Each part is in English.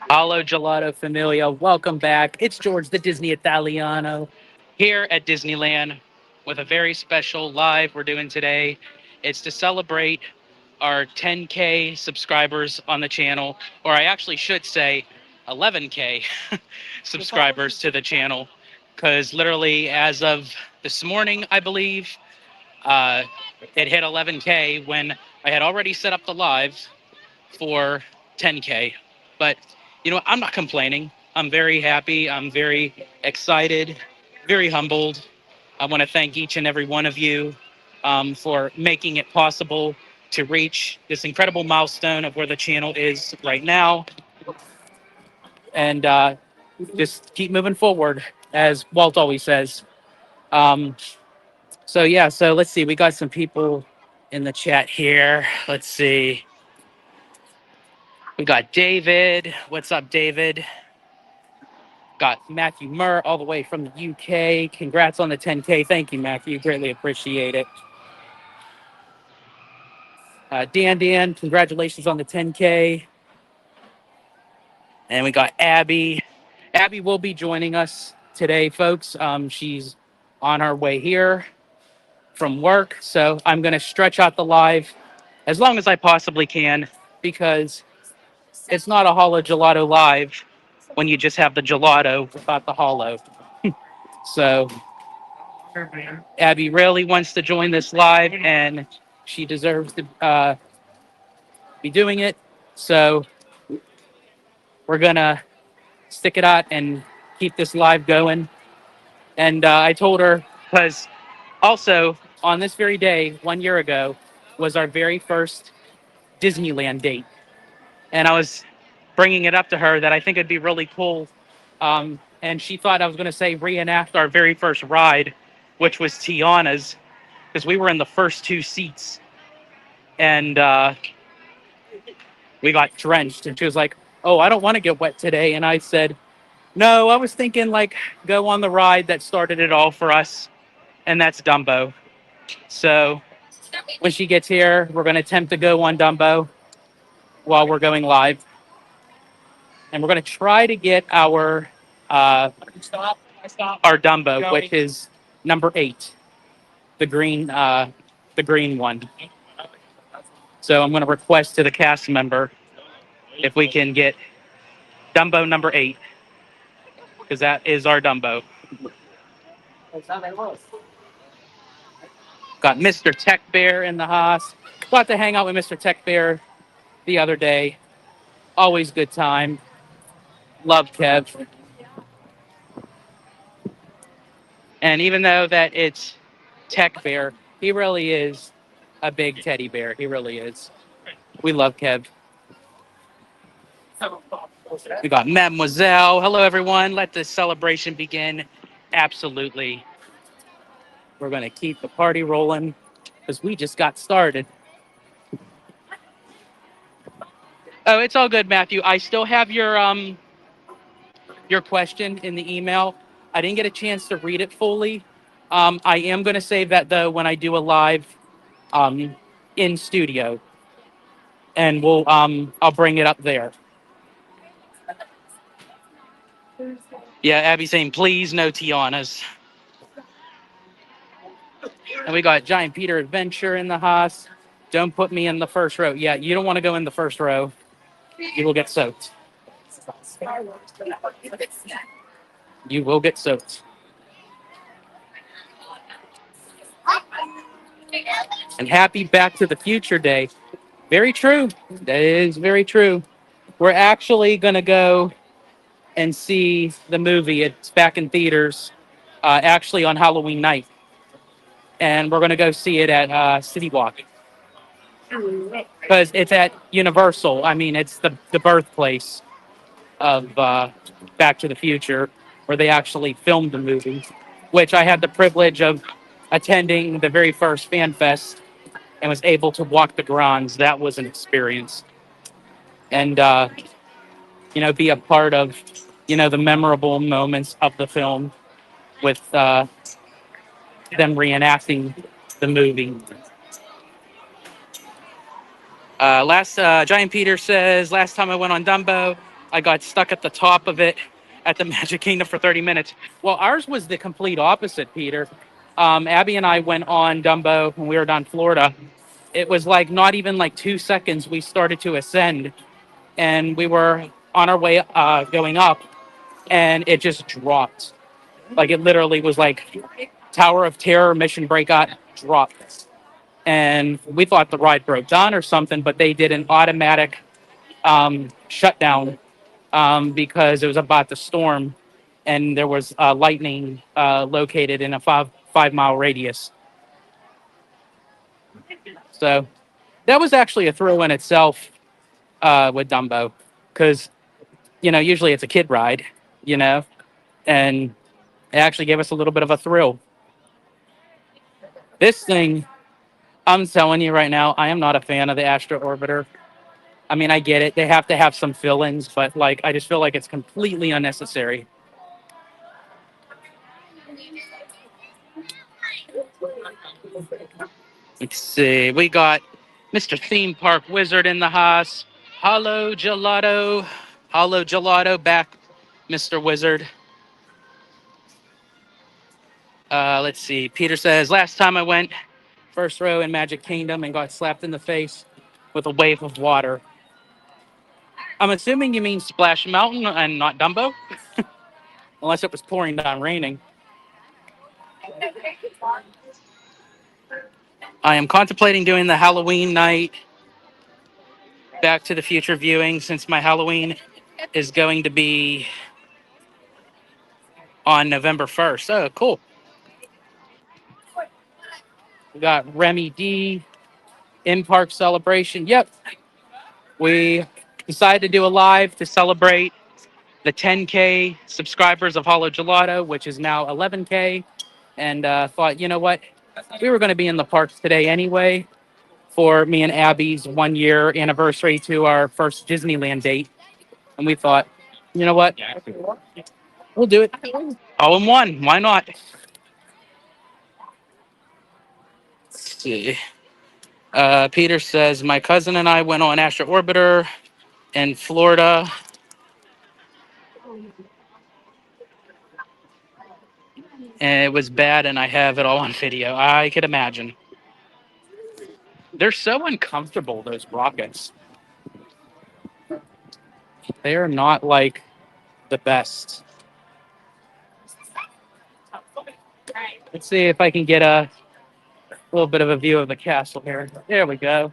Hello, Gelato Familia. Welcome back. It's George, the Disney Italiano, here at Disneyland with a very special live we're doing today. It's to celebrate our 10K subscribers on the channel, or I actually should say 11K subscribers to the channel, because literally as of this morning, I believe, uh, it hit 11K when I had already set up the live for 10K. But, I'm not complaining. I'm very happy. I'm very excited, very humbled. I want to thank each and every one of you for making it possible to reach this incredible milestone of where the channel is right now. And just keep moving forward, as Walt always says. Um, so let's see. We got some people in the chat here. Let's see. We got David. What's up, David? Got Matthew Murr all the way from the UK. Congrats on the 10K. Thank you, Matthew. Greatly appreciate it. Dan, congratulations on the 10K. And we got Abby. Abby will be joining us today, folks. She's on her way here from work. So I'm going to stretch out the live as long as I possibly can, because it's not a Hollow Gelato live when you just have the gelato without the hollow. So Abby really wants to join this live, and she deserves to be doing it. So we're going to stick it out and keep this live going. And I told her, because also on this very day, 1 year ago, was our very first Disneyland date. And I was bringing it up to her that I think it'd be really cool. And she thought I was going to say reenact our very first ride, which was Tiana's, because we were in the first two seats. And we got drenched. And she was like, "Oh, I don't want to get wet today." And I said, "No, I was thinking like go on the ride that started it all for us, and that's Dumbo." So when she gets here, we're going to attempt to go on Dumbo while we're going live. And we're going to try to get our Dumbo, which is number 8, the green one. So I'm going to request to the cast member if we can get Dumbo number 8, because that is our Dumbo. Got Mr. Tech Bear in the house. Got to hang out with Mr. Tech Bear the other day. Always good time. Love Kev. And even though that it's Tech Bear, he really is a big teddy bear. He really is. We love Kev. We got Mademoiselle. Hello, everyone. Let the celebration begin. Absolutely. We're going to keep the party rolling because we just got started. Oh, it's all good, Matthew. I still have your question in the email. I didn't get a chance to read it fully. I am going to save that, though, when I do a live in studio. And I'll bring it up there. Yeah, Abby saying, please, no Tianas. And we got Giant Peter Adventure in the house. Don't put me in the first row. Yeah, you don't want to go in the first row. You will get soaked. You will get soaked. And happy Back to the Future Day. Very true. That is very true. We're actually going to go and see the movie. It's back in theaters, actually on Halloween night. And we're going to go see it at City Walk. Because it's at Universal. I mean, it's the birthplace of Back to the Future, where they actually filmed the movie, which I had the privilege of attending the very first Fan Fest and was able to walk the grounds. That was an experience. And, be a part of, the memorable moments of the film with them reenacting the movie. Giant Peter says, last time I went on Dumbo, I got stuck at the top of it at the Magic Kingdom for 30 minutes. Well, ours was the complete opposite, Peter. Abby and I went on Dumbo when we were down in Florida. It was like not even like 2 seconds. We started to ascend, and we were on our way going up, and it just dropped. Like it literally was like Tower of Terror mission breakout dropped. And we thought the ride broke down or something, but they did an automatic shutdown because it was about to storm, and there was lightning located in a five-mile radius. So that was actually a thrill in itself with Dumbo, because usually it's a kid ride, you know, and it actually gave us a little bit of a thrill. This thing, I'm telling you right now, I am not a fan of the Astro Orbiter. I mean, I get it; they have to have some fill-ins, but like, I just feel like it's completely unnecessary. Let's see. We got Mr. Theme Park Wizard in the house. Hello, Gelato. Hello, Gelato. Back, Mr. Wizard. Let's see. Peter says, last time I went, first row in Magic Kingdom and got slapped in the face with a wave of water. I'm assuming you mean Splash Mountain and not Dumbo, unless it was pouring down raining. I am contemplating doing the Halloween night Back to the Future viewing, since my Halloween is going to be on November 1st. Oh, cool. We got Remy D, in park celebration. Yep. We decided to do a live to celebrate the 10K subscribers of Hollow Gelato, which is now 11K. And thought, you know what? We were going to be in the parks today anyway for me and Abby's 1 year anniversary to our first Disneyland date. And we thought, you know what? We'll do it. All in one. Why not? Let's see. Peter says, my cousin and I went on Astro Orbiter in Florida. And it was bad, and I have it all on video. I could imagine. They're so uncomfortable, those rockets. They are not like the best. Let's see if I can get a little bit of a view of the castle here. There we go.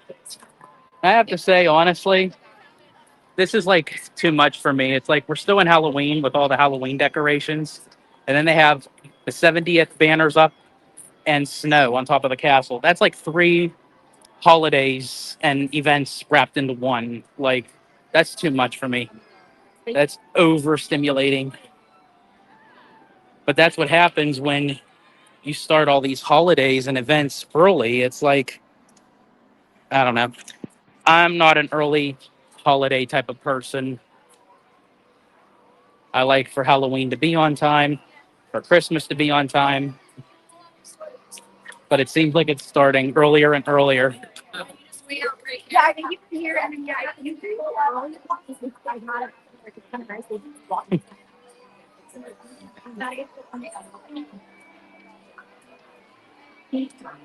I have to say, honestly, this is like too much for me. It's like we're still in Halloween with all the Halloween decorations, and then they have the 70th banners up and snow on top of the castle. That's like 3 holidays and events wrapped into one. Like, that's too much for me. That's overstimulating. But that's what happens when you start all these holidays and events early. It's like, I don't know. I'm not an early holiday type of person. I like for Halloween to be on time, for Christmas to be on time. But it seems like it's starting earlier and earlier.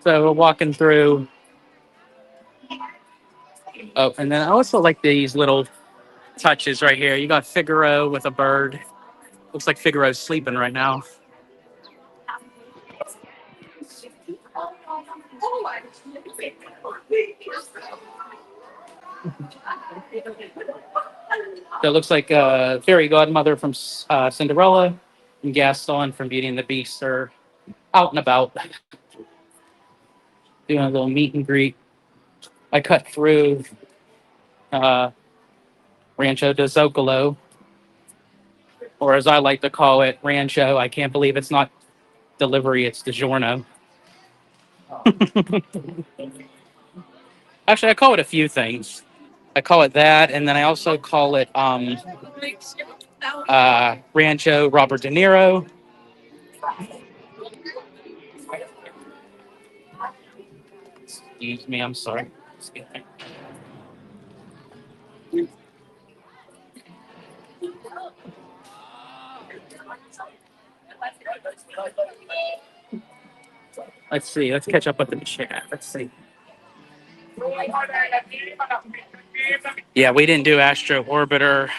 So we're walking through. Oh, and then I also like these little touches right here. You got Figaro with a bird. Looks like Figaro's sleeping right now. So it looks like Fairy Godmother from Cinderella and Gaston from Beauty and the Beast are out and about doing a little meet and greet. I cut through uh, Rancho de Zocalo, or as I like to call it, Rancho. I can't believe it's not delivery, it's DiGiorno. Actually, I call it a few things. I call it that, and then I also call it Rancho Robert De Niro. Excuse me, I'm sorry. Let's see. Let's catch up with the chat. Let's see. Yeah, we didn't do Astro Orbiter.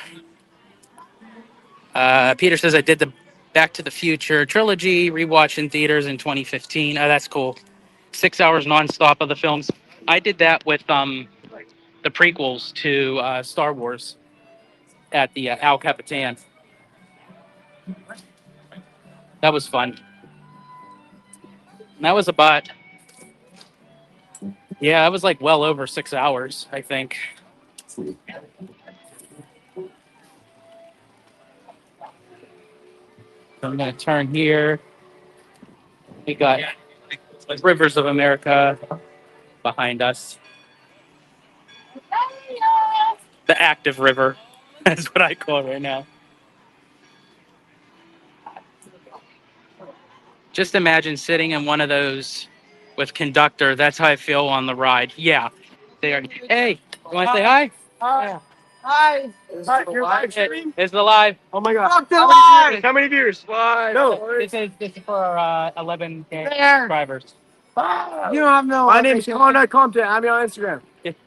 Peter says I did the Back to the Future trilogy rewatch in theaters in 2015. Oh, that's cool. 6 hours nonstop of the films. I did that with the prequels to Star Wars at the Al Capitan. That was fun. And that was about, yeah, that was like well over 6 hours, I think. So I'm going to turn here. We got Rivers of America behind us. The active river. That's what I call it right now. Just imagine sitting in one of those with conductor. That's how I feel on the ride. Yeah. They are. Hey, you want to say hi? Hi. Hi. You're live stream? It's the live. Oh my god. Fuck the How live. many viewers? Live. No. This is for 11K There. subscribers. You don't have no. My name is Connor Compton. Add me on Instagram.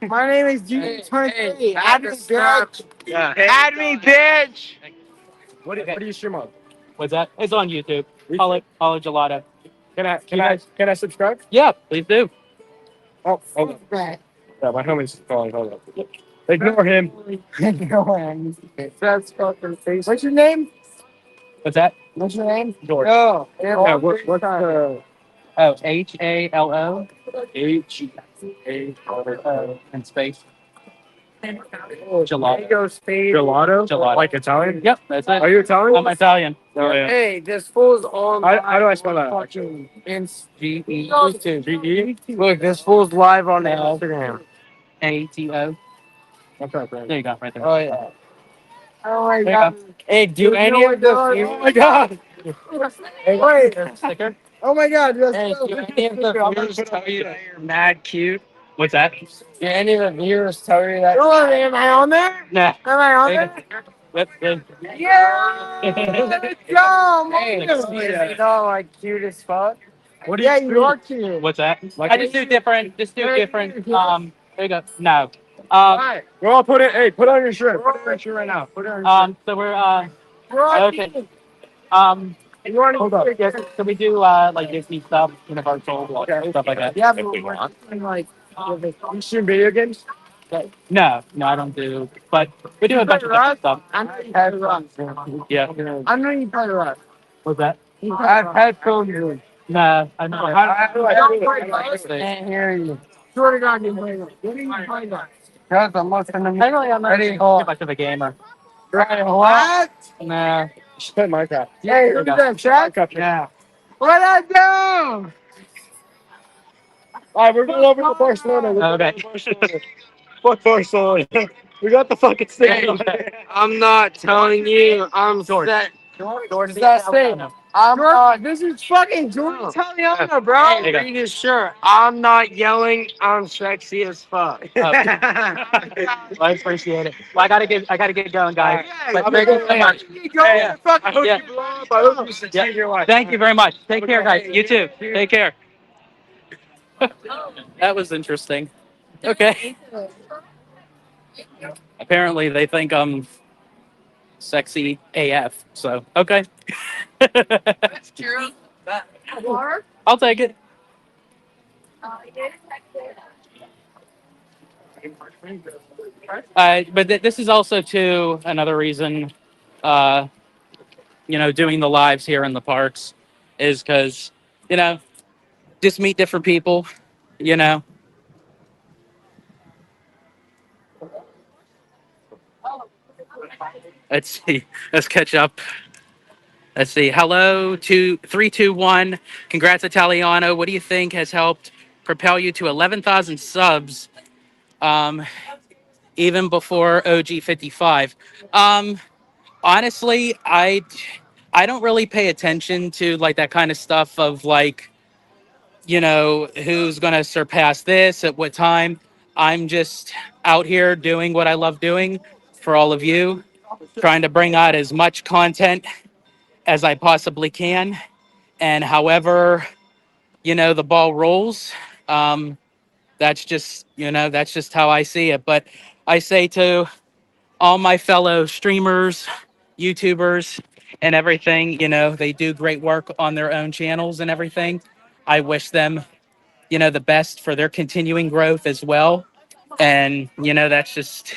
My name is G23. Add me, bitch. Yeah. Add me, bitch. What do you stream on? What's that? It's on YouTube. Call it Gelato. Can I subscribe? Yeah, please do. Oh, hold on. Yeah, my homie's calling. Hold on. Ignore him. That's fucking face. What's your name? What's that? What's your name? George. Oh, Yeah, what's the Oh, HALO H-A-R-O and space. Gelato. Mango Spade. Gelato? Gelato. Like Italian? Yep, that's it. Are you Italian? I'm Italian. Oh, yeah. Hey, this fool's on. How do I spell that? Fucking GE G-E? Look, this fool's live on No. Instagram. ATO. What's up, man? There you go, right there. Oh yeah. Oh my There you god. Hey, do any of the Oh my god! Hey, wait. There's a sticker. Oh my god. Hey, do any of the viewers tell you that you're mad cute? What's that? Do any of the viewers tell you that? Oh, am I on there? Nah. Am I on There there? That's good. Yeah! Let's go! Hey, You know, like cute as fuck. What do Yeah, you you are cute. What's that? Like I just do different. There you go. No. Alright. We're all put on your shirt. Put on your shirt right now. Put it on your shirt. So we're Okay. okay. You want to Hold up. Yeah, so we do like Disney stuff, Universal, stuff like that. Yeah, but we're like, You stream video games? No, I don't do. But we do a bunch of different stuff. I know you play rock. Yeah. I know you play rock. What's that? I have headphones. No, I know. I can't hear you. Swear to God, you play rock. What do you play rock? Because I'm listening to Generally, I'm not Ready? too much of a gamer. Right, what? Nah. You should play Minecraft. Hey, who's that, Chad? Yeah. What I do? Alright, we're going over to Barcelona. Okay. Fuck Barcelona. We got the fucking stick. I'm not telling you. I'm George. set. George, That's it. I'm not. This is fucking George Italiano, bro. There you go. Read his shirt. I'm not yelling. I'm sexy as fuck. Well, I appreciate it. Well, I gotta get going, guys. But I'm thank gonna you very much. I hope Yeah. you blow up. I hope you succeed in your life. Thank you very much. Take care, guys. You too. Take care. That was interesting. Okay. Apparently, they think I'm sexy AF. So, okay. That's true. Water? I'll take it. But this is also too another reason, doing the lives here in the parks is because, just meet different people, you know. Let's see. Let's catch up. Let's see. Hello to 321. Congrats, Italiano. What do you think has helped propel you to 11,000 subs, even before OG 55? Honestly, I don't really pay attention to like that kind of stuff of like, who's gonna surpass this at what time. I'm just out here doing what I love doing for all of you, trying to bring out as much content as I possibly can. And however, the ball rolls, that's just, that's just how I see it. But I say to all my fellow streamers, YouTubers, and everything, they do great work on their own channels and everything. I wish them, the best for their continuing growth as well. And, that's just,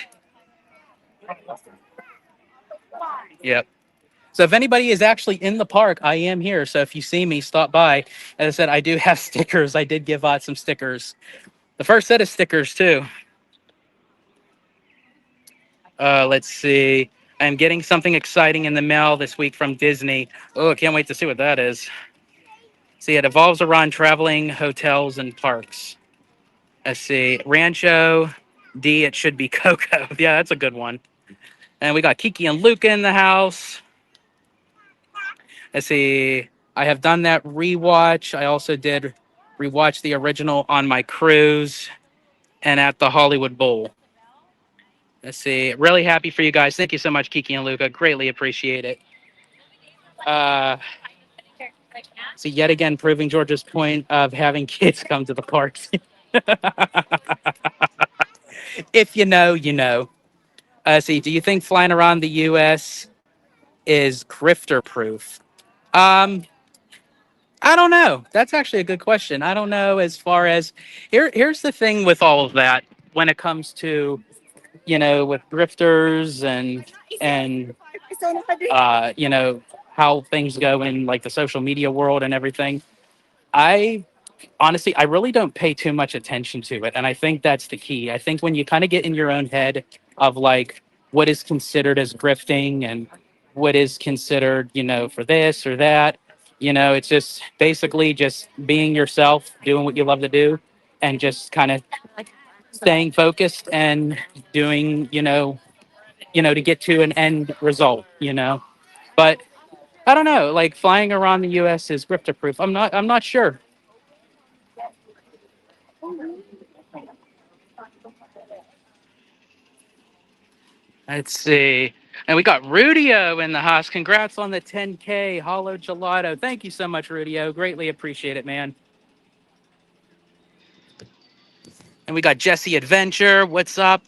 yep. So if anybody is actually in the park, I am here. So if you see me, stop by. As I said, I do have stickers. I did give out some stickers. The first set of stickers, too. Let's see. I'm getting something exciting in the mail this week from Disney. Oh, I can't wait to see what that is. See, it evolves around traveling hotels and parks. Let's see. Rancho D, it should be Coco. Yeah, that's a good one. And we got Kiki and Luca in the house. Let's see. I have done that rewatch. I also did rewatch the original on my cruise and at the Hollywood Bowl. Let's see. Really happy for you guys. Thank you so much, Kiki and Luca. Greatly appreciate it. So yet again, proving George's point of having kids come to the parks. If you know, you know. See, do you think flying around the U.S. is grifter proof? Um, I don't know. That's actually a good question. I don't know as far as here's the thing with all of that when it comes to, with grifters and how things go in like the social media world and everything. I honestly, I really don't pay too much attention to it. And I think that's the key. I think when you kind of get in your own head of like what is considered as grifting and what is considered, for this or that, it's just basically just being yourself, doing what you love to do, and just kind of staying focused and doing, to get to an end result. But I don't know, like flying around the US is grifter proof. I'm not sure. Let's see. And we got Rudio in the house. Congrats on the 10K Hollow Gelato. Thank you so much, Rudio. Greatly appreciate it, man. And we got Jesse Adventure. What's up?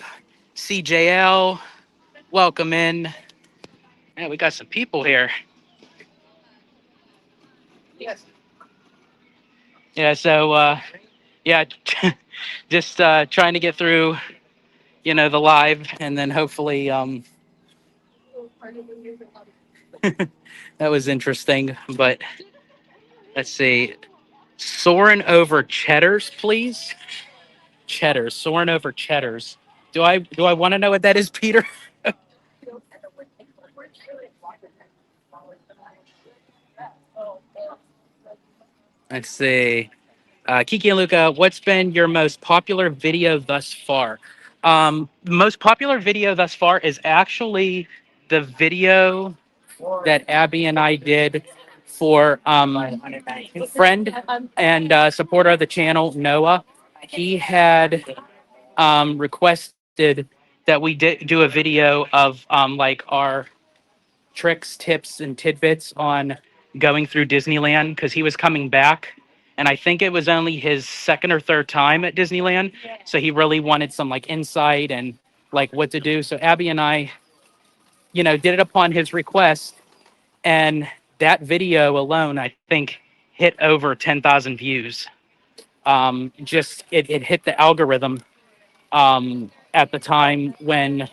CJL. Welcome in. Man, we got some people here. Yeah, so yeah, just trying to get through, the live, and then hopefully that was interesting. But let's see. Soaring over cheddars, please. Cheddars, soaring over cheddars. Do I want to know what that is, Peter? Let's see. Kiki and Luca, what's been your most popular video thus far? The most popular video thus far is actually the video that Abby and I did for friend and supporter of the channel, Noah. He had requested that we did do a video of like our tricks, tips, and tidbits on going through Disneyland because he was coming back. And I think it was only his second or third time at Disneyland. So he really wanted some like insight and like what to do. So Abby and I, did it upon his request. And that video alone, I think, hit over 10,000 views. Just it hit the algorithm at the time when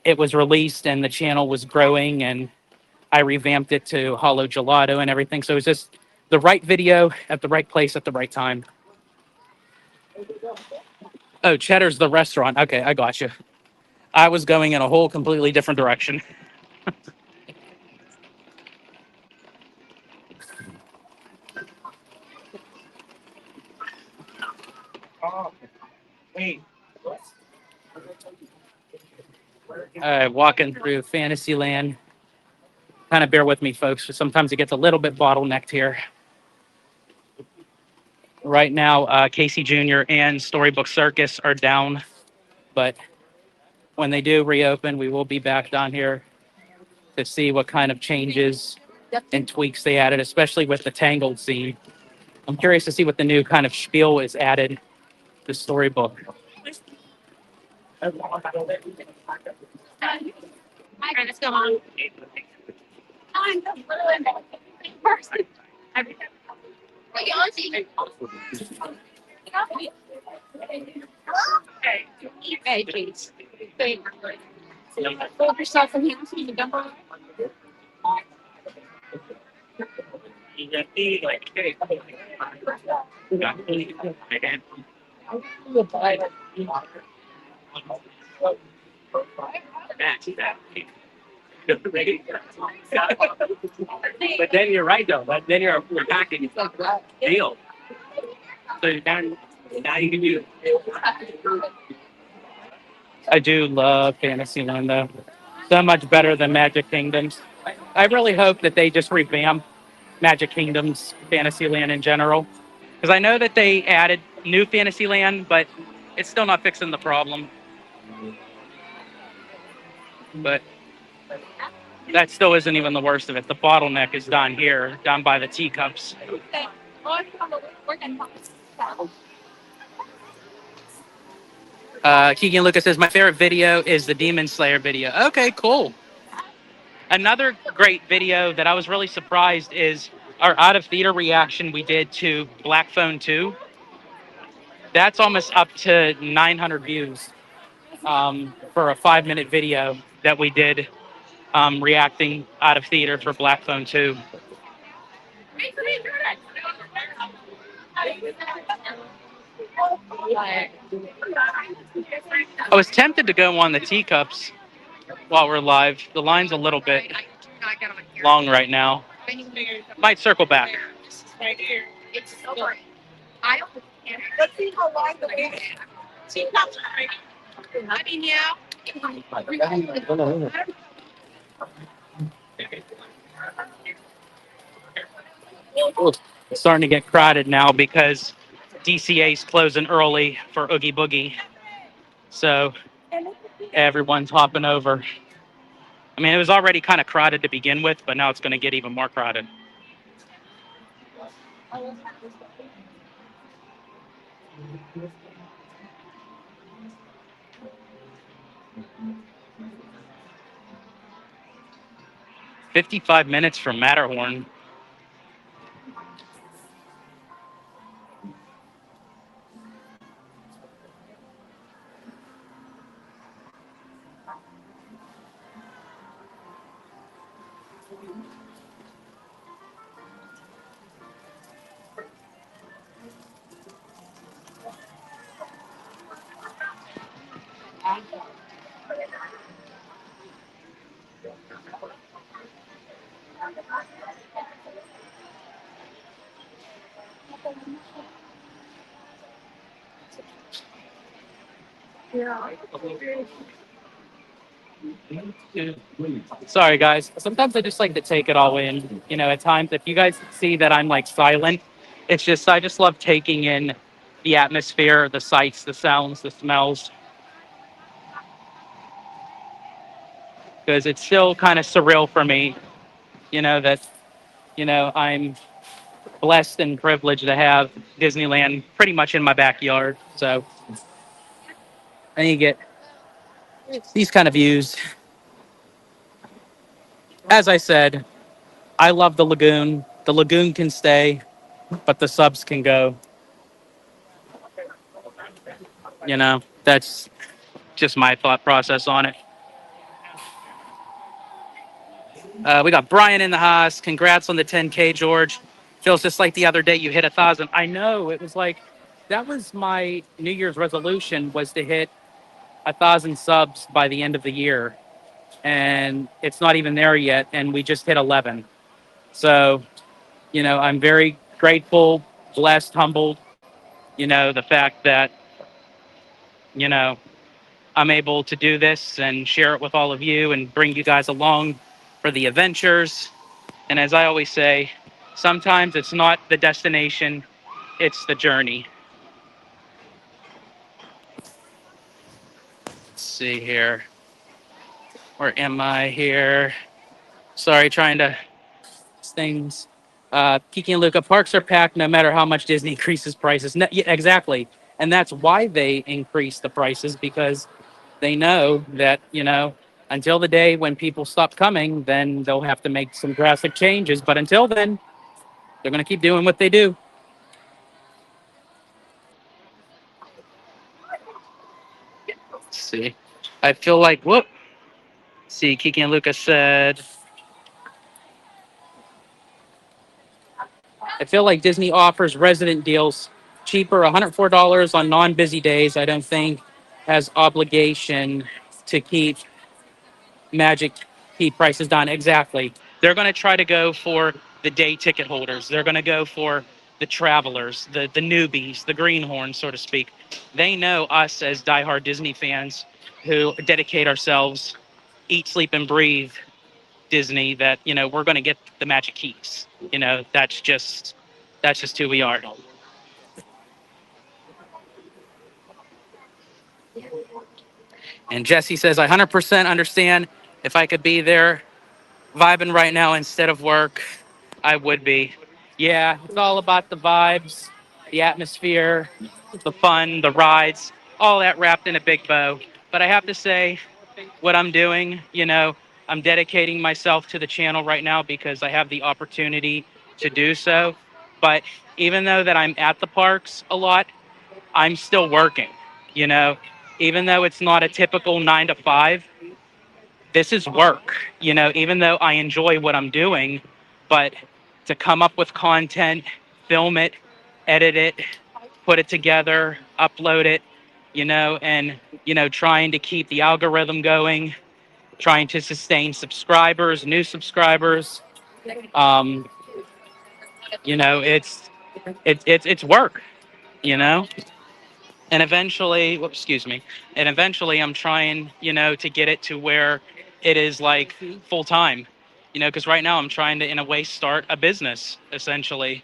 it was released and the channel was growing, and I revamped it to Hollow Gelato and everything. So it was just the right video at the right place at the right time. Oh, Cheddar's the restaurant. Okay, I got you. I was going in a whole completely different direction. Walking through Fantasyland. Kind of bear with me, folks. Sometimes it gets a little bit bottlenecked here. Right now, Casey Jr. and Storybook Circus are down, but when they do reopen, we will be back down here to see what kind of changes and tweaks they added, especially with the Tangled scene. I'm curious to see what the new kind of spiel is added to Storybook. Hey, please. Hold yourself in here so you can Dumbo. But then you're right though. But then you're packing deal. So now you can do. I do love Fantasyland though. So much better than Magic Kingdoms. I really hope that they just revamp Magic Kingdom's Fantasyland in general. Because I know that they added new Fantasyland, but it's still not fixing the problem. But that still isn't even the worst of it. The bottleneck is down here, down by the teacups. Keegan Lucas says, my favorite video is the Demon Slayer video. Okay, cool. Another great video that I was really surprised is our out of theater reaction we did to Black Phone 2. That's almost up to 900 views for a 5-minute video that we did reacting out of theater for Black Phone 2. I was tempted to go on the Teacups while we're live. The line's a little bit long right now. Might circle back. Let's see how long the wait. I mean, yeah. It's starting to get crowded now because DCA's closing early for Oogie Boogie. So everyone's hopping over. I mean, it was already kind of crowded to begin with, but now it's going to get even more crowded. "55 minutes from Matterhorn." Sorry, guys. Sometimes I just like to take it all in. You know, at times, if you guys see that I'm like silent, it's just, I just love taking in the atmosphere, the sights, the sounds, the smells. Because it's still kind of surreal for me, you know, that, I'm blessed and privileged to have Disneyland pretty much in my backyard. So, and you get these kind of views. As I said, I love the lagoon. The lagoon can stay, but the subs can go. You know, that's just my thought process on it. We got Brian in the house. Congrats on the 10K, George. Feels just like the other day you hit 1,000. I know. It was like, that was my New Year's resolution, was to hit 1,000 subs by the end of the year. And it's not even there yet. And we just hit 11. So, I'm very grateful, blessed, humbled. The fact that, I'm able to do this and share it with all of you and bring you guys along for the adventures. And as I always say, sometimes it's not the destination, it's the journey. Let's see here. Where am I here? Sorry, trying to things. Kiki and Luca, parks are packed no matter how much Disney increases prices. Yeah, exactly. And that's why they increase the prices, because they know that, until the day when people stop coming, then they'll have to make some drastic changes. But until then, they're going to keep doing what they do. Let's see. I feel like, whoop. See, Kiki and Luca said, I feel like Disney offers resident deals cheaper, $104 on non-busy days. I don't think has obligation to Magic keep prices down. Exactly. They're going to try to go for the day ticket holders. They're going to go for the travelers, the newbies, the greenhorns, so to speak. They know us as diehard Disney fans who dedicate ourselves, eat, sleep, and breathe Disney, that we're going to get the magic keys. That's just who we are. And Jesse says, I 100% understand. If I could be there vibing right now instead of work, I would be. Yeah, it's all about the vibes, the atmosphere, the fun, the rides, all that wrapped in a big bow. But I have to say, what I'm doing, I'm dedicating myself to the channel right now because I have the opportunity to do so. But even though that I'm at the parks a lot, I'm still working, you know, even though it's not a typical 9 to 5, this is work, even though I enjoy what I'm doing, but to come up with content, film it, edit it, put it together, upload it, and, trying to keep the algorithm going, trying to sustain subscribers, new subscribers. Um, it's work, you know? And eventually, whoops, excuse me. And eventually, I'm trying, to get it to where it is like full time, because right now I'm trying to, in a way, start a business essentially,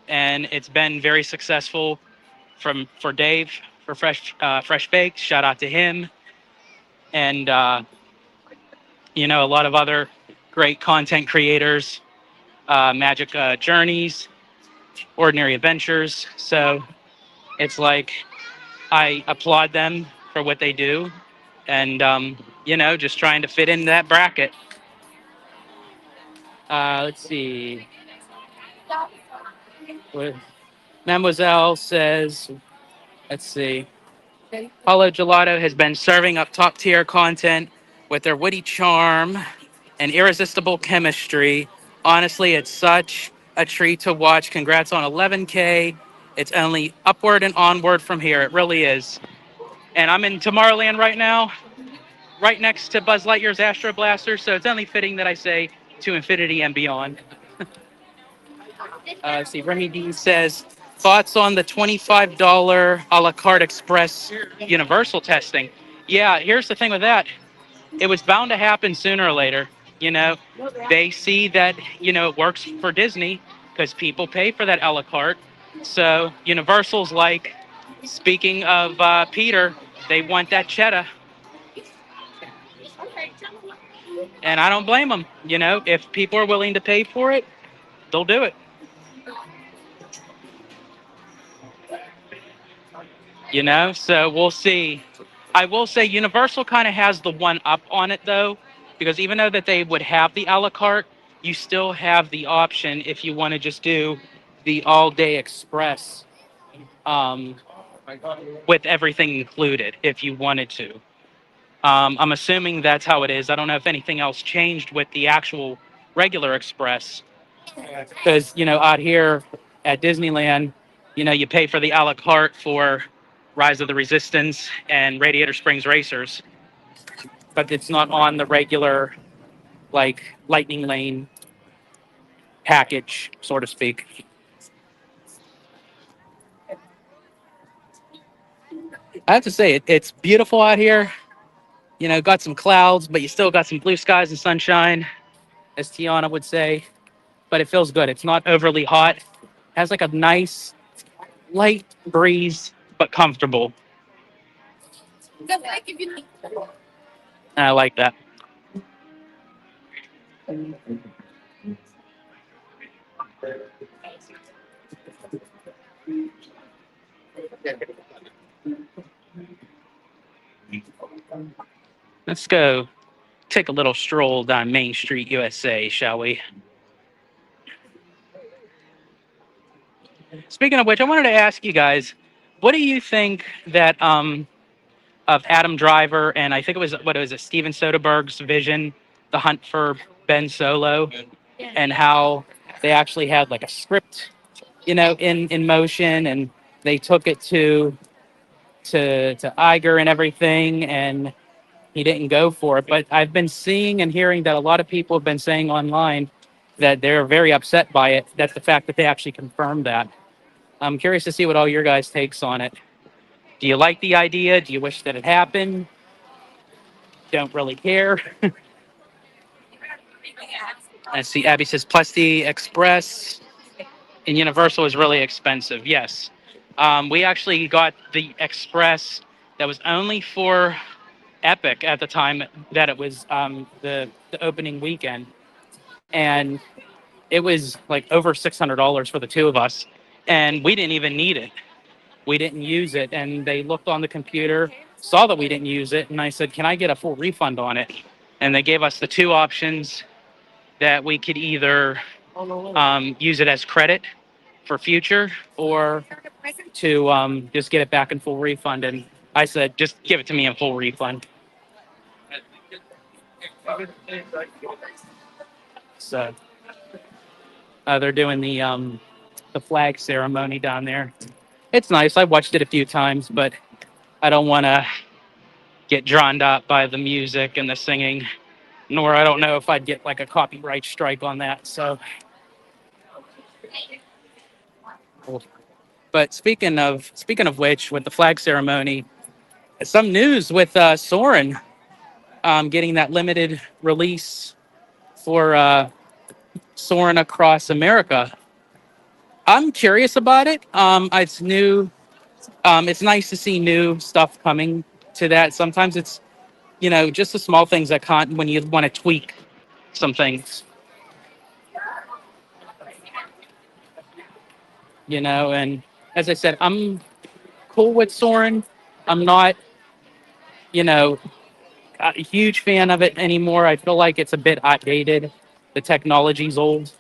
and it's been very successful. For Dave, for Fresh Baked, shout out to him, and a lot of other great content creators, Magic Journeys, Ordinary Adventures. So it's like, I applaud them for what they do, and just trying to fit in that bracket. Let's see. What Mademoiselle says. Let's see. Paulo Gelato has been serving up top tier content with their witty charm and irresistible chemistry. Honestly, it's such a treat to watch. Congrats on 11K. It's only upward and onward from here. It really is. And I'm in Tomorrowland right now, right next to Buzz Lightyear's Astro Blaster, so it's only fitting that I say to infinity and beyond. Let's see, Remy D says, thoughts on the $25 a la carte express universal testing? Yeah, here's the thing with that. It was bound to happen sooner or later. You know, they see that, it works for Disney because people pay for that a la carte. So Universal's like, speaking of Peter, they want that cheddar. And I don't blame them. If people are willing to pay for it, they'll do it. So we'll see. I will say Universal kind of has the one up on it though, because even though that they would have the a la carte, you still have the option if you want to just do the all day express, um, with everything included if you wanted to. I'm assuming that's how it is. I don't know if anything else changed with the actual regular express, because out here at Disneyland, you pay for the a la carte for Rise of the Resistance and Radiator Springs Racers, but it's not on the regular, like, Lightning Lane package, so to speak. I have to say, it's beautiful out here. Got some clouds, but you still got some blue skies and sunshine, as Tiana would say. But it feels good. It's not overly hot. Has like a nice light breeze, but comfortable. And I like that. Let's go take a little stroll down Main Street, USA, shall we? Speaking of which, I wanted to ask you guys, what do you think that of Adam Driver and I think it was what was it, Steven Soderbergh's vision, The Hunt for Ben Solo, and how they actually had like a script, in motion, and they took it to Iger and everything, and he didn't go for it. But I've been seeing and hearing that a lot of people have been saying online that they're very upset by it. That's the fact that they actually confirmed that. I'm curious to see what all your guys' takes on it. Do you like the idea? Do you wish that it happened? Don't really care. I see Abby says plus the Express in Universal is really expensive. Yes. We actually got the Express that was only for Epic at the time that it was the opening weekend. And it was like over $600 for the two of us. And we didn't even need it. We didn't use it. And they looked on the computer, saw that we didn't use it. And I said, can I get a full refund on it? And they gave us the two options that we could either use it as credit for future or to just get it back in full refund. And I said, just give it to me in full refund. So they're doing the flag ceremony down there. It's nice. I watched it a few times, but I don't want to get drawn up by the music and the singing, nor I don't know if I'd get like a copyright strike on that. So, but speaking of which, with the flag ceremony, some news with Soren getting that limited release for Soren Across America. I'm curious about it. It's new. It's nice to see new stuff coming to that. Sometimes it's just the small things that can't when you want to tweak some things. And as I said, I'm cool with Soren. I'm not, you know, a huge fan of it anymore. I feel like it's a bit outdated. The technology's old.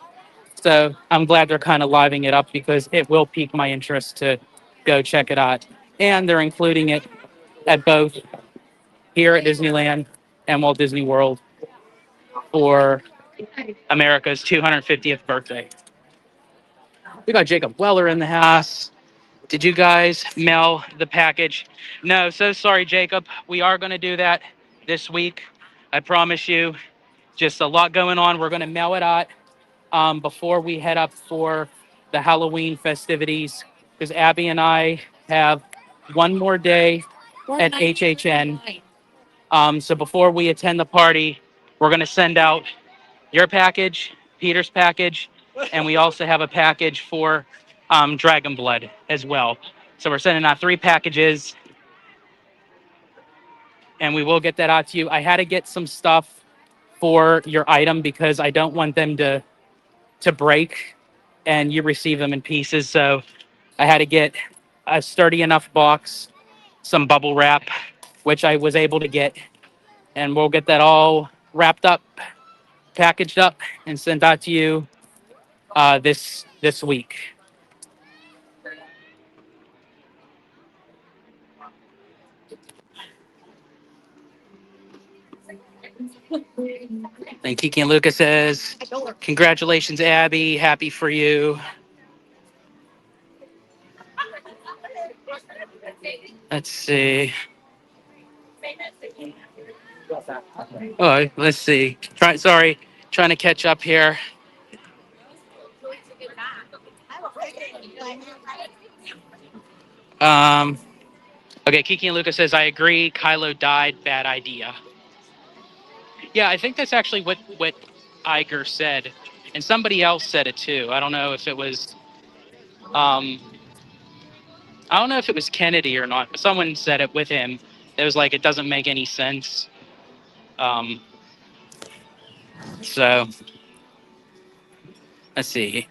So I'm glad they're kind of livening it up because it will pique my interest to go check it out. And they're including it at both here at Disneyland and Walt Disney World for America's 250th birthday. We got Jacob Weller in the house. Did you guys mail the package? No, so sorry, Jacob. We are going to do that this week. I promise you. Just a lot going on. We're going to mail it out before we head up for the Halloween festivities because Abby and I have one more day at HHN. So before we attend the party, we're going to send out your package, Peter's package, and we also have a package for Dragon Blood as well. So we're sending out 3 packages, and we will get that out to you. I had to get some stuff for your item because I don't want them to break and you receive them in pieces. So I had to get a sturdy enough box, some bubble wrap, which I was able to get, and we'll get that all wrapped up, packaged up, and sent out to you this week. And Kiki and Lucas says, congratulations, Abby. Happy for you. Let's see. Oh, let's see. Trying to catch up here. Um, okay, Kiki and Lucas says, I agree. Kylo died. Bad idea. Yeah, I think that's actually what Iger said. And somebody else said it too. I don't know if it was I don't know if it was Kennedy or not, but someone said it with him. It was like it doesn't make any sense. Um, so let's see.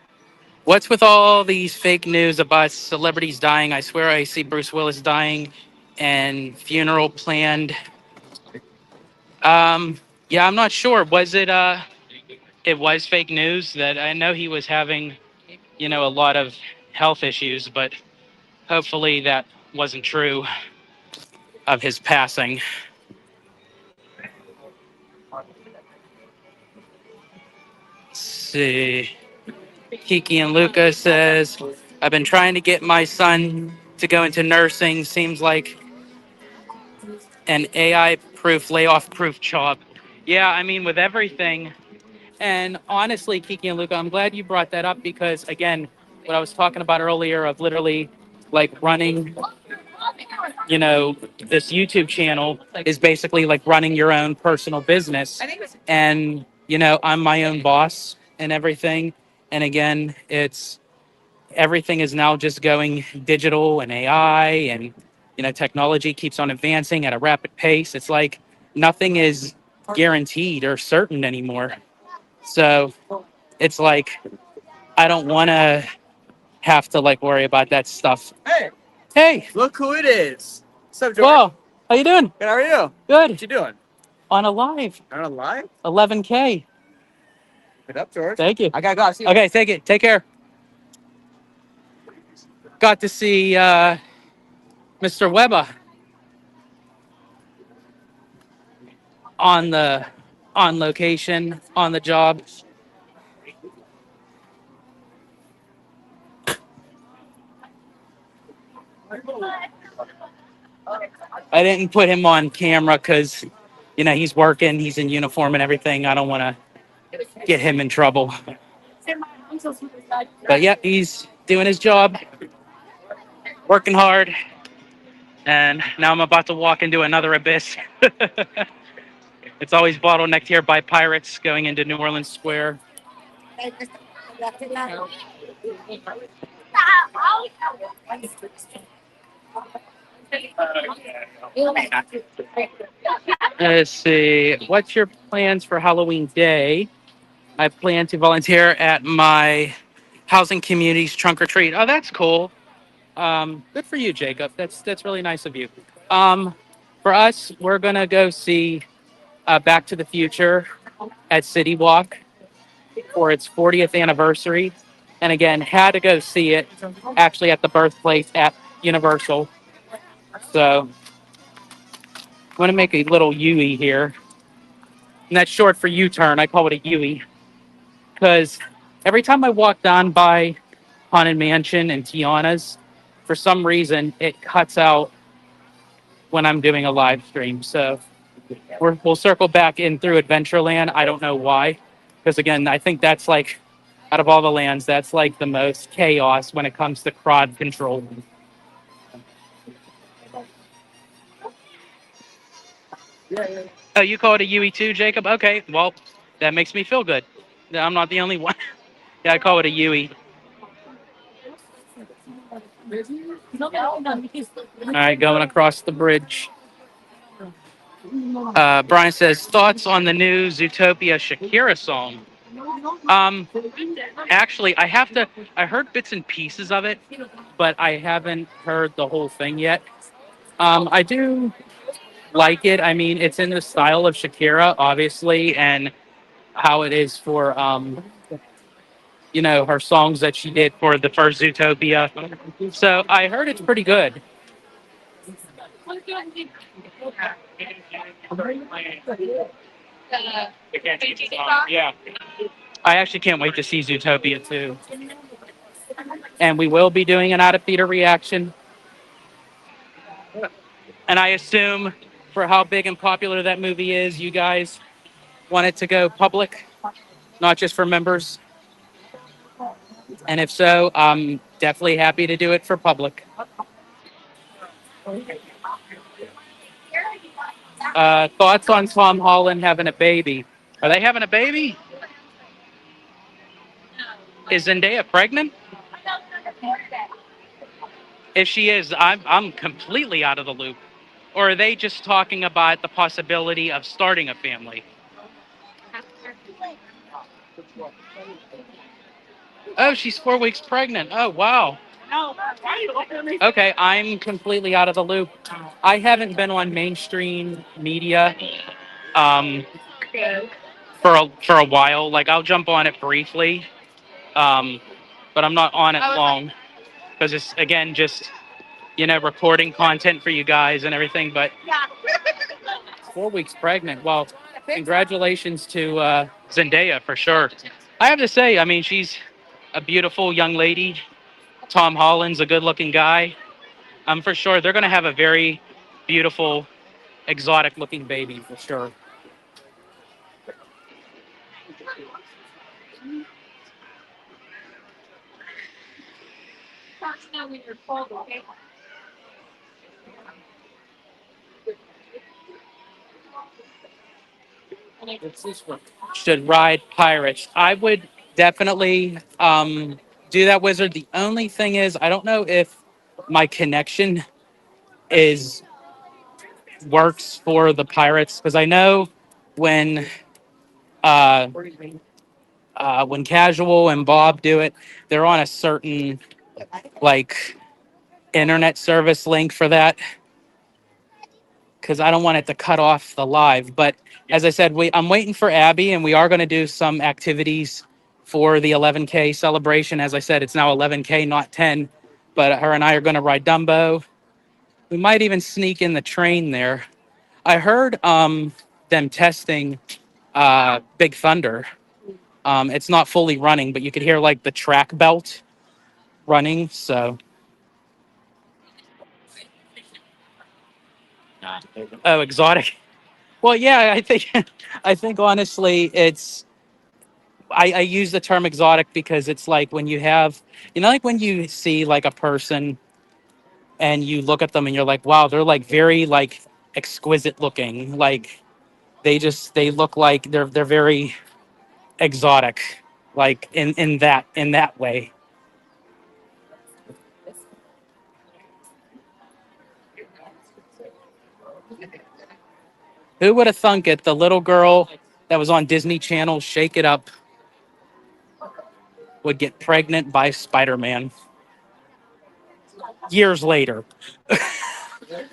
What's with all these fake news about celebrities dying? I swear I see Bruce Willis dying and funeral planned. Yeah, I'm not sure. Was it it was fake news that I know he was having, a lot of health issues, but hopefully that wasn't true of his passing. Let's see. Kiki and Luca says, I've been trying to get my son to go into nursing. Seems like an AI proof, layoff proof job. Yeah, I mean, with everything. And honestly, Kiki and Luca, I'm glad you brought that up because, again, what I was talking about earlier of literally like running, this YouTube channel is basically like running your own personal business. And, I'm my own boss and everything. And again, everything is now just going digital and AI and technology keeps on advancing at a rapid pace. It's like nothing is guaranteed or certain anymore. So it's like I don't want to have to like worry about that stuff. Hey, Hey, look who it is. What's up, George? well, how you doing? Good, how are you? Good. What you doing? On a live On a live? 11K. Good up, George. Thank you. I gotta go. See you. Okay, take it. Take care. Got to see Mr. Weber on location on the job. I didn't put him on camera because he's working, he's in uniform and everything. I don't want to get him in trouble. But yeah, he's doing his job, working hard, and now I'm about to walk into another abyss. It's always bottlenecked here by pirates going into New Orleans Square. Let's see. What's your plans for Halloween Day? I plan to volunteer at my housing community's trunk or treat. Oh, that's cool. Good for you, Jacob. That's really nice of you. Um, for us, we're gonna go see Back to the Future at City Walk for its 40th anniversary. And again, had to go see it actually at the birthplace at Universal. So I'm gonna make a little Yui here. And that's short for U-turn. I call it a Yui. Because every time I walk down by Haunted Mansion and Tiana's, for some reason it cuts out when I'm doing a live stream. So we'll circle back in through Adventureland. I don't know why. Because again, I think that's like out of all the lands, that's like the most chaos when it comes to crowd control. Oh, you call it a UE too, Jacob? Okay, well, that makes me feel good. I'm not the only one. Yeah, I call it a UE. All right, going across the bridge. Brian says, thoughts on the new Zootopia Shakira song? Um, Actually, I heard bits and pieces of it, but I haven't heard the whole thing yet. I do like it. I mean, it's in the style of Shakira, obviously, and how it is for, her songs that she did for the first Zootopia. So I heard it's pretty good. Yeah. I actually can't wait to see Zootopia too. And we will be doing an out of theater reaction. And I assume for how big and popular that movie is, you guys want it to go public, not just for members. And if so, I'm definitely happy to do it for public. Thoughts on Tom Holland having a baby? Are they having a baby? Is Zendaya pregnant? If she is, I'm completely out of the loop. Or are they just talking about the possibility of starting a family? Oh, she's 4 weeks pregnant. Oh, wow. Okay, I'm completely out of the loop. I haven't been on mainstream media um, for a while. Like I'll jump on it briefly, um, but I'm not on it long because it's again just recording content for you guys and everything. But 4 weeks pregnant. Well, congratulations to Zendaya for sure. I have to say, I mean, she's a beautiful young lady. Tom Holland's a good-looking guy. For sure, they're going to have a very beautiful, exotic-looking baby for sure. Should ride pirates. I would definitely do that, Wizard. The only thing is, I don't know if my connection is works for the pirates because I know when uh, when Casual and Bob do it, they're on a certain like internet service link for that because I don't want it to cut off the live. But as I said, I'm waiting for Abby, and we are going to do some activities for the 11K celebration. As I said, it's now 11K, not 10. But her and I are going to ride Dumbo. We might even sneak in the train there. I heard them testing Big Thunder. It's not fully running, but you could hear like the track belt running. So, oh, exotic. Well, yeah, I think I think honestly, I use the term exotic because it's like when you have, like when you see like a person and you look at them and you're like, wow, they're like very like exquisite looking. Like they look like they're very exotic, like in that way. Who would have thunk it? The little girl that was on Disney Channel, Shake It Up, would get pregnant by Spider-Man years later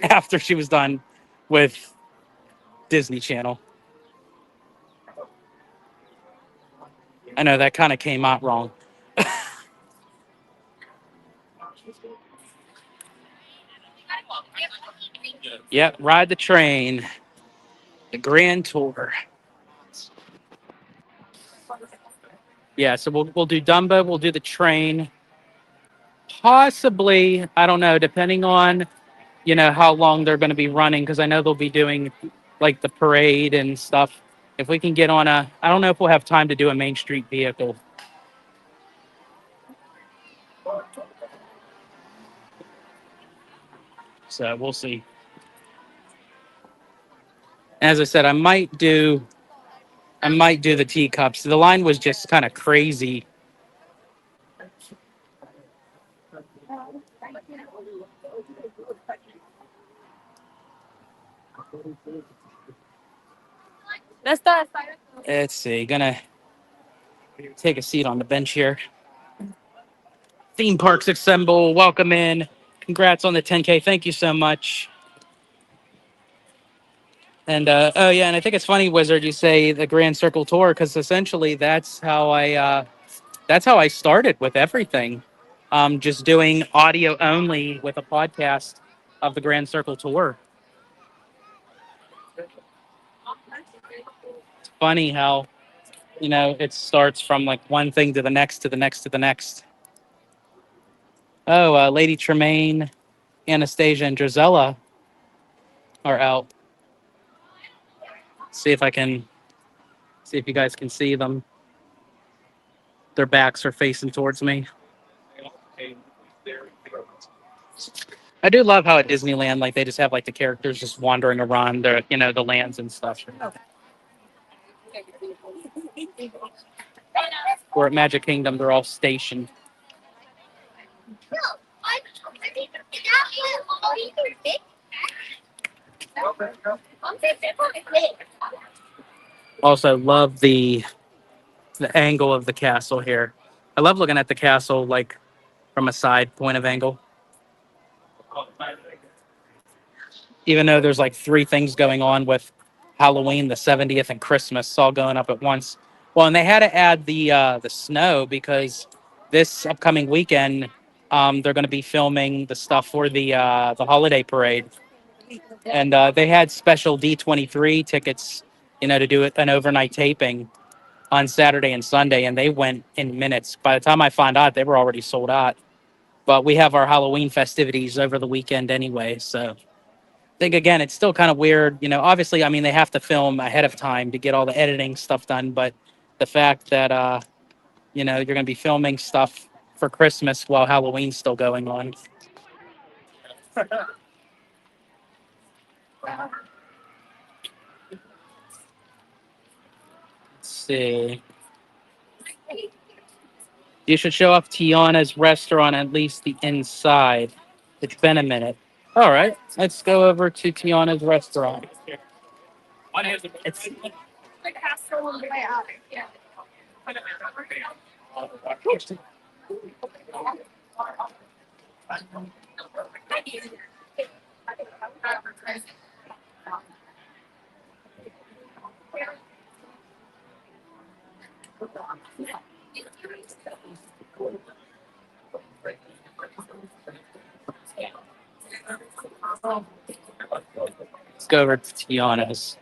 after she was done with Disney Channel. I know that kind of came out wrong. Yep, ride the train, the Grand Tour. Yeah, so we'll do Dumbo, we'll do the train. Possibly, I don't know, depending on how long they're going to be running, because I know they'll be doing like the parade and stuff. If we can get on I don't know if we'll have time to do a Main Street vehicle. So we'll see. As I said, I might do the teacups. The line was just kind of crazy. Let's see. Gonna take a seat on the bench here. Theme parks assemble. Welcome in. Congrats on the 10K. Thank you so much. And oh yeah, and I think it's funny, Wizard, you say the Grand Circle Tour because essentially that's how I started with everything. Just doing audio only with a podcast of the Grand Circle Tour. It's funny how it starts from like one thing to the next to the next to the next. Oh, Lady Tremaine, Anastasia, and Drizella are out. See if I can see if you guys can see them. Their backs are facing towards me. I do love how at Disneyland, like they just have like the characters just wandering around the lands and stuff. Or at Magic Kingdom, they're all stationed. Also, love the angle of the castle here. I love looking at the castle like from a side point of angle. Even though there's like three things going on with Halloween, the 70th, and Christmas all going up at once. Well, and they had to add the snow because this upcoming weekend they're going to be filming the stuff for the holiday parade, and they had special D23 tickets, to do an overnight taping on Saturday and Sunday, and they went in minutes. By the time I found out, they were already sold out. But we have our Halloween festivities over the weekend anyway, so think again, it's still kind of weird. Obviously, I mean, they have to film ahead of time to get all the editing stuff done. But the fact that, you're going to be filming stuff for Christmas while Halloween's still going on. Let's see. You should show up Tiana's restaurant, at least the inside. It's been a minute. All right, let's go over to Tiana's restaurant. It's Let's go over to Tiana's.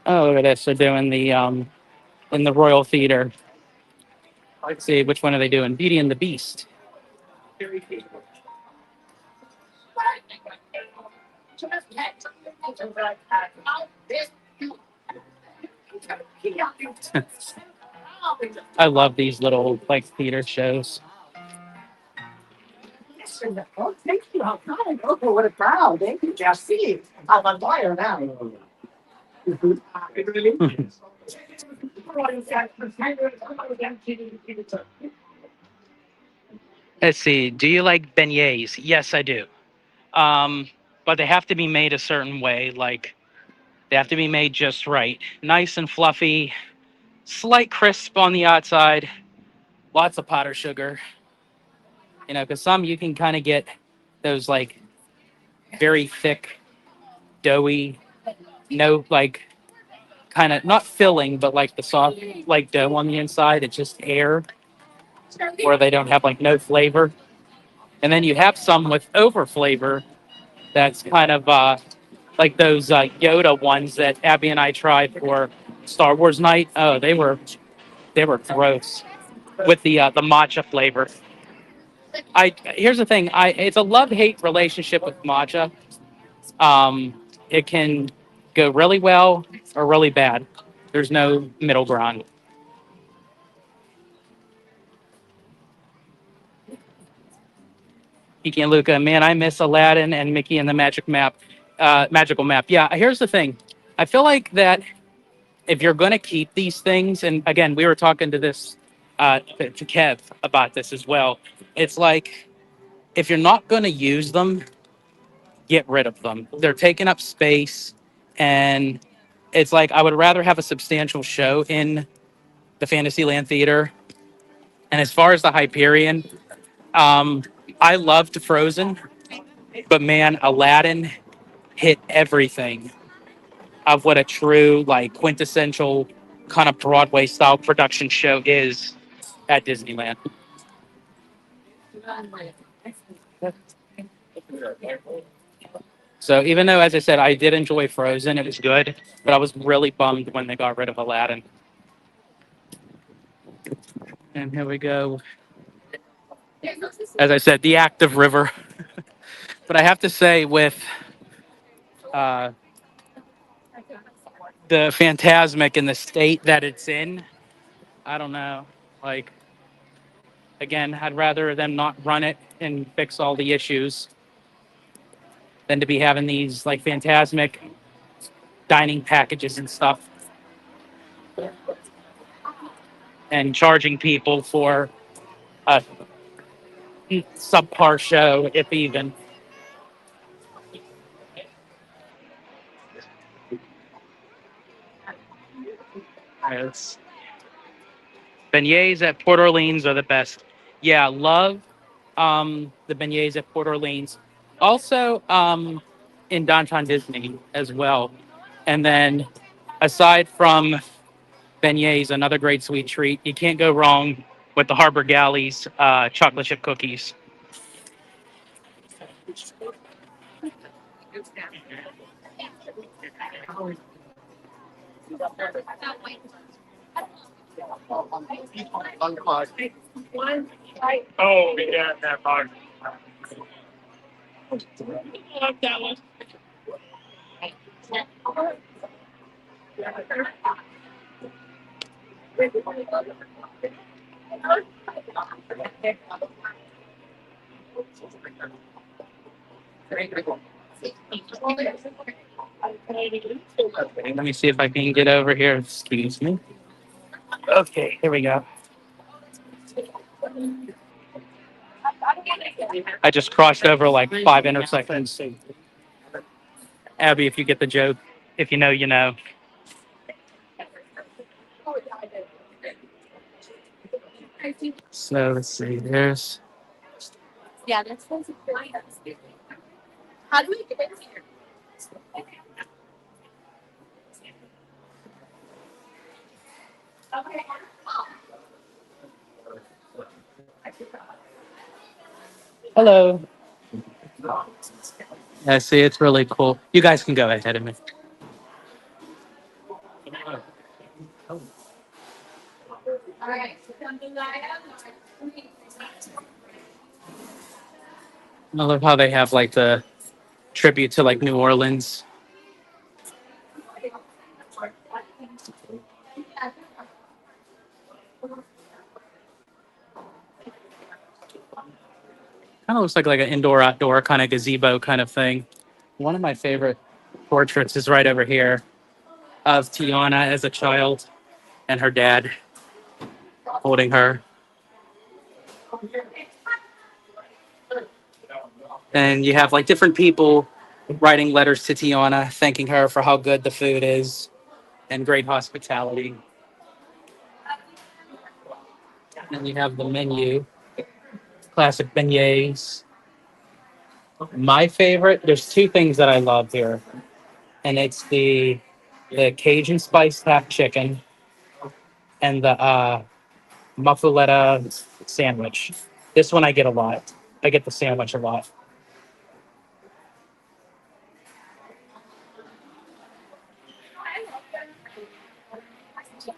Oh, look at this. They're doing the in the Royal Theater. Let's see, which one are they doing? Beauty and the Beast. I love these little like theater shows. Oh, thank you. Oh, what a crowd. Thank you, Jesse. I'm on fire now. Let's see. Do you like beignets? Yes, I do. But they have to be made a certain way. Like they have to be made just right, nice and fluffy, slight crisp on the outside, lots of powdered sugar. Because some you can kind of get those like very thick, doughy, no like kind of not filling, but like the soft like dough on the inside. It's just air, where they don't have like no flavor. And then you have some with over flavor that's kind of like those Yoda ones that Abby and I tried for Star Wars night. Oh, they were gross with the matcha flavor. I Here's the thing. It's a love-hate relationship with matcha. It can go really well or really bad. There's no middle ground. Mickey and Luca, man, I miss Aladdin and Mickey and the Magical Map. Yeah, here's the thing. I feel like that if you're going to keep these things, and again, we were talking to to Kev about this as well. It's like if you're not going to use them, get rid of them. They're taking up space, and it's like I would rather have a substantial show in the Fantasyland Theater. And as far as the Hyperion, um, I loved Frozen, but man, Aladdin hit everything of what a true, like, quintessential kind of Broadway style production show is at Disneyland. So even though, as I said, I did enjoy Frozen, it was good, but I was really bummed when they got rid of Aladdin. And here we go. As I said, the active river. But I have to say, with uh, the Fantasmic in the state that it's in, I don't know. Like, again, I'd rather them not run it and fix all the issues. than to be having these like Fantasmic dining packages and stuff and charging people for a subpar show, if even. Yes. Beignets at Port Orleans are the best. Yeah, love the beignets at Port Orleans. Also in Downtown Disney as well. And then aside from beignets, another great sweet treat. You can't go wrong with the Harbor Galleys chocolate chip cookies. Oh, yeah, that part. Okay, let me see if I can get over here. Excuse me. Okay, here we go. I just crossed over like 5 intersections. Abby, if you get the joke, if you know, you know. So let's see. There's Yeah, that's how do we get here? Okay. hello. I see. It's really cool. You guys can go ahead of me. All right. I love how they have like the tribute to like New Orleans. Kind of looks like an indoor outdoor kind of gazebo kind of thing. One of my favorite portraits is right over here of Tiana as a child and her dad holding her. And you have like different people writing letters to Tiana, thanking her for how good the food is and great hospitality. And you have the menu, classic beignets. My favorite, there's two things that I love here, and it's the Cajun spice tap chicken and the muffaletta sandwich. This one I get a lot. I get the sandwich a lot.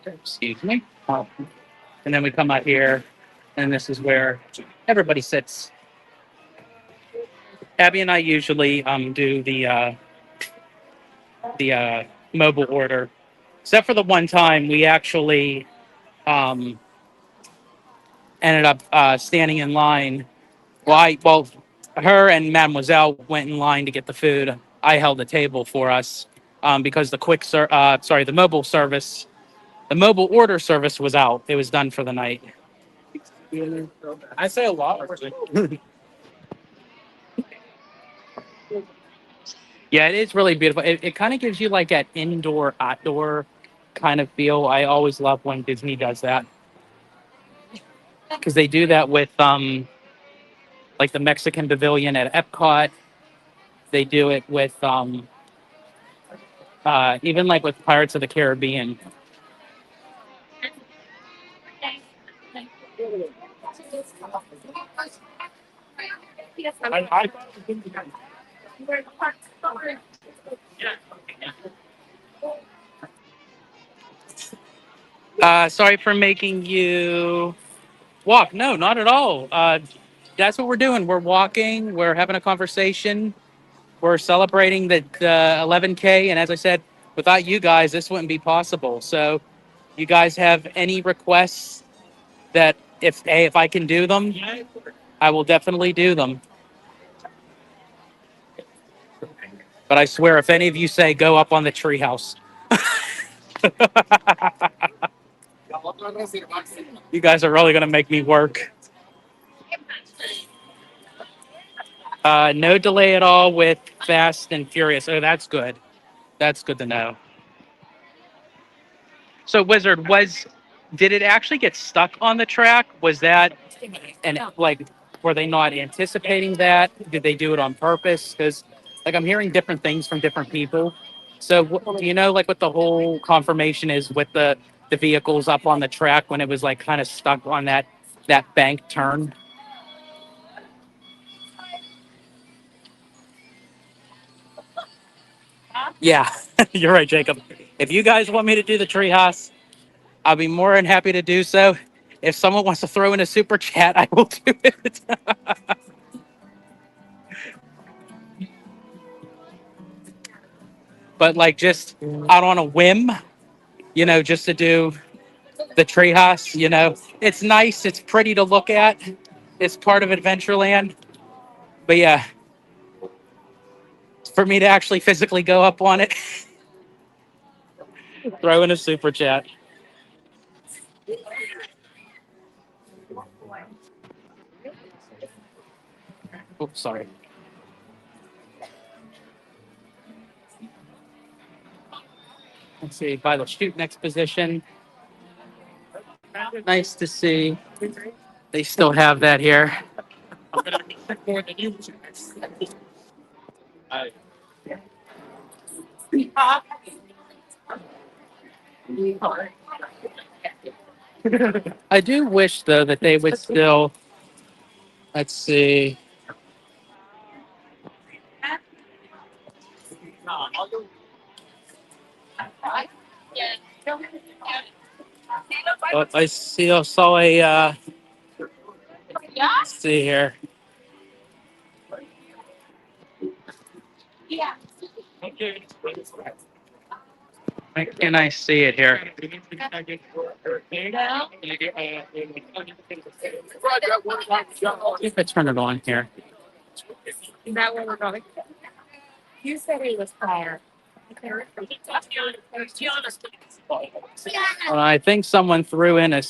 Excuse me. And then we come out here, and this is where everybody sits. Abby and I usually do the mobile order, except for the one time we actually um, ended up standing in line. Well, her and Mademoiselle went in line to get the food. I held the table for us because the mobile service, the mobile order service was out. It was done for the night. I say a lot. Yeah, it is really beautiful. It kind of gives you like that indoor outdoor kind of feel. I always love when Disney does that because they do that with like the Mexican Pavilion at Epcot. They do it with even like with Pirates of the Caribbean. I Sorry for making you walk. No, not at all. That's what we're doing. We're walking. We're having a conversation. We're celebrating the 11K. And as I said, without you guys, this wouldn't be possible. So, you guys have any requests that if I can do them, I will definitely do them. But I swear, if any of you say go up on the treehouse, you guys are really gonna make me work. No delay at all with Fast and Furious. Oh, that's good. That's good to know. So, Wizard, did it actually get stuck on the track? Was that and like were they not anticipating that? Did they do it on purpose? Because like I'm hearing different things from different people. So, do you know like what the whole confirmation is with the vehicles up on the track when it was like kind of stuck on that bank turn? Yeah, you're right, Jacob. If you guys want me to do the treehouse, I'll be more than happy to do so. If someone wants to throw in a super chat, I will do it. But like just out on a whim, just to do the treehouse, it's nice. It's pretty to look at. It's part of Adventureland. But yeah, for me to actually physically go up on it, throw in a super chat. Oops, sorry. Let's see, by the shoot next position. Nice to see. They still have that here. I do wish though that they would still. Let's see. Oh, I see. I saw a. Let's see here. Why can't I see it here? If I turn it on here. You said it was fire. I think someone threw in a.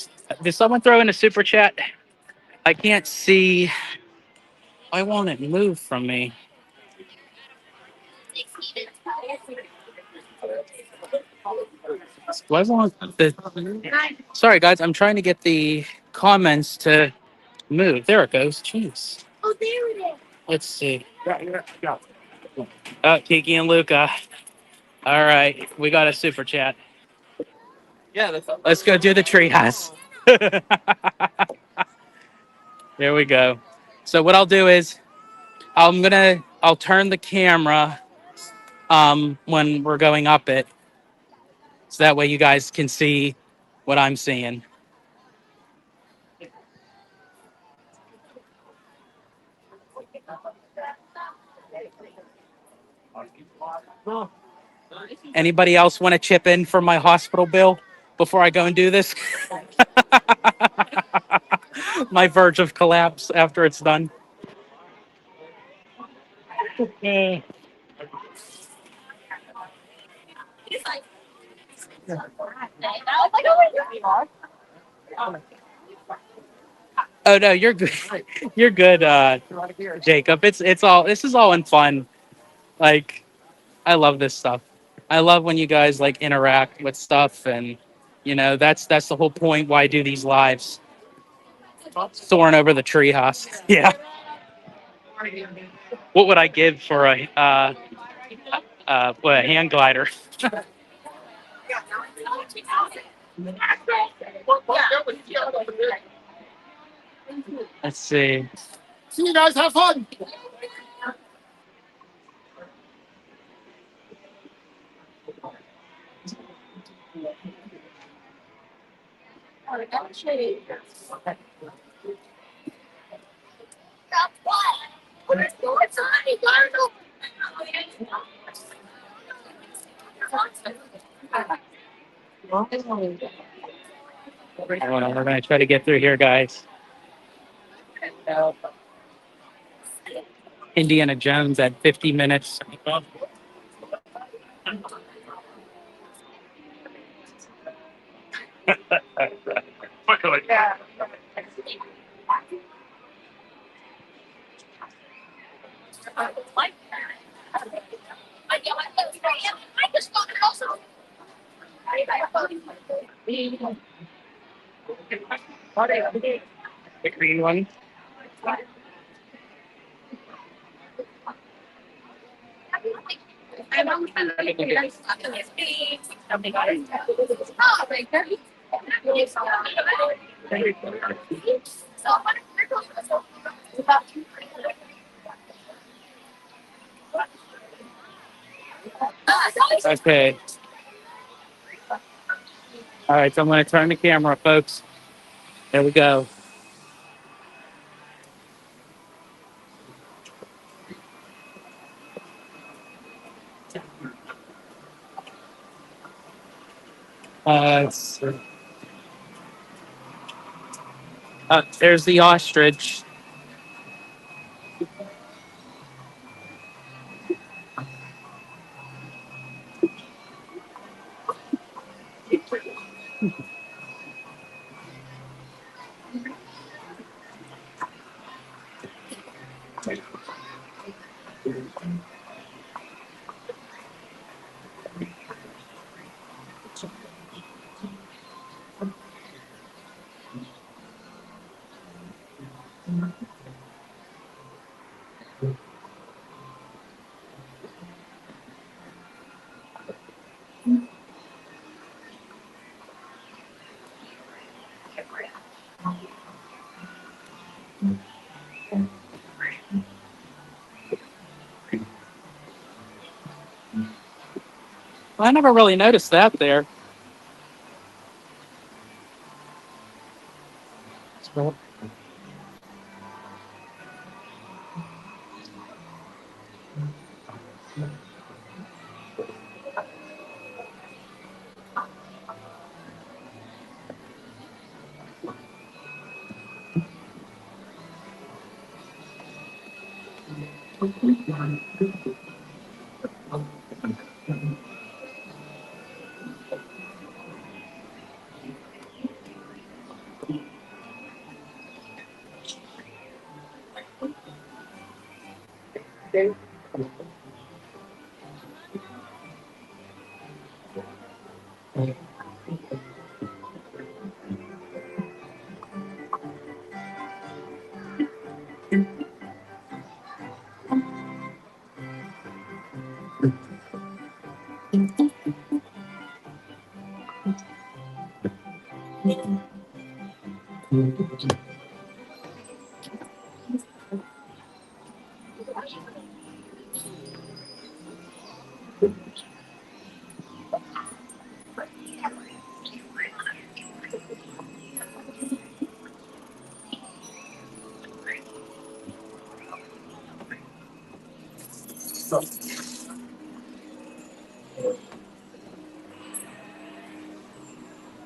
Did someone throw in a super chat? I can't see. Why won't it move from me? Why won't the? Sorry, guys. I'm trying to get the comments to move. There it goes. Jeez. Oh, there it is. Let's see. Oh, Kiki and Luca. All right, we got a super chat. Yeah, let's go do the treehouse. There we go. So what I'll do is I'll turn the camera when we're going up it, so that way you guys can see what I'm seeing. Anybody else want to chip in for my hospital bill before I go and do this? My verge of collapse after it's done. Oh no, you're good. You're good, Jacob. It's all this is all in fun. Like I love this stuff. I love when you guys like interact with stuff, and that's the whole point why I do these lives. Soaring over the treehouse. Yeah. What would I give for a hang glider? Let's see. See you guys, have fun. Hold on, we're gonna try to get through here, guys. Indiana Jones at 50 minutes. The green one. Okay. All right, so I'm going to turn the camera, folks. There we go. Let's see. There's the ostrich. Well, I never really noticed that there.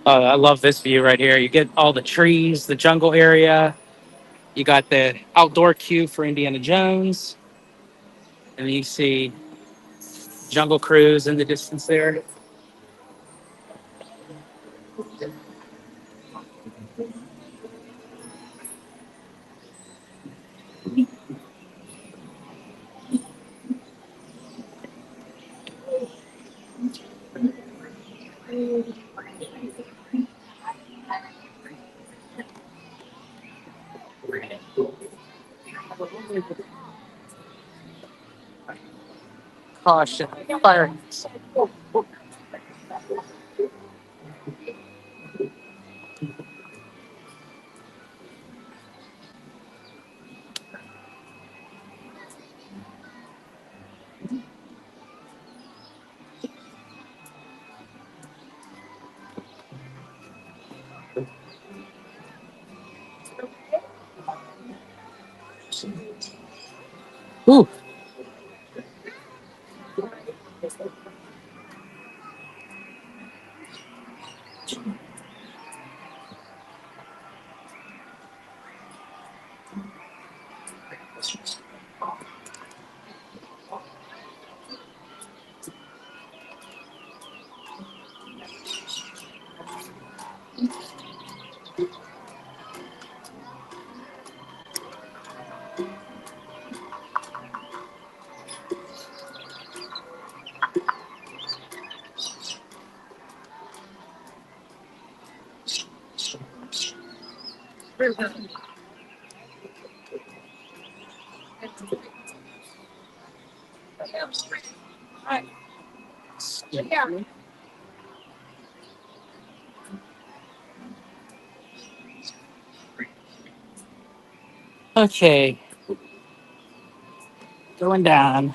I love this view right here. You get all the trees, the jungle area. You got the outdoor queue for Indiana Jones. And then you see Jungle Cruise in the distance there. Caution, fire. Ooh. Okay, going down.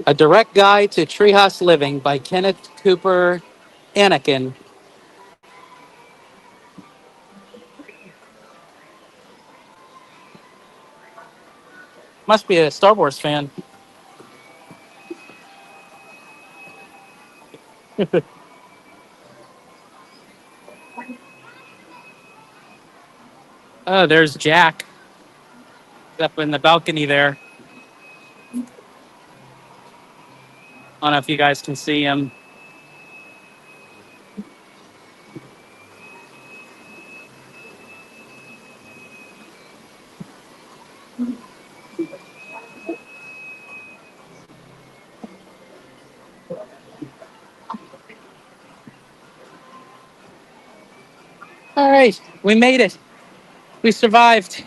A Direct Guide to Treehouse Living by Kenneth Cooper Anakin. Must be a Star Wars fan. Oh, there's Jack up in the balcony there. I don't know if you guys can see him. All right, we made it. We survived.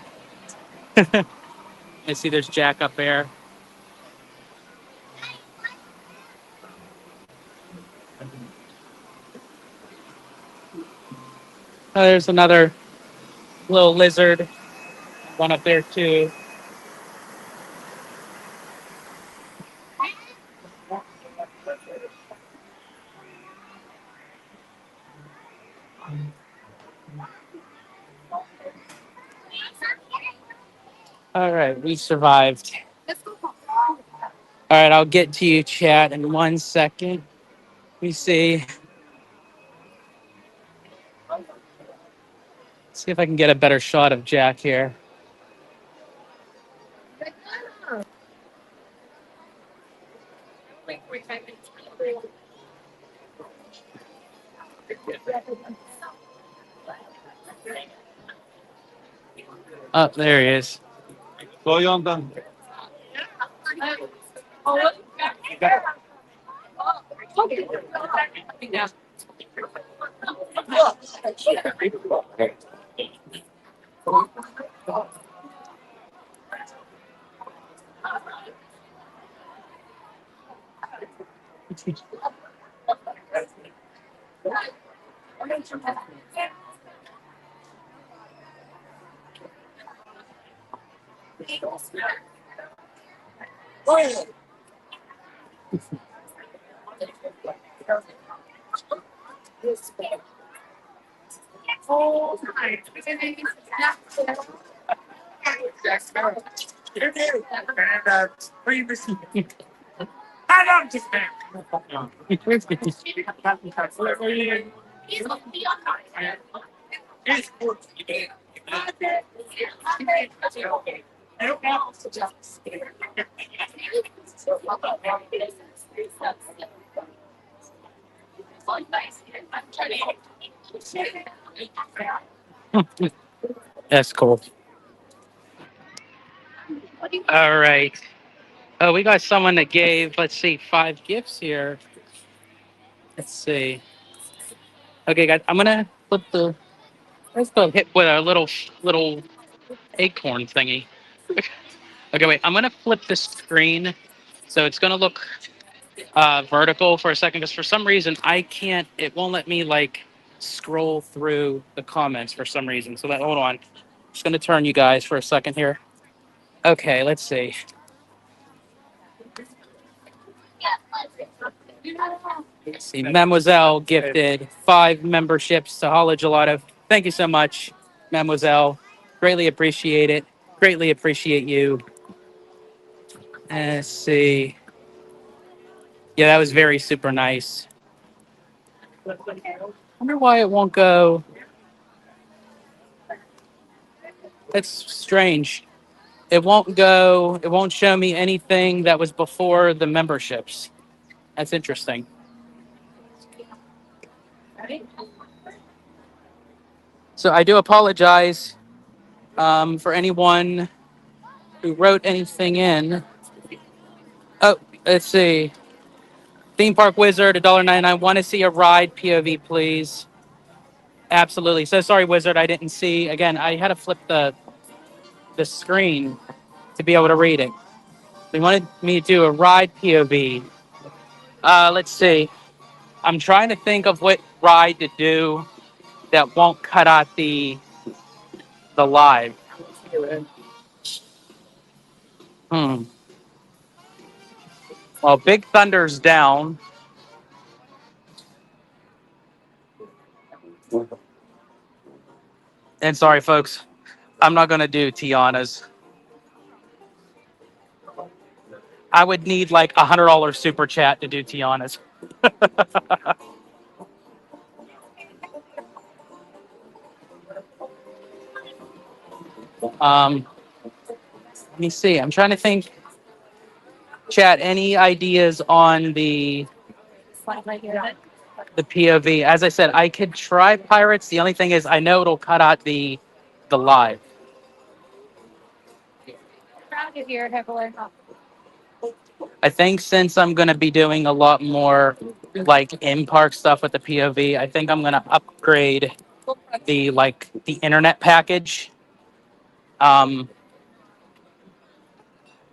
I see there's Jack up there. Oh, there's another little lizard. One up there too. All right, we survived. All right, I'll get to you, chat, in 1 second. Let me see if I can get a better shot of Jack here. Oh, there he is. That's cool. All right. Oh, we got someone that gave, let's see, 5 gifts here. Let's see. Okay, guys, I'm gonna flip the. Let's go hit with a little acorn thingy. Okay, wait. I'm gonna flip the screen, so it's gonna look vertical for a second, because for some reason I can't. It won't let me like scroll through the comments for some reason. So hold on. Just gonna turn you guys for a second here. Okay, let's see. Let's see. Mademoiselle gifted 5 memberships to Holla Gelato. Thank you so much. Mademoiselle. Greatly appreciate it. Greatly appreciate you. Let's see. Yeah, that was very super nice. Wonder why it won't go. That's strange. It won't go. It won't show me anything that was before the memberships. That's interesting. So I do apologize for anyone who wrote anything in. Oh, let's see. Theme Park Wizard, $1.99. Want to see a ride POV, please? Absolutely. So sorry, Wizard. I didn't see. Again, I had to flip the screen to be able to read it. They wanted me to do a ride POV. Let's see. I'm trying to think of what ride to do that won't cut out the live. Hmm. Well, Big Thunder's down. And sorry, folks, I'm not going to do Tiana's. I would need like $100 super chat to do Tiana's. Let me see. I'm trying to think. Chat, any ideas on the POV? As I said, I could try Pirates. The only thing is, I know it'll cut out the live. I think since I'm going to be doing a lot more like in-park stuff with the POV, I think I'm going to upgrade the internet package. Um,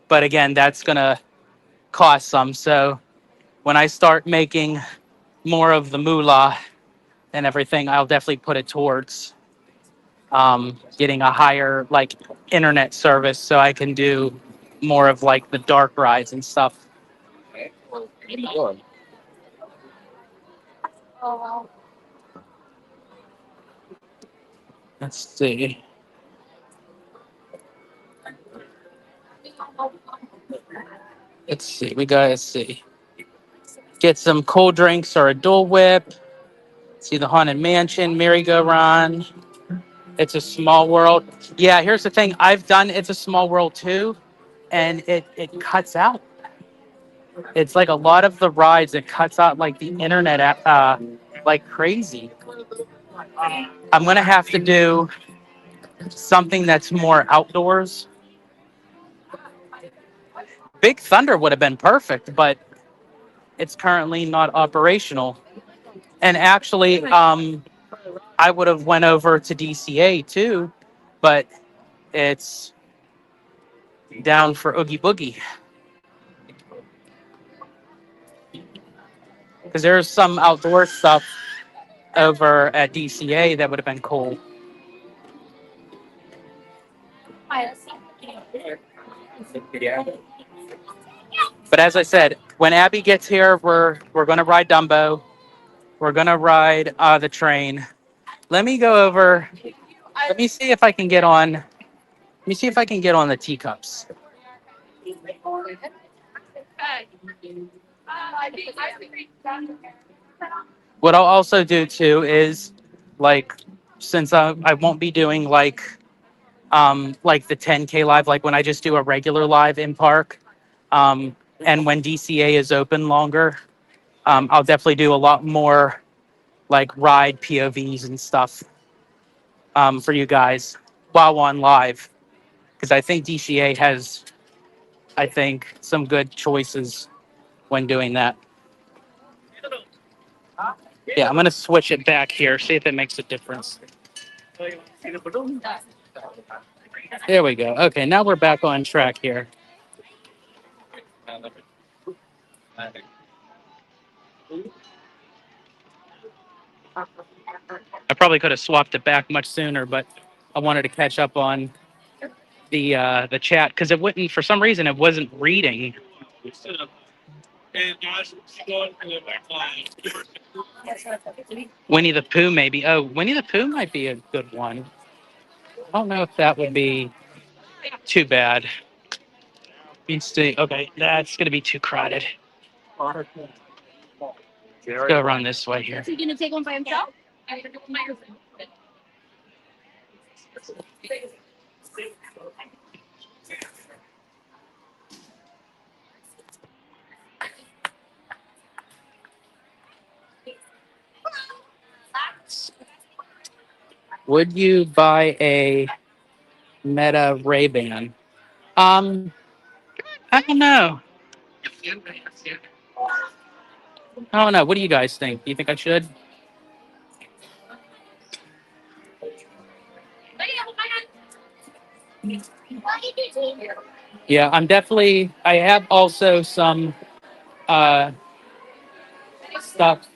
but again, that's going to cost some. So when I start making more of the moolah and everything, I'll definitely put it towards getting a higher like internet service so I can do more of like the dark rides and stuff. Let's see. Let's see. We gotta see. Get some cold drinks or a Dole Whip. See the Haunted Mansion, merry-go-round. It's a Small World. Yeah, here's the thing. I've done It's a Small World too, and it cuts out. It's like a lot of the rides. It cuts out like the internet like crazy. I'm gonna have to do something that's more outdoors. Big Thunder would have been perfect, but it's currently not operational. And actually, I would have went over to DCA too, but it's down for Oogie Boogie because there's some outdoor stuff over at DCA that would have been cool. But as I said, when Abby gets here, we're gonna ride Dumbo. We're gonna ride the train. Let me go over. Let me see if I can get on. Let me see if I can get on the teacups. What I'll also do too is, like, since I won't be doing like the 10K live, like when I just do a regular live in park, and when DCA is open longer, I'll definitely do a lot more like ride POVs and stuff for you guys while on live, because I think DCA has, I think, some good choices when doing that. Yeah, I'm gonna switch it back here, see if it makes a difference. There we go. Okay, now we're back on track here. I probably could have swapped it back much sooner, but I wanted to catch up on the chat because it wouldn't, for some reason it wasn't reading. Winnie the Pooh maybe. Oh, Winnie the Pooh might be a good one. I don't know if that would be too bad. Okay, that's gonna be too crowded. Let's go around this way here. Is he gonna take one by himself? Would you buy a Meta Ray-Ban? I don't know. I don't know. What do you guys think? Do you think I should? Yeah, I'm definitely. I have also some stuff.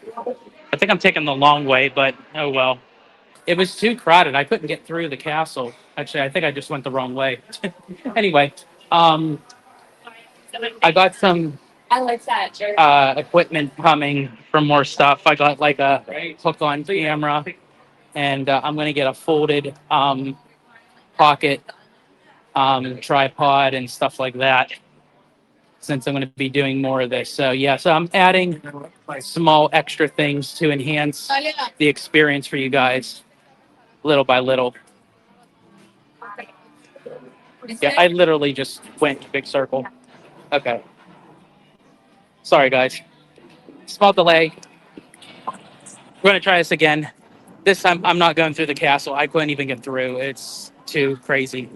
I think I'm taking the long way, but oh well. It was too crowded. I couldn't get through the castle. Actually, I think I just went the wrong way. Anyway, um, I got some I like that. equipment coming for more stuff. I got like a hook-on camera, and I'm going to get a folded pocket tripod and stuff like that, since I'm going to be doing more of this. So yeah, so I'm adding small extra things to enhance the experience for you guys, little by little. Yeah, I literally just went big circle. Okay. Sorry, guys. Small delay. We're going to try this again. This time, I'm not going through the castle. I couldn't even get through. It's too crazy.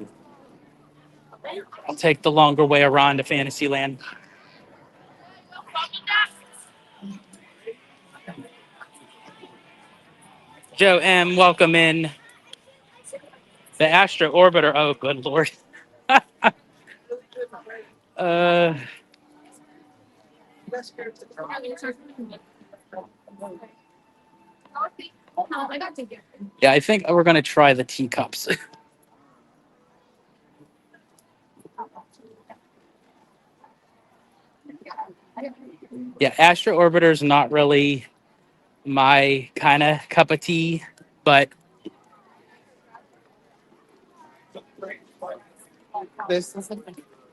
I'll take the longer way around to Fantasyland. Joe M., welcome in. The Astro Orbiter. Oh, good lord. uh, yeah, I think we're going to try the teacups. Yeah, Astro Orbiter is not really my kind of cup of tea, but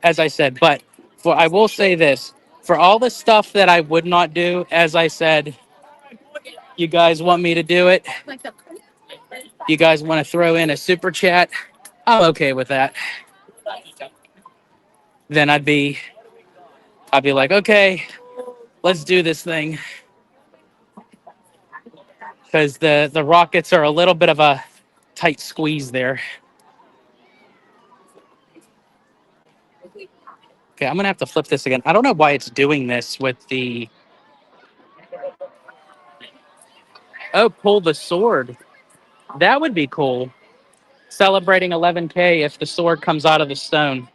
as I said, but I will say this, for all the stuff that I would not do, as I said, you guys want me to do it. You guys want to throw in a super chat, I'm okay with that. Then I'd be like, okay, let's do this thing. Because the rockets are a little bit of a tight squeeze there. Okay, I'm gonna have to flip this again. I don't know why it's doing this with the. Oh, pull the sword. That would be cool. Celebrating 11K if the sword comes out of the stone.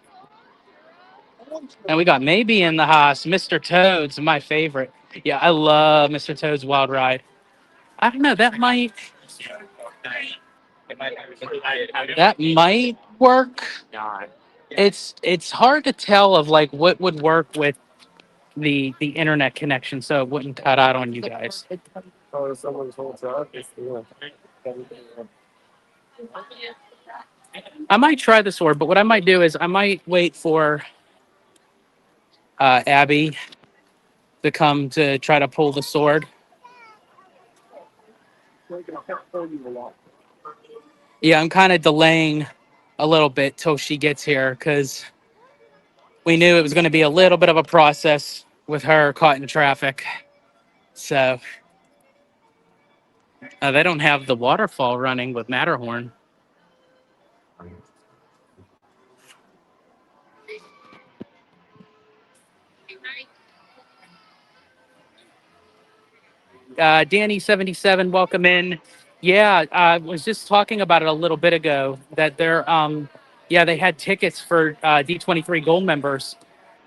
And we got maybe in the house. Mr. Toad's my favorite. Yeah, I love Mr. Toad's Wild Ride. I don't know. That might work. It's hard to tell of like what would work with the internet connection, so it wouldn't cut out on you guys. Oh, someone's whole truck. I might try the sword, but what I might do is I might wait for Abby to come to try to pull the sword. Yeah, I'm kind of delaying a little bit till she gets here because we knew it was going to be a little bit of a process with her caught in traffic. So they don't have the waterfall running with Matterhorn. Danny77, welcome in. Yeah, I was just talking about it a little bit ago that they had tickets for D23 Gold members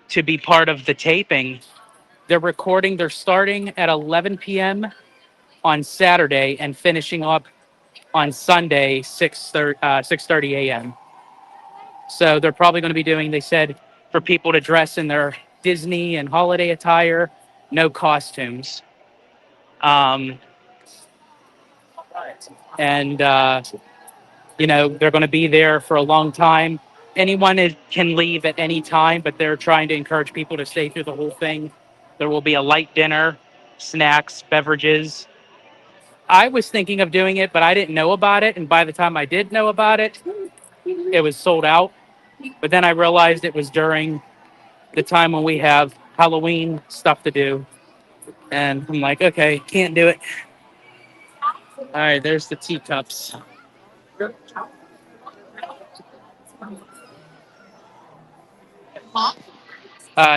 to be part of the taping. They're starting at 11 p.m. on Saturday and finishing up on Sunday, 6:30 a.m. So they're probably going to be doing, they said, for people to dress in their Disney and holiday attire, no costumes. And They're going to be there for a long time. Can leave at any time, but they're trying to encourage people to stay through the whole thing. There will be a light dinner, snacks, beverages. I was thinking of doing it, but I didn't know about it. And by the time I did know about it, it was sold out. But then I realized it was during the time when we have Halloween stuff to do. And I'm like, okay, can't do it. All right, there's the teacups.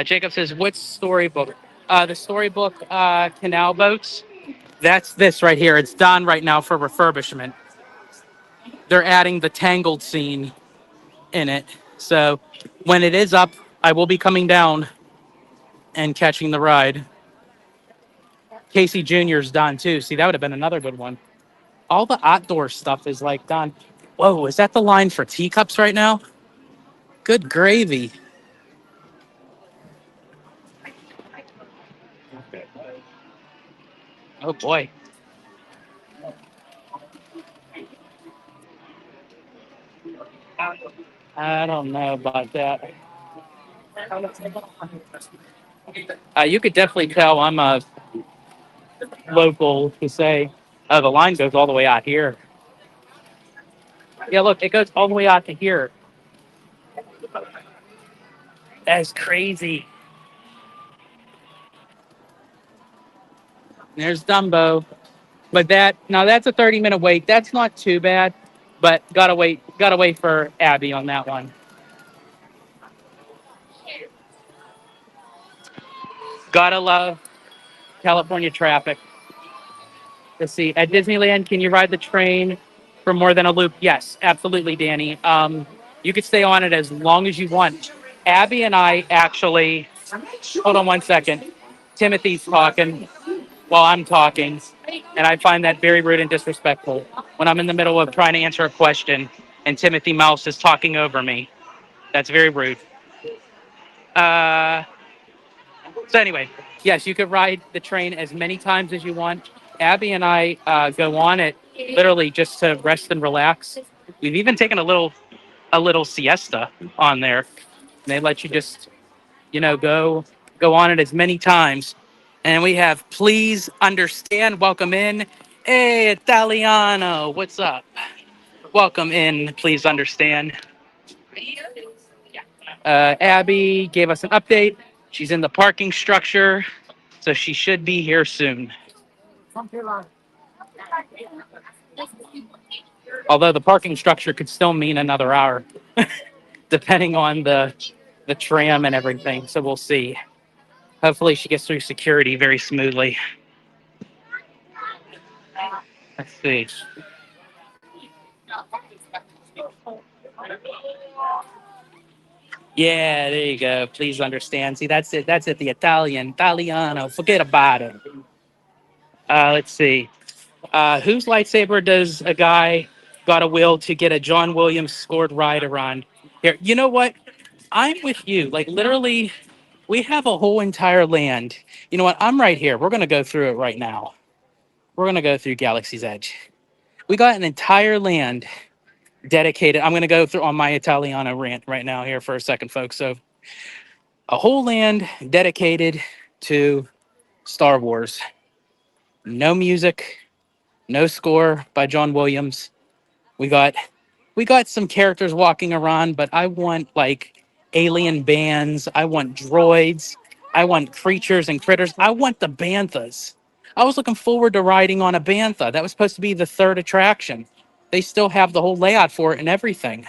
Jacob says, "What storybook?" The storybook Canal Boats. That's this right here. It's done right now for refurbishment. They're adding the Tangled scene in it. So when it is up, I will be coming down and catching the ride. Casey Jr.'s done too. See, that would have been another good one. All the outdoor stuff is like done. Whoa, is that the line for Teacups right now? Good gravy. Oh boy. I don't know about that. You could definitely tell I'm a local to say, the line goes all the way out here. Yeah, look, it goes all the way out to here. That's crazy. There's Dumbo. But that's a 30-minute wait. That's not too bad, but gotta wait for Abby on that one. Gotta love California traffic. Let's see. At Disneyland, can you ride the train for more than a loop? Yes, absolutely, Danny. You could stay on it as long as you want. Abby and I actually, hold on one second. Timothy's talking while I'm talking, and I find that very rude and disrespectful when I'm in the middle of trying to answer a question and Timothy Mouse is talking over me. That's very rude. Uh, so anyway, yes, you could ride the train as many times as you want. Abby and I go on it literally just to rest and relax. We've even taken a little siesta on there. They let you just go on it as many times. And we have please understand. Welcome in. Hey, Italiano, what's up? Welcome in. Please understand. Abby gave us an update. She's in the parking structure, so she should be here soon. Although the parking structure could still mean another hour, depending on the tram and everything. So we'll see. Hopefully, she gets through security very smoothly. Let's see. Yeah, there you go. Please understand. See, that's it. That's it. The Italiano. Forget about it. Let's see. Whose lightsaber does a guy got a will to get a John Williams scored ride around here? You know what? I'm with you. Like literally, we have a whole entire land. You know what? I'm right here. We're gonna go through it right now. We're gonna go through Galaxy's Edge. We got an entire land dedicated. I'm gonna go through on my Italiano rant right now here for a second, folks. So a whole land dedicated to Star Wars. No music, no score by John Williams. We got we got some characters walking around, but I want like alien bands. I want droids. I want creatures and critters. I want the banthas. I was looking forward to riding on a bantha. That was supposed to be the third attraction. They still have the whole layout for it and everything.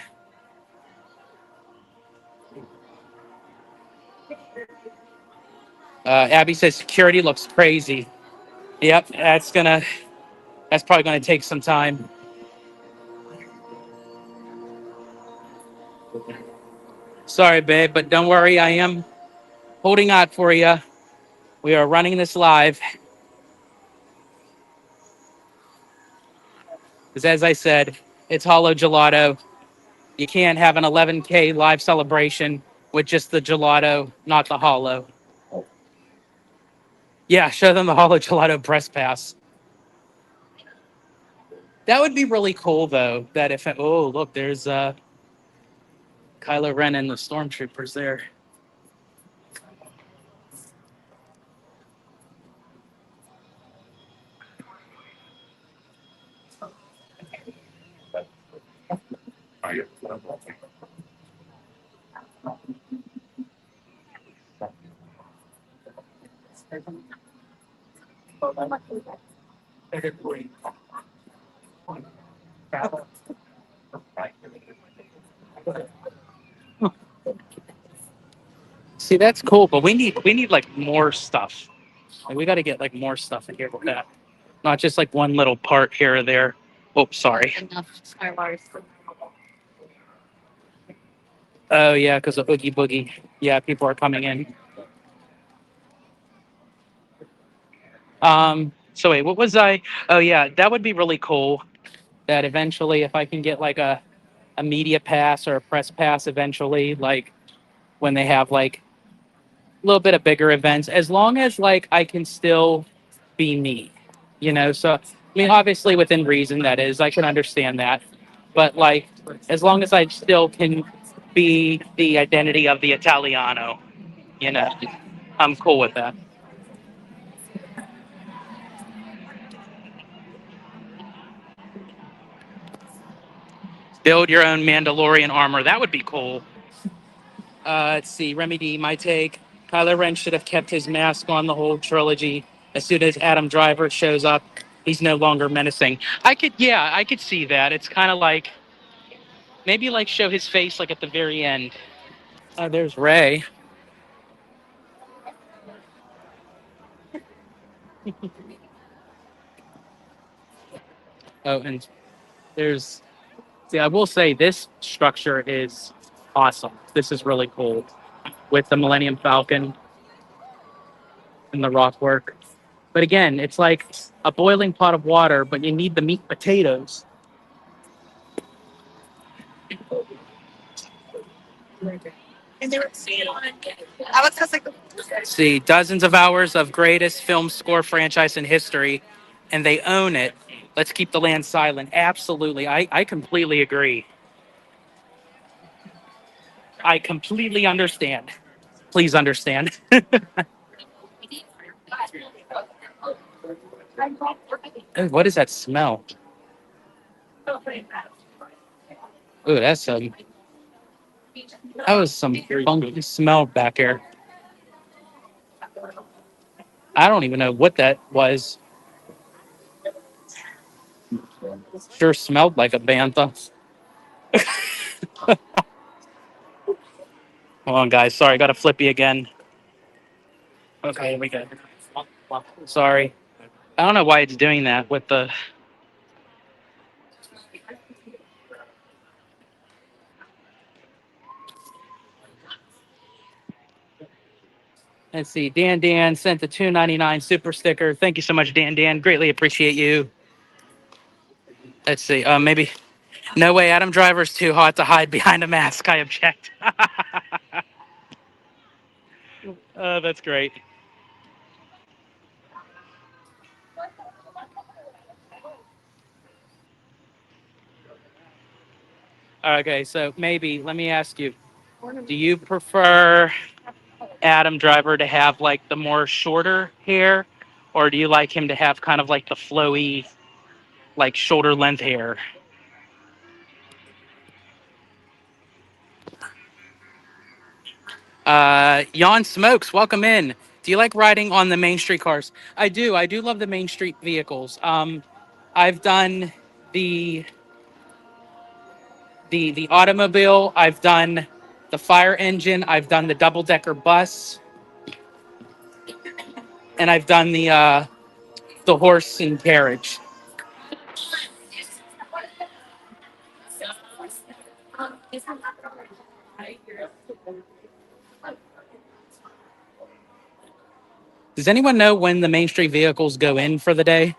Abby says security looks crazy. Yep, that's probably gonna take some time. Sorry, babe, but don't worry. I am holding out for you. We are running this live. Because as I said, it's Hollow Gelato. You can't have an 11K live celebration with just the gelato, not the hollow. Yeah, show them the Hollow Gelato press pass. That would be really cool, though. That if oh look, there's Kylo Ren and the stormtroopers there. See, that's cool, but we need like more stuff. Like, we got to get like more stuff in here with that, not just like one little part here or there. Oh, sorry. Oh yeah, because of Oogie Boogie. Yeah, people are coming in. So wait, what was I? Oh yeah, that would be really cool. That eventually, if I can get like a media pass or a press pass, eventually, like when they have like a little bit of bigger events, as long as like I can still be me, you know. So I mean, obviously within reason, that is, I can understand that, but like as long as I still can be the identity of the Italiano, you know, I'm cool with that. Build your own Mandalorian armor. That would be cool. Let's see. Remedy, my take. Kylo Ren should have kept his mask on the whole trilogy. As soon as Adam Driver shows up, he's no longer menacing. Yeah, I could see that. It's kind of like maybe like show his face like at the very end. There's Ray. Oh, and there's. See, I will say this structure is awesome. This is really cool with the Millennium Falcon and the rock work. But again, it's like a boiling pot of water, but you need the meat potatoes. See, dozens of hours of greatest film score franchise in history, and they own it. Let's keep the land silent. Absolutely. I completely agree. I completely understand. Please understand. Oh, what is that smell? Ooh, that's that was some funky smell back here. I don't even know what that was. Sure smelled like a bantha. Hold on, guys. Sorry, got to flip you again. Okay, we good. Sorry. I don't know why it's doing that with the. Let's see. Dan sent the 2.99 super sticker. Thank you so much, Dan. Greatly appreciate you. Let's see. Maybe. No way. Adam Driver's too hot to hide behind a mask. I object. That's great. Okay, so maybe let me ask you: do you prefer Adam Driver to have like the more shorter hair, or do you like him to have kind of like the flowy, like shoulder length hair? Yon Smokes, welcome in. Do you like riding on the main street cars? I do. I do love the main street vehicles. I've done the the automobile. I've done the fire engine. I've done the double decker bus, and I've done the horse and carriage. Does anyone know when the main street vehicles go in for the day?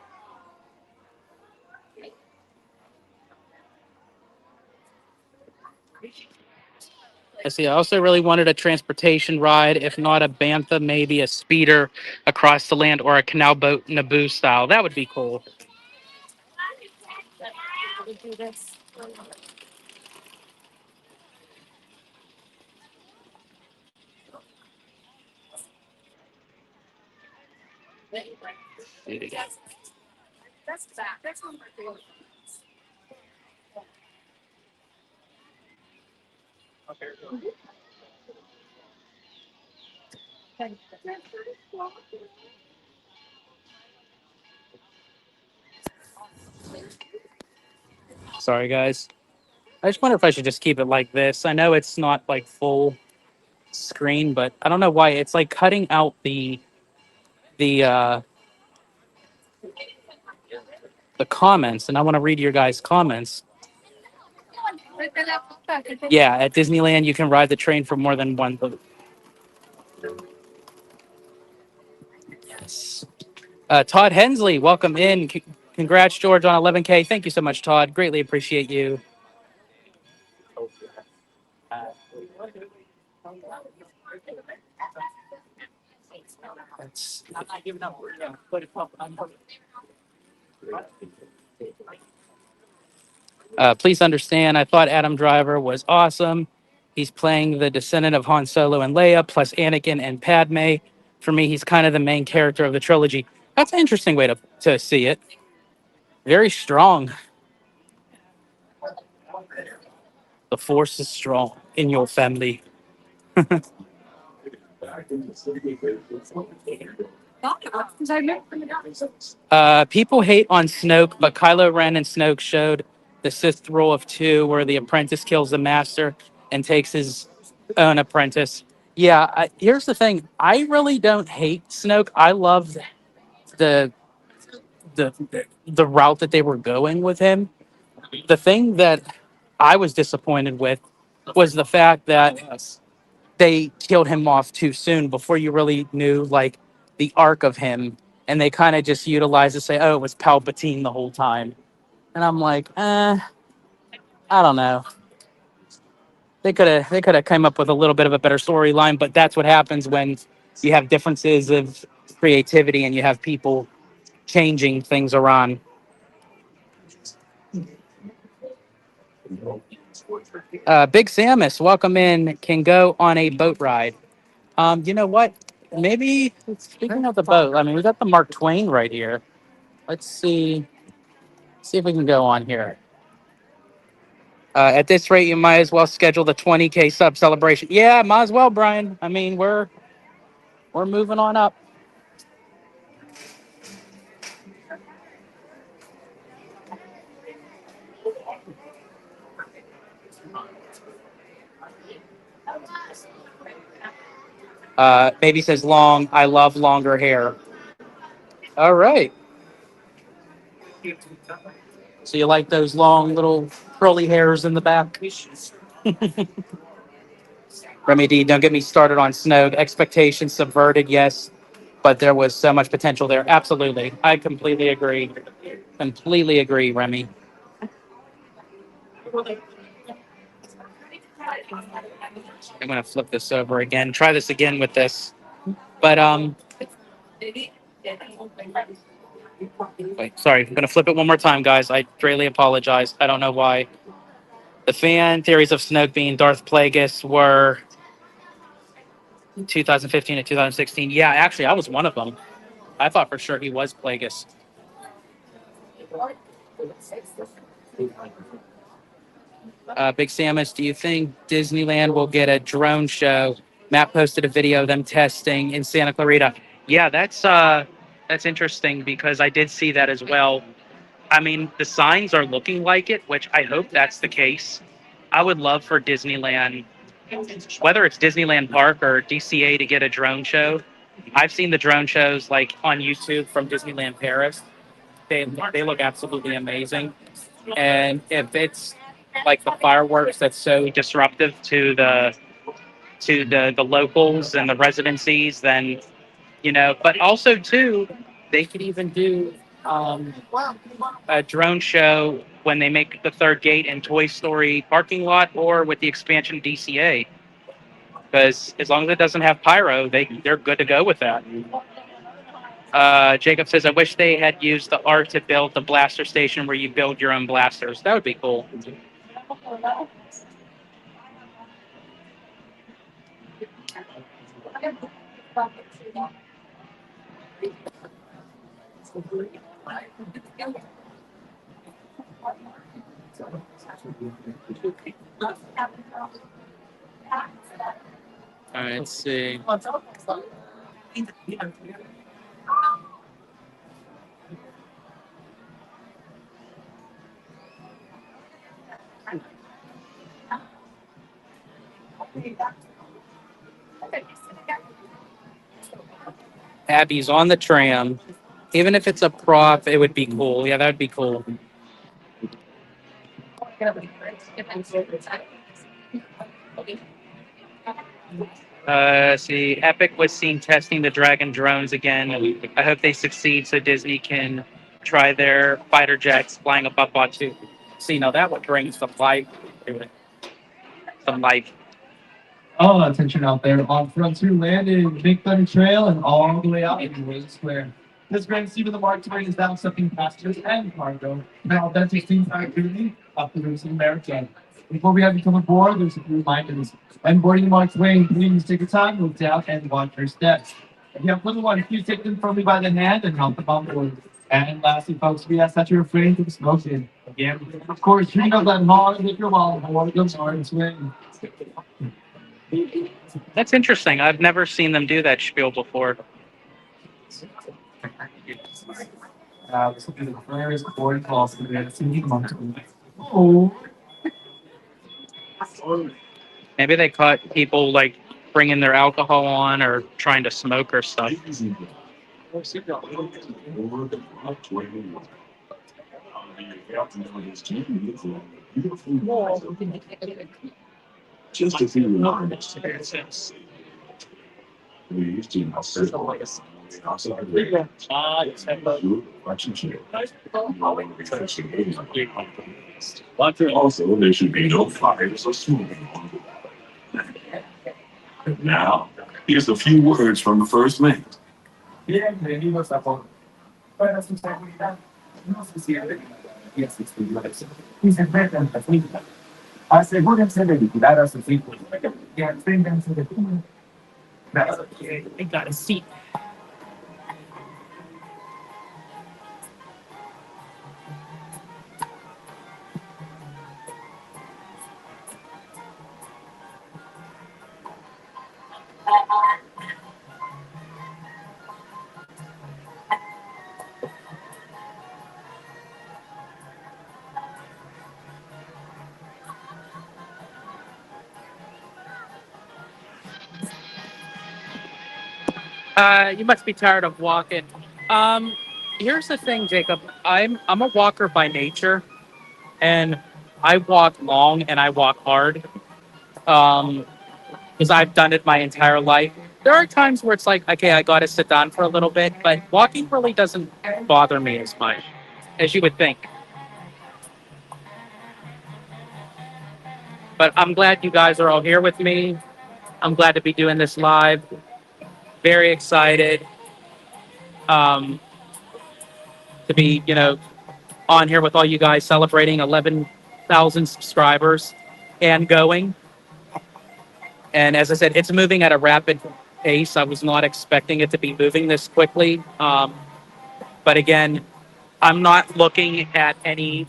I see. I also really wanted a transportation ride, if not a bantha, maybe a speeder across the land or a canal boat Naboo style. That would be cool. Sorry, guys. I just wonder if I should just keep it like this. I know it's not like full screen, but I don't know why it's like cutting out the the comments, and I want to read your guys' comments. Yeah, at Disneyland you can ride the train for more than one loop. Yes. Todd Hensley, welcome in. Congrats, George, on 11K. Thank you so much, Todd. Greatly appreciate you. That's- please understand, I thought Adam Driver was awesome. He's playing the descendant of Han Solo and Leia, plus Anakin and Padme. For me, he's kind of the main character of the trilogy. That's an interesting way to see it. Very strong. The Force is strong in your family. People hate on Snoke, but Kylo Ren and Snoke showed the Sith rule of two, where the apprentice kills the master and takes his own apprentice. Yeah, here's the thing. I really don't hate Snoke. I love the the the route that they were going with him. The thing that I was disappointed with was the fact that they killed him off too soon before you really knew like the arc of him, and they kind of just utilized to say, "Oh, it was Palpatine the whole time," and I'm like, I don't know. They could have come up with a little bit of a better storyline, but that's what happens when you have differences of creativity and you have people changing things around. Big Samus, welcome in. Can go on a boat ride. You know what? Maybe speaking of the boat, I mean, we got the Mark Twain right here. Let's see if we can go on here. At this rate, you might as well schedule the 20K sub celebration. Yeah, might as well, Brian. I mean, we're moving on up. Baby says long. I love longer hair. All right. So you like those long little curly hairs in the back? Remy D, don't get me started on Snoke. Expectations subverted, yes, but there was so much potential there. Absolutely. I completely agree. Completely agree, Remy. I'm gonna flip this over again. Try this again with this. But wait, sorry. I'm gonna flip it one more time, guys. I greatly apologize. I don't know why. The fan theories of Snoke being Darth Plagueis were 2015 and 2016. Yeah, actually, I was one of them. I thought for sure he was Plagueis. Big Samus, do you think Disneyland will get a drone show? Matt posted a video of them testing in Santa Clarita. Yeah, that's interesting because I did see that as well. I mean, the signs are looking like it, which I hope that's the case. I would love for Disneyland, whether it's Disneyland Park or DCA, to get a drone show. I've seen the drone shows like on YouTube from Disneyland Paris. They look absolutely amazing. And if it's like the fireworks that's so disruptive to the locals and the residencies, then but also too, they could even do a drone show when they make the third gate in Toy Story parking lot or with the expansion DCA. Because as long as it doesn't have pyro, they're good to go with that. Jacob says, I wish they had used the art to build the blaster station where you build your own blasters. That would be cool. All right, let's see. Abby's on the tram. Even if it's a prop, it would be cool. Yeah, that would be cool. See, Epic was seen testing the Dragon drones again. I hope they succeed so Disney can try their fighter jets flying above Batu. See, now that would bring some life to it. Some life. Oh, attention out there on Frontierland in Big Thunder Trail and all the way out in Williams Square. This grand Steve of the Mark Twain is now accepting passengers and cargo. Now that's 16 activity up to the American. Before we have you come aboard, there's a few reminders. When boarding the Mark Twain, please take your time, look down, and watch your steps. If you have little ones, please take them firmly by the hand and help them on board. And lastly, folks, we ask that you refrain from smoking. Again, of course, you know that hard liquor while aboard the Mark Twain. That's interesting. I've never seen them do that spiel before. This will be the first board call for the singing monkey. Oh. Maybe they caught people like bringing their alcohol on or trying to smoke or stuff. Just a few reminders. Please do not serve outside the also, there should be no fires or smoking. Now, here's a few words from the first mate. Bienvenidos a bordo. Para su seguridad, no se cierren las vías exteriores y se metan las mismas. Asegúrense de vigilar a sus hijos y aténganse de todo. I got a seat. You must be tired of walking. Here's the thing, Jacob. I'm a walker by nature, and I walk long and I walk hard. Because I've done it my entire life. There are times where it's like, okay, I got to sit down for a little bit, but walking really doesn't bother me as much as you would think. But I'm glad you guys are all here with me. I'm glad to be doing this live. Very excited to be, on here with all you guys celebrating 11,000 subscribers and going. And as I said, it's moving at a rapid pace. I was not expecting it to be moving this quickly. But again, I'm not looking at any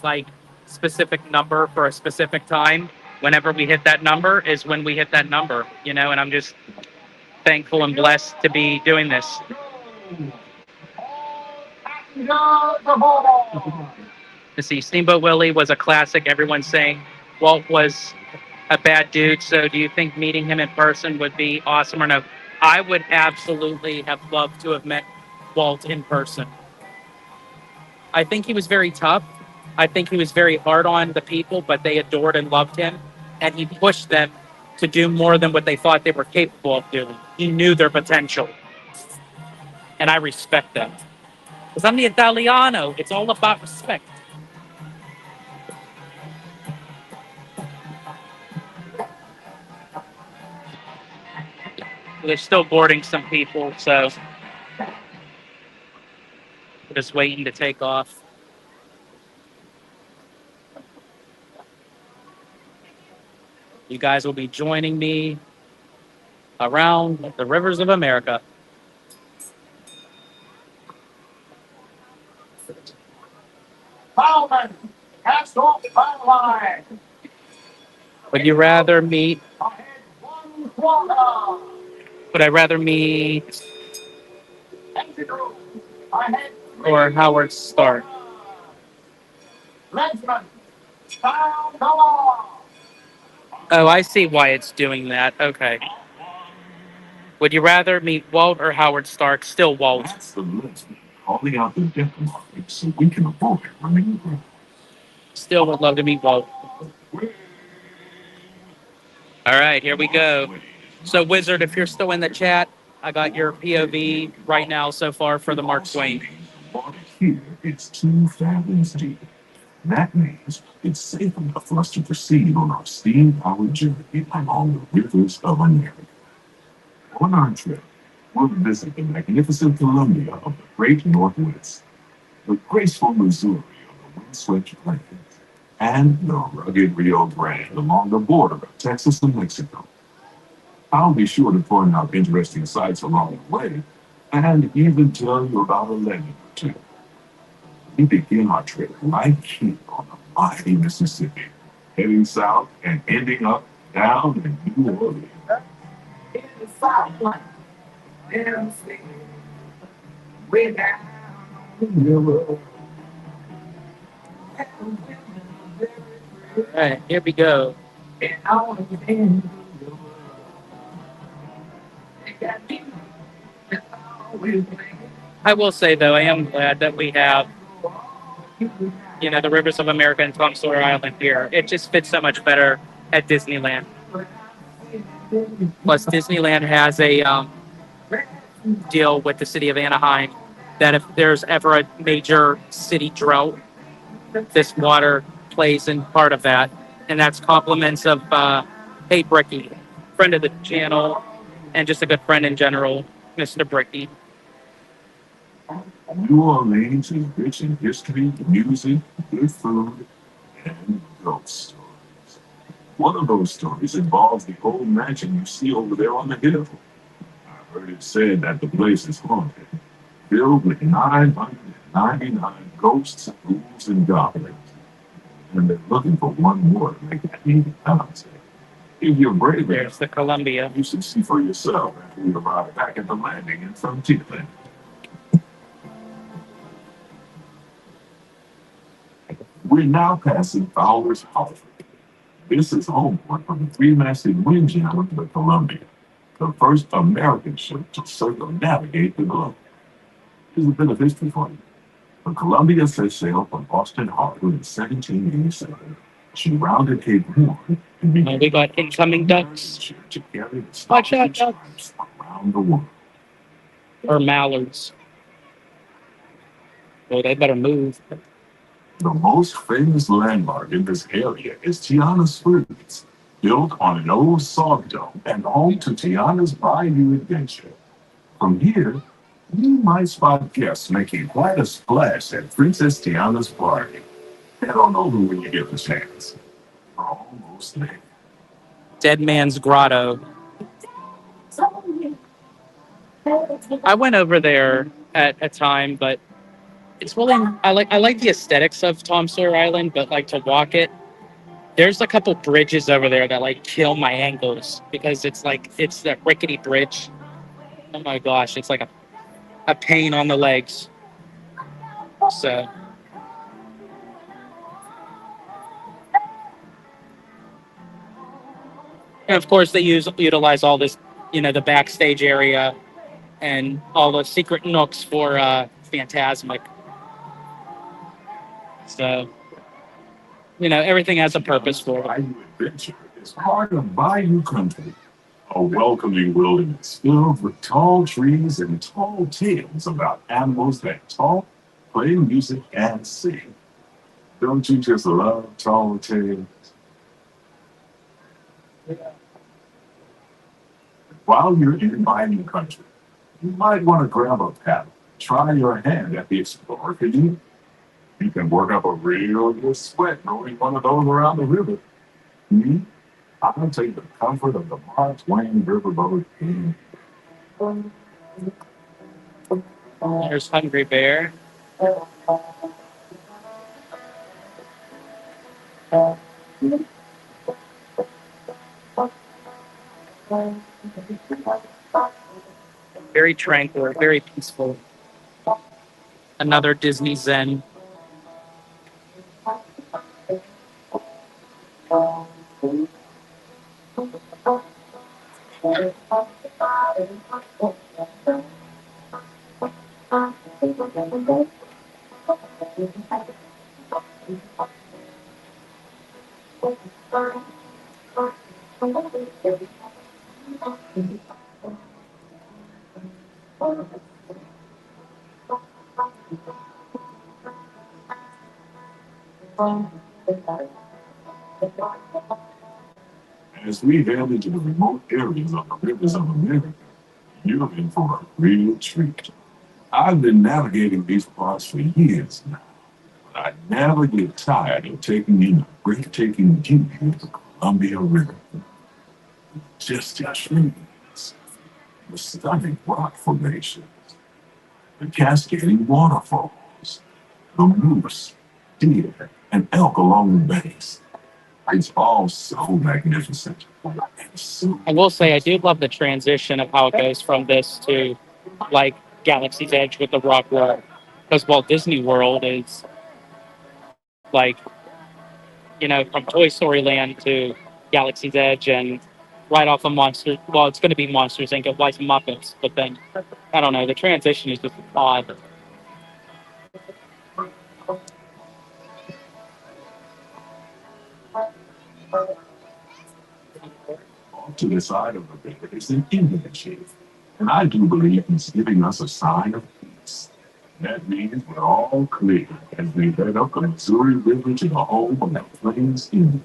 specific number for a specific time. Whenever we hit that number is when we hit that number, and I'm just thankful and blessed to be doing this. To see Steamboat Willie was a classic. Everyone's saying Walt was a bad dude. So do you think meeting him in person would be awesome or no? I would absolutely have loved to have met Walt in person. I think he was very tough. I think he was very hard on the people, but they adored and loved him. And he pushed them to do more than what they thought they were capable of doing. He knew their potential. And I respect them. Because I'm the Italiano. It's all about respect. They're still boarding some people, so Just waiting to take off. You guys will be joining me around the rivers of America. Bowman, cast off bow line. Would you rather meet? Ahead 1/4. Would I rather meet Execute. Ahead or Howard Stark? Legsman. Bow go on. Oh, I see why it's doing that. Okay. Would you rather meet Walt or Howard Stark? Still Walt. That's the list. Calling out the death markings so we can avoid running over. Still would love to meet Walt. All right, here we go. So, Wizard, if you're still in the chat, I got your POV right now so far for the Mark Twain. Here, it's 2 fathoms deep. That means it's safe enough for us to proceed on our steam-powered journey along the rivers of America. On our trip, we'll visit the magnificent Columbia of the Great Northwest, the graceful Missouri of the windswept plains, and the rugged Rio Grande along the border of Texas and Mexico. I'll be sure to point out interesting sights along the way, and even tell you about a legend or two. We begin our trip right here on the mighty Mississippi, heading south and ending up down in New Orleans. In the Southland, Tennessee, way down on the river. All right, here we go. And all of the end, they got me. It's always I will say, though, I am glad that we have, the rivers of America and Tom Sawyer Island here. It just fits so much better at Disneyland. Plus, Disneyland has a deal with the city of Anaheim that if there's ever a major city drought, this water plays in part of that. And that's compliments of, hey, Bricky, friend of the channel, and just a good friend in general, Mr. Bricky. New Orleans is rich in history, music, good food, and ghost stories. One of those stories involves the old mansion you see over there on the hill. I've heard it said that the place is haunted, filled with 999 ghosts, ghouls, and goblins. And they're looking for one more to make that needed balance. If you're brave There's enough, the Columbia. you should see for yourself after we arrive back at the landing in Frontierland. We're now passing Fowler's House. This is home port for the 3-masted windjammer, the Columbia, the first American ship to circumnavigate the globe. Here's a bit of history for you. The Columbia set sail from Boston Harbor in 1787. She rounded Cape Horn and began We got incoming ducks to carry the Watch out, stars and stripes around the world. or mallards. Oh, they better move. The most famous landmark in this area is Tiana's Springs, built on an old sawed dome and home to Tiana's Bayou Adventure. From here, you might spot guests making quite a splash at Princess Tiana's party. Head on over when you get the chance. We're almost there. Dead Man's Grotto. I went over there at a time, but it's really I like the aesthetics of Tom Sawyer Island, but like to walk it, there's a couple bridges over there that like kill my ankles because it's that rickety bridge. Oh my gosh, it's like a pain on the legs. So and of course they utilize all this, the backstage area and all the secret nooks for Fantasmic. So, everything has a purpose for it. Bayou Adventure is part of Bayou Country, a welcoming wilderness filled with tall trees and tall tales about animals that talk, play music, and sing. Don't you just love tall tales? While you're in Bayou Country, you might want to grab a paddle, Try your hand at the Explorer, could you? You can work up a real good sweat rowing one of those around the river. Me, I'll take the comfort of the Twain Riverboat in. There's Hungry Bear. Very tranquil, very peaceful. Another Disney Zen. As we head into the remote areas of the rivers of America, you're in for a real treat. I've been navigating these parts for years now, but I never get tired of taking in the breathtaking beauty of the Columbia River. Just the trees, the stunning rock formations, the cascading waterfalls, the moose, deer, and elk along the banks. It's all so magnificent. And so I will say I do love the transition of how it goes from this to like Galaxy's Edge with the rock wall. Because Walt Disney World is like, from Toy Story Land to Galaxy's Edge and right off of Monsters. Well, it's going to be Monsters Inc. It was Muppets, but then I don't know. The transition is just odd. off to the side of the river is an Indian chief, and I do believe he's giving us a sign of peace. That means we're all clear as we head up the Missouri River to the home of the Plains Indians.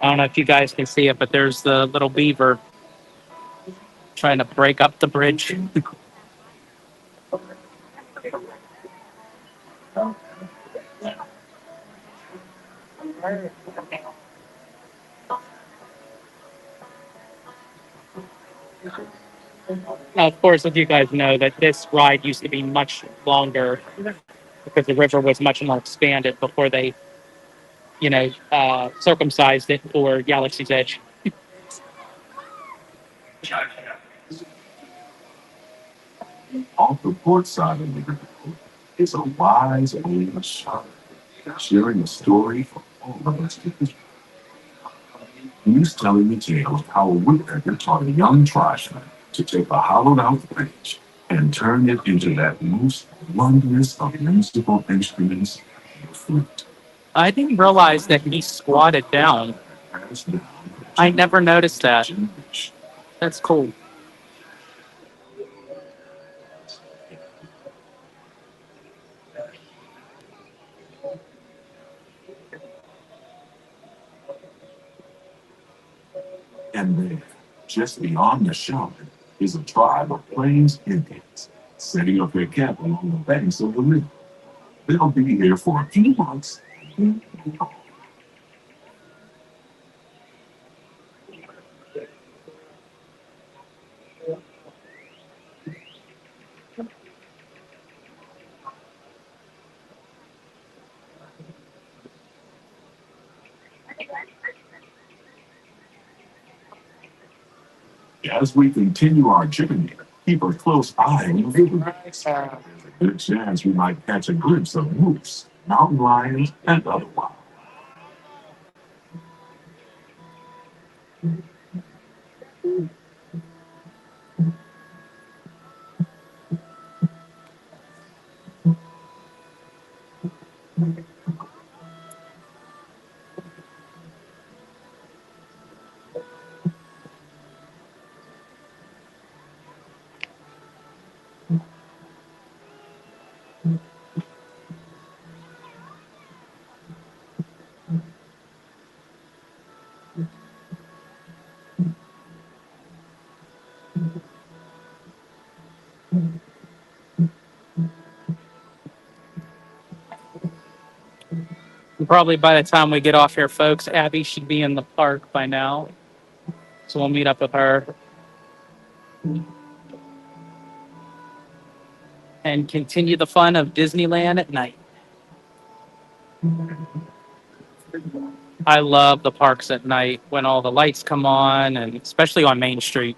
I don't know if you guys can see it, but there's the little beaver trying to break up the bridge. Now, of course, if you guys know that this ride used to be much longer because the river was much more expanded before they, circumcised it for Galaxy's Edge. Off the port side of the river is a wise old shark sharing a story for all of us to hear. He's telling the tale of how a woodpecker taught a young tribesman to take a hollowed out branch and turn it into that most wondrous of musical instruments, the flute. I didn't realize that he squatted down. Passed down I never noticed that. generation. That's cool. And there, just beyond the shaman, is a tribe of Plains Indians setting up their camp along the banks of the river. They'll be here for a few months. As we continue our journey, keep a close eye on the river. There's a good chance we might catch a glimpse of moose, mountain lions, and other wild. Probably by the time we get off here, folks, Abby should be in the park by now. So we'll meet up with her and continue the fun of Disneyland at night. I love the parks at night when all the lights come on, and especially on Main Street.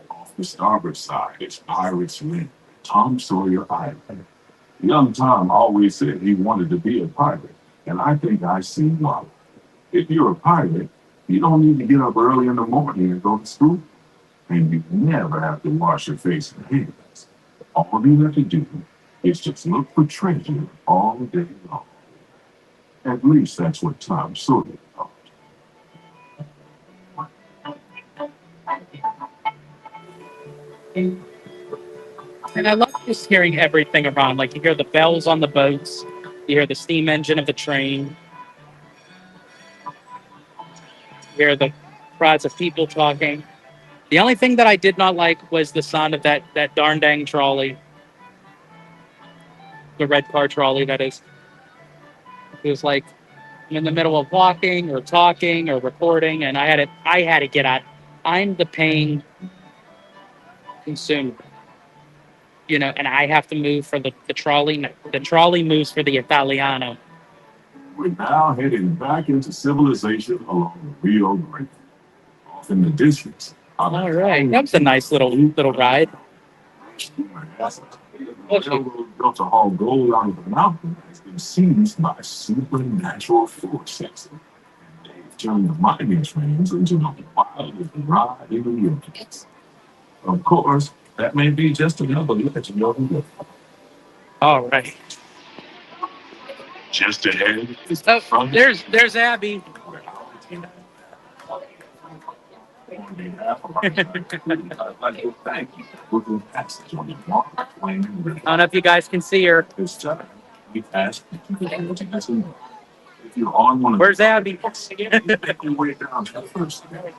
Off the starboard side is Pirates Inn, Tom Sawyer Island. Young Tom always said he wanted to be a pirate, and I think I see why. If you're a pirate, you don't need to get up early in the morning and go to school, and you never have to wash your face and hands. All you have to do is just look for treasure all day long. At least that's what Tom Sawyer thought. And I love just hearing everything around. Like you hear the bells on the boats, you hear the steam engine of the train, you hear the crowds of people talking. The only thing that I did not like was the sound of that darn dang trolley. The red car trolley, that is. It was like I'm in the middle of walking or talking or recording, and I had to get out. I'm the paying consumer, and I have to move for the trolley. The trolley moves for the Italiano. We're now heading back into civilization along the Rio Grande. Off in the distance. All right, that was a nice little ride. Built to haul gold out of the mountain has been seized by supernatural forces. They've turned the mining trains into the wildest ride in the universe. Of course, that may be just another legend of the river. All right. Just ahead is Oh, there's Abby. On behalf of our crew, I'd like to thank you for the passage on the Twain Riverboat. I don't know if you guys can see her. This time, we ask that you continue to listen. If you're on one of Where's Abby? make your way down to the first floor.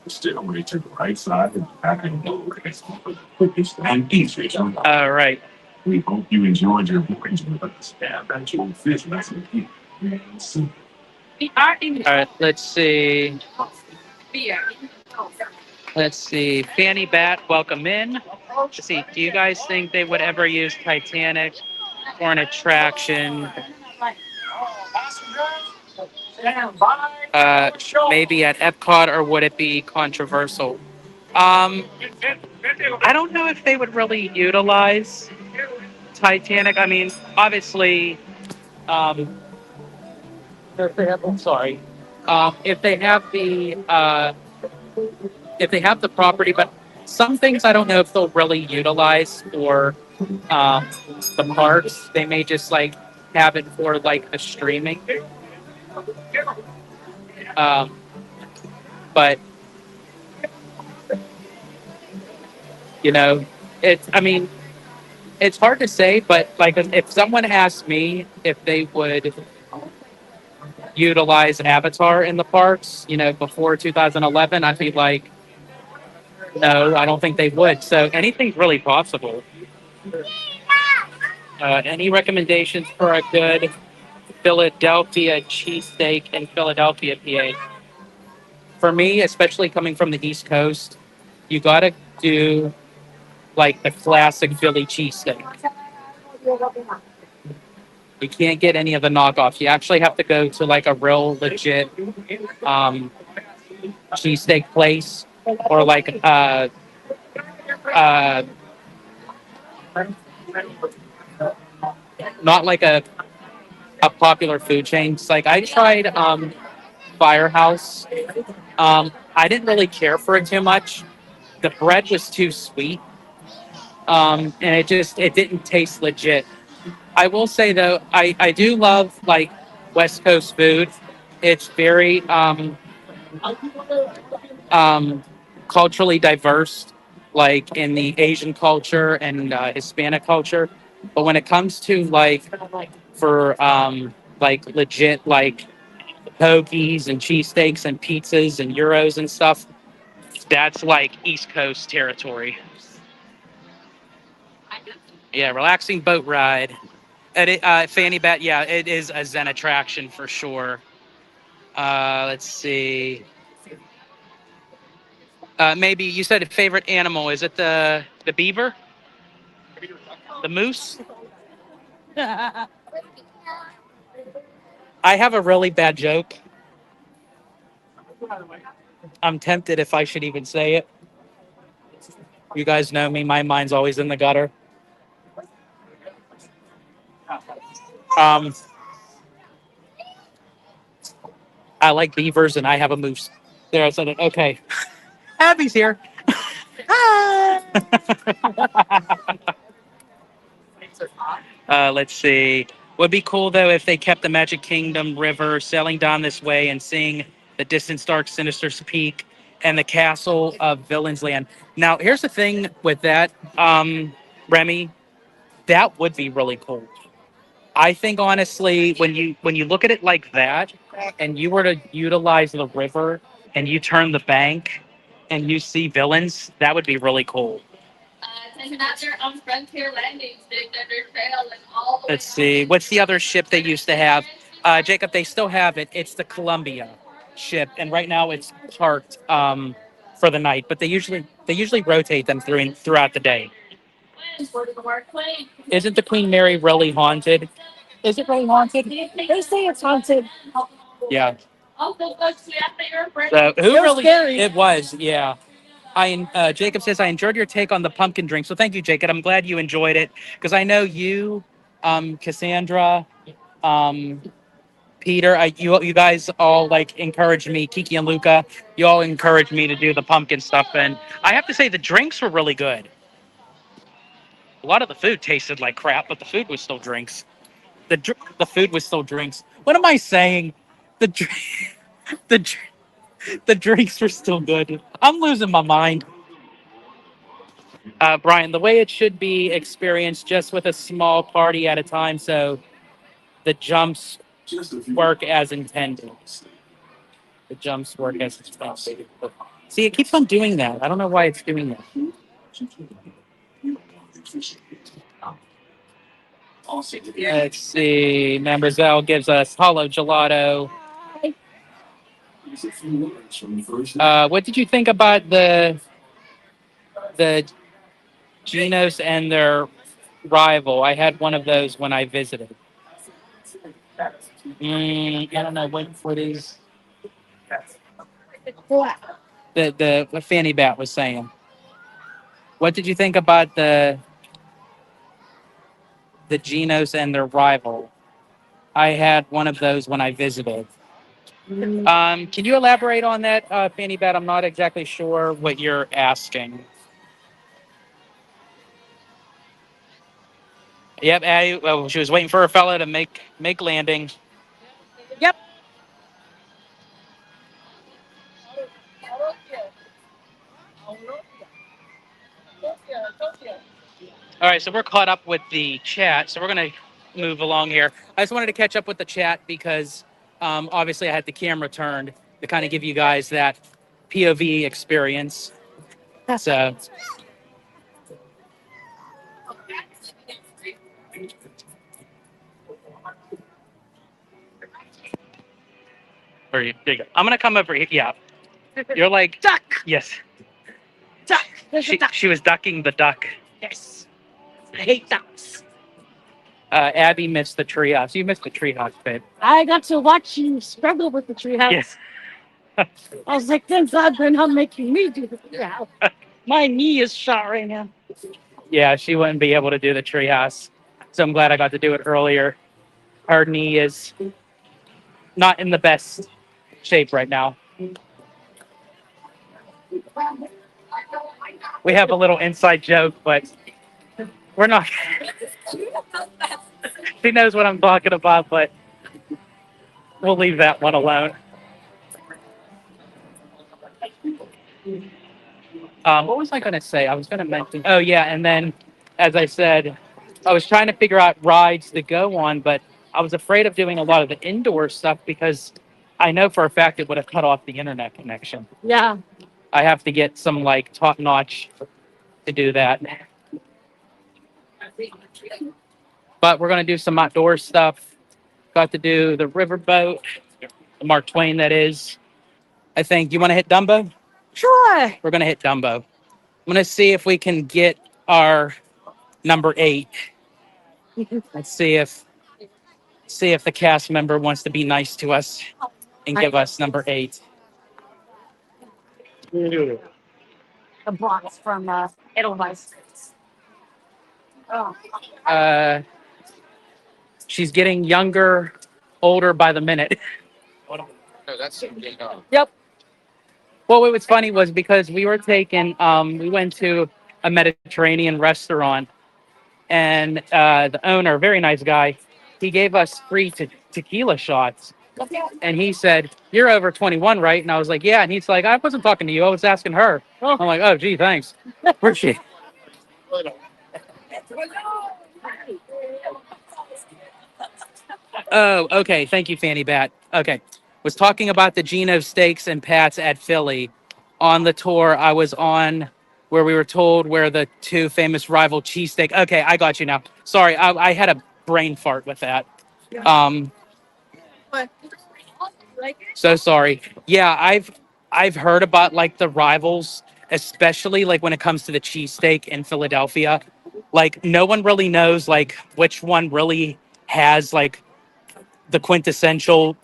The stairway to the right side of the back of the door is the quickest and easiest. All right. We hope you enjoyed your voyage with us and that you'll visit us again soon. All right. Let's see. Fanny Bat, welcome in. Let's see. Do you guys think they would ever use Titanic for an attraction? Maybe at Epcot, or would it be controversial? I don't know if they would really utilize Titanic. I mean, obviously, if they have, I'm sorry, if they have the property, but some things I don't know if they'll really utilize for the parks. They may just like have it for like the streaming. But it's hard to say, but like if someone asked me if they would utilize Avatar in the parks, before 2011, I'd be like, no, I don't think they would. So anything's really possible. Any recommendations for a good Philadelphia cheesesteak in Philadelphia, PA? For me, especially coming from the East Coast, you got to do like the classic Philly cheesesteak. You can't get any of the knockoffs. You actually have to go to like a real legit cheesesteak place, or like uh, not like a popular food chain. It's like I tried Firehouse. I didn't really care for it too much. The bread was too sweet, and it didn't taste legit. I will say though, I do love like West Coast food. It's very um, culturally diverse, like in the Asian culture and Hispanic culture. But when it comes to like for like legit like hoagies and cheesesteaks and pizzas and euros and stuff, that's like East Coast territory. Yeah, relaxing boat ride. Fanny Bat, yeah, it is a Zen attraction for sure. Let's see. Maybe you said a favorite animal. Is it the beaver? The moose? I have a really bad joke. I'm tempted if I should even say it. You guys know me, my mind's always in the gutter. Um, I like beavers and I have a moose. There, I said it. Okay. Abby's here. Let's see. Would be cool though if they kept the Magic Kingdom River sailing down this way and seeing the distant dark sinister peak and the castle of Villains Land. Now, here's the thing with that, Remy, that would be really cool. I think honestly, when you look at it like that, and you were to utilize the river and you turn the bank and you see villains, that would be really cool. Taking out their Frontier landings, Big Thunder Trail, and all the way Let's see. What's the other ship they used to have? Jacob, they still have it. It's the Columbia ship, and right now it's parked for the night. But they usually rotate them throughout the day. Isn't the Queen Mary really haunted? Is it really haunted? They say it's haunted. Yeah. So who really? Scary. It was. Yeah. Jacob says I enjoyed your take on the pumpkin drink. So thank you, Jacob. I'm glad you enjoyed it because I know you, Cassandra, um, Peter, you guys all like encouraged me. Kiki and Luca, you all encouraged me to do the pumpkin stuff, and I have to say the drinks were really good. A lot of the food tasted like crap, but the food was still drinks. The food was still drinks. What am I saying? The dr- the dr- the drinks were still good. I'm losing my mind. Brian, the way it should be experienced just with a small party at a time, so the jumps work as intended. The jumps work as intended. See, it keeps on doing that. I don't know why it's doing that. Let's see. Mamberzell gives us hollow gelato. What did you think about the Genos and their rival? I had one of those when I visited. I don't know what is the what Fanny Bat was saying. What did you think about the Genos and their rival? I had one of those when I visited. Can you elaborate on that, Fanny Bat? I'm not exactly sure what you're asking. Yep, Addie, well, she was waiting for a fella to make landing. Yep. All right, so we're caught up with the chat, so we're gonna move along here. I just wanted to catch up with the chat because obviously I had the camera turned to kind of give you guys that POV experience. So, there you go. I'm gonna come over here. Yeah, you're like duck. Yes, duck. She was ducking the duck. Yes. I hate ducks. Abby missed the treehouse. You missed the treehouse, babe. I got to watch you struggle with the treehouse. Yes. I was like, thank God they're not making me do the treehouse. My knee is shot right now. Yeah, she wouldn't be able to do the treehouse. So I'm glad I got to do it earlier. Her knee is not in the best shape right now. We have a little inside joke, but we're not. She knows what I'm talking about, but we'll leave that one alone. What was I going to say? I was going to mention. Oh, yeah. And then, as I said, I was trying to figure out rides to go on, but I was afraid of doing a lot of the indoor stuff because I know for a fact it would have cut off the internet connection. Yeah. I have to get some like top notch to do that. But we're going to do some outdoor stuff. Got to do the riverboat, the Mark Twain, that is. I think. You want to hit Dumbo? Sure. We're going to hit Dumbo. I'm going to see if we can get our number 8. Let's see if the cast member wants to be nice to us and give us number 8. The box from Edelweiss. Oh. She's getting younger, older by the minute. Yep. Well, what was funny was because we were we went to a Mediterranean restaurant, and the owner, very nice guy, he gave us free tequila shots. And he said, "You're over 21, right?" And I was like, "Yeah." And he's like, "I wasn't talking to you. I was asking her." I'm like, "Oh, gee, thanks." Where's she? Oh, okay. Thank you, Fanny Bat. Okay. Was talking about the Geno Steaks and Pats at Philly. On the tour I was on where we were told where the 2 famous rival cheesesteak. Okay, I got you now. Sorry, I had a brain fart with that. So sorry. Yeah, I've heard about like the rivals, especially like when it comes to the cheesesteak in Philadelphia. Like no one really knows like which one really has like the quintessential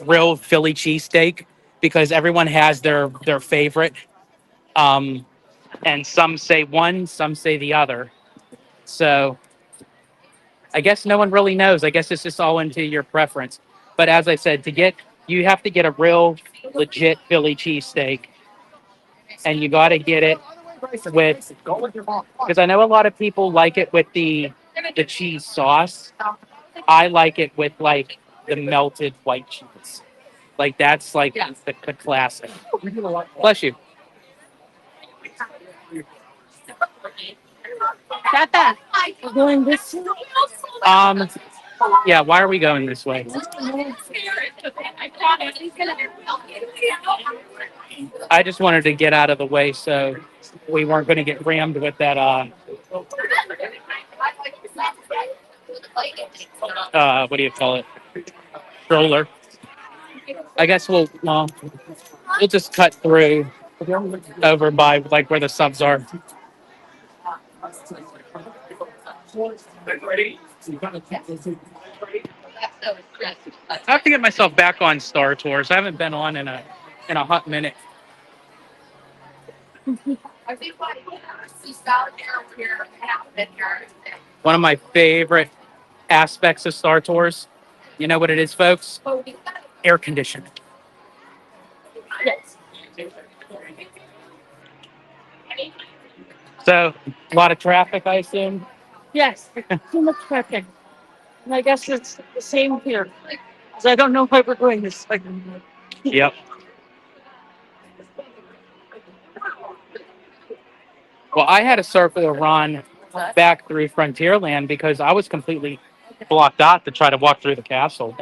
real Philly cheesesteak because everyone has their favorite. And some say one, some say the other. So I guess no one really knows. I guess it's just all into your preference. But as I said, you have to get a real legit Philly cheesesteak, and you got to get it with because I know a lot of people like it with the cheese sauce. I like it with like the melted white cheese. Like that's like the classic. Bless you. Got that. We're going this way. Yeah. Why are we going this way? I just wanted to get out of the way so we weren't going to get rammed with that. What do you call it? Stroller. I guess we'll just cut through over by like where the subs are. I have to get myself back on Star Tours. I haven't been on in a hot minute. One of my favorite aspects of Star Tours, you know what it is, folks? Air conditioning. Yes. So, a lot of traffic, I assume. Yes. Too much traffic. And I guess it's the same here. Because I don't know why we're going this way. Yep. Well, I had a circular run back through Frontierland because I was completely blocked out to try to walk through the castle.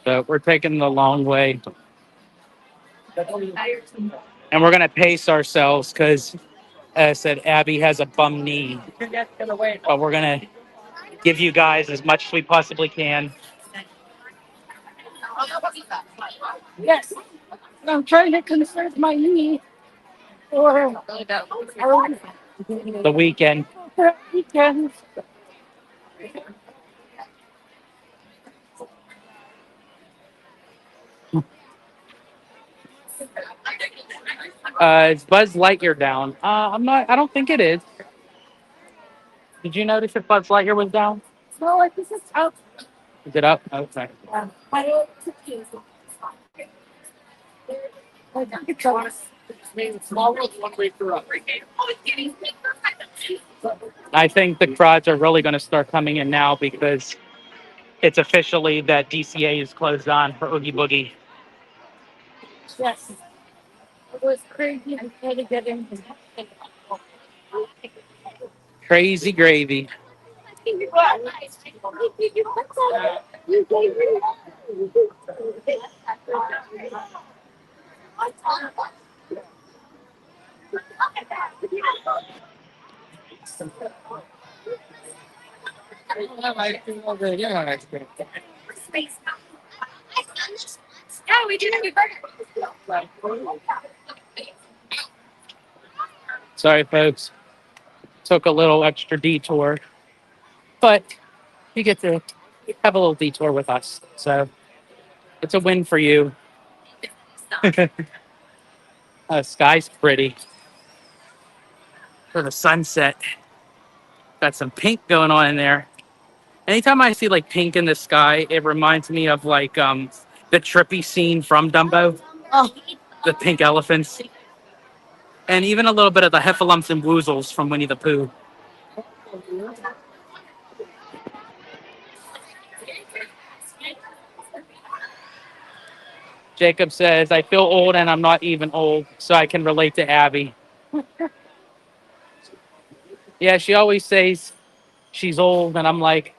So we're taking the long way. And we're going to pace ourselves because, as I said, Abby has a bum knee. But we're going to give you guys as much as we possibly can. Yes. I'm trying to conserve my knee for The weekend. weekend. Is Buzz Lightyear down? I'm not. I don't think it is. Did you notice if Buzz Lightyear was down? No, like this is out. Is it up? Okay. I think the crowds are really going to start coming in now because it's officially that DCA is closed on for Oogie Boogie. Yes. It was crazy. I tried to get in. Crazy gravy. Sorry, folks. Took a little extra detour, but you get to have a little detour with us. So it's a win for you. Sky's pretty for the sunset. Got some pink going on in there. Anytime I see like pink in the sky, it reminds me of like the trippy scene from Dumbo, Oh, the pink elephants, and even a little bit of the heffalumps and woozles from Winnie the Pooh. Jacob says, I feel old and I'm not even old, so I can relate to Abby. Yeah, she always says she's old, and I'm like,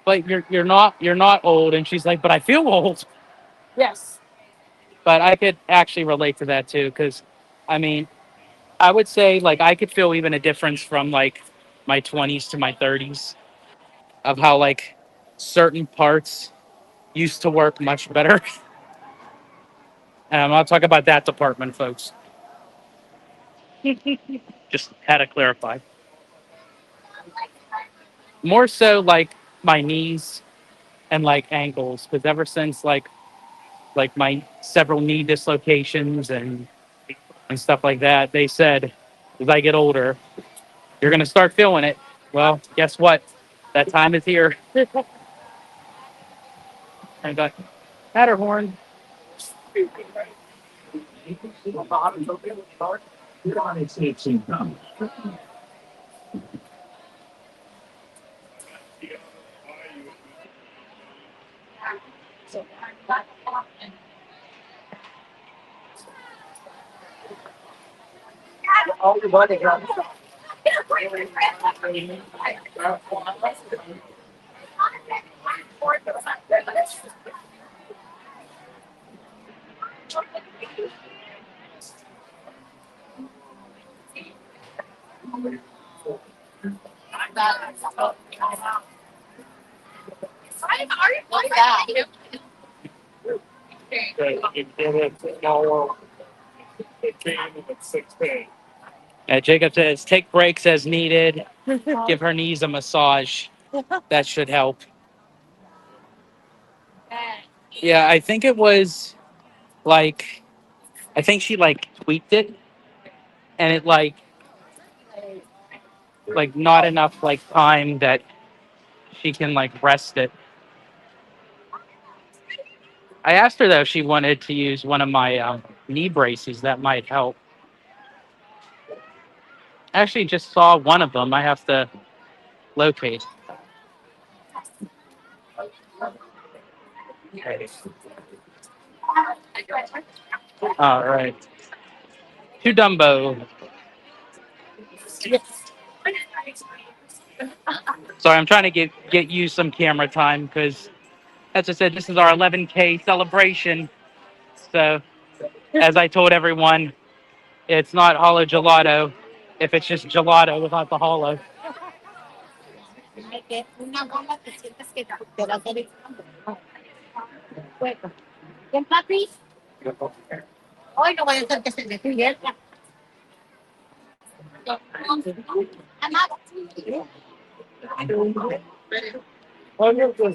but you're not old, and she's like, but I feel old. yes. But I could actually relate to that too, because I mean, I would say like I could feel even a difference from like my 20s to my 30s of how like certain parts used to work much better. And I'm not talking about that department, folks. Just had to clarify. More so like my knees and like ankles, because ever since like my several knee dislocations and stuff like that, they said as I get older, you're gonna start feeling it. Well, guess what? That time is here. I got Matterhorn. Jacob says, take breaks as needed. Give her knees a massage. That should help. Yeah, I think it was like, I think she like tweaked it and it like not enough like time that she can like rest it. I asked her though if she wanted to use one of my knee braces. That might help. I actually just saw one of them. I have to locate. All right. To Dumbo. Sorry, I'm trying to get you some camera time because, as I said, this is our 11K celebration. So, as I told everyone, it's not hollow gelato if it's just gelato without the hollow.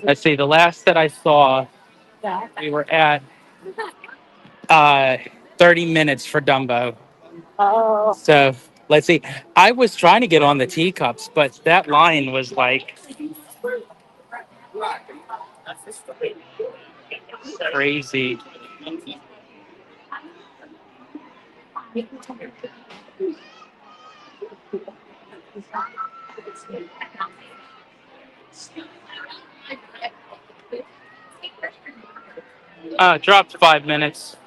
Let's see. The last that I saw, we were at 30 minutes for Dumbo. Oh, So let's see. I was trying to get on the teacups, but that line was like crazy. Dropped 5 minutes.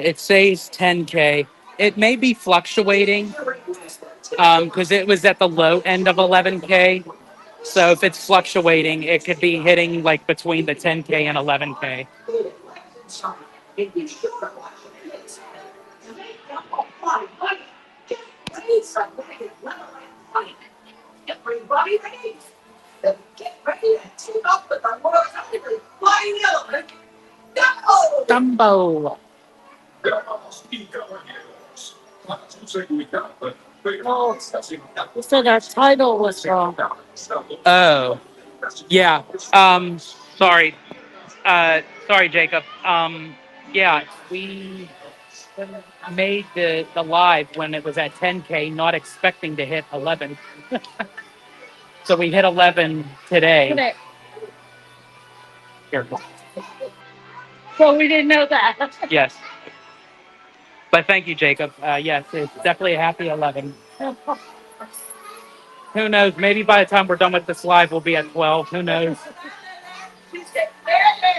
It says 10K. It may be fluctuating because it was at the low end of 11K. So if it's fluctuating, it could be hitting like between the 10K and 11K. Dumbo. oh, you said our title was wrong. Oh, yeah. Sorry. Sorry, Jacob. Yeah, we made the live when it was at 10K, not expecting to hit 11. So we hit 11 today. Today. Here. So we didn't know that. Yes. But thank you, Jacob. Yes, it's definitely a happy 11. Who knows? Maybe by the time we're done with this live, we'll be at 12. Who knows?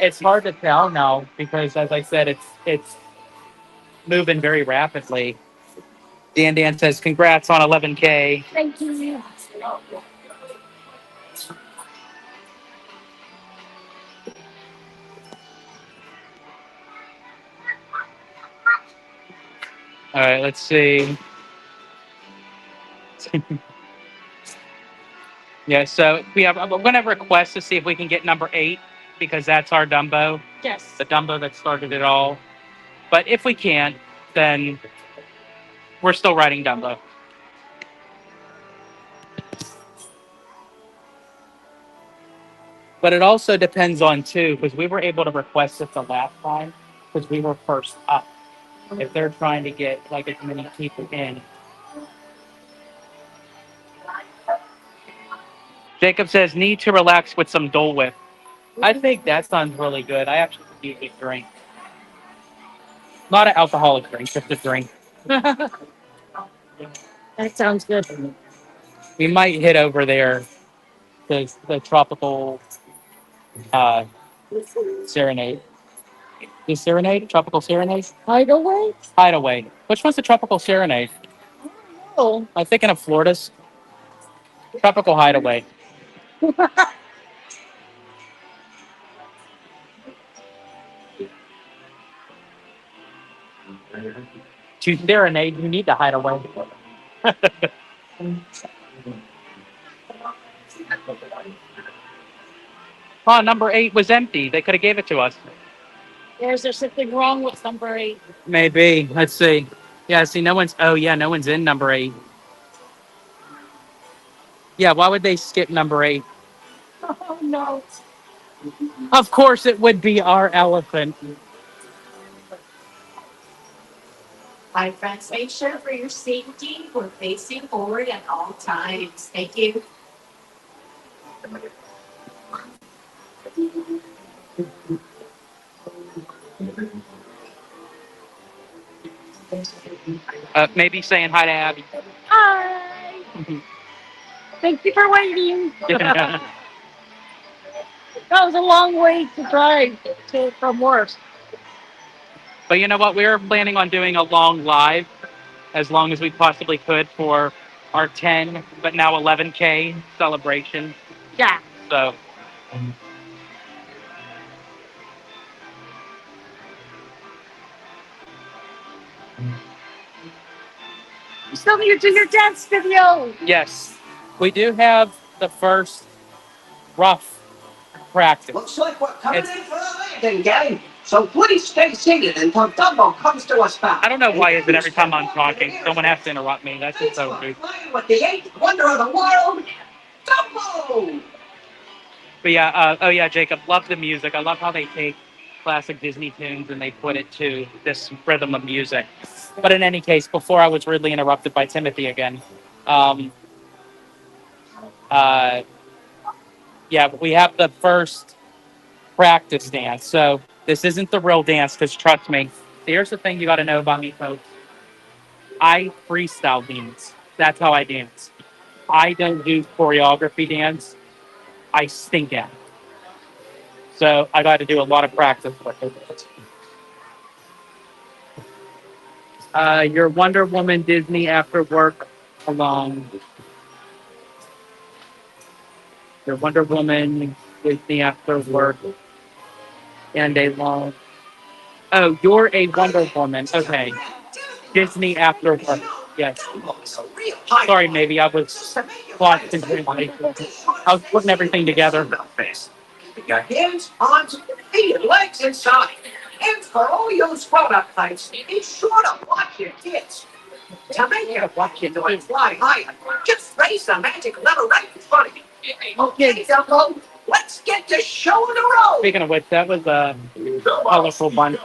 It's hard to tell now because, as I said, it's moving very rapidly. Dan says, "Congrats on 11K." Thank you. All right, let's see. Yeah, so I'm going to request to see if we can get number 8 because that's our Dumbo, Yes. the Dumbo that started it all. But if we can't, then we're still riding Dumbo. But it also depends on too, because we were able to request it the last time because we were first up. If they're trying to get like as many people in. Jacob says need to relax with some Dole Whip. I think that sounds really good. I actually use a drink. Not an alcoholic drink, just a drink. That sounds good. We might hit over there the tropical uh, serenade. The serenade? Tropical serenade? Hideaway? Hideaway. Which one's the tropical serenade? Oh, Am I thinking of Florida's? Tropical Hideaway. To serenade, you need the hideaway. Oh, number 8 was empty. They could have gave it to us. is there something wrong with number 8? Maybe. Let's see. Yeah, see, no one's. Oh, yeah, no one's in number 8. Yeah, why would they skip number 8? Oh no. Of course, it would be our elephant. Hi, friends. Make sure for your safety, we're facing forward at all times. Thank you. Maybe saying hi to Abby. Hi. Thank you for waiting. That was a long way to drive from work. But you know what? We were planning on doing a long live as long as we possibly could for our 10, but now 11K celebration. Yeah. So, You still need to do your dance video. yes, we do have the first rough practice. Looks like we're coming in for a landing, gang. So please stay seated until Dumbo comes to us back. I don't know why is it every time I'm talking, someone has to interrupt me. That's just so rude. With the eighth wonder of the world, Dumbo! But yeah, oh yeah, Jacob, love the music. I love how they take classic Disney tunes and they put it to this rhythm of music. But in any case, before I was rudely interrupted by Timothy again, um, uh, yeah, we have the first practice dance. So this isn't the real dance because trust me, here's the thing you got to know about me, folks. I freestyle dance. That's how I dance. I don't do choreography dance. I stink at it. So I got to do a lot of practice with it. Your Wonder Woman Disney after work alone. Your Wonder Woman Disney after work and a long. Oh, you're a Wonder Woman. Okay. Disney after work. Yes. Sorry, maybe I was lost in translation. I was putting everything together. Your hands, arms, feet, and legs inside. And for all you grown-up types, be sure to watch your kids. To make your bucket fly higher, just raise the magic lever right in front of you. Okay, Dumbo, let's get the show on the road. Speaking of which, that was a colorful bunch.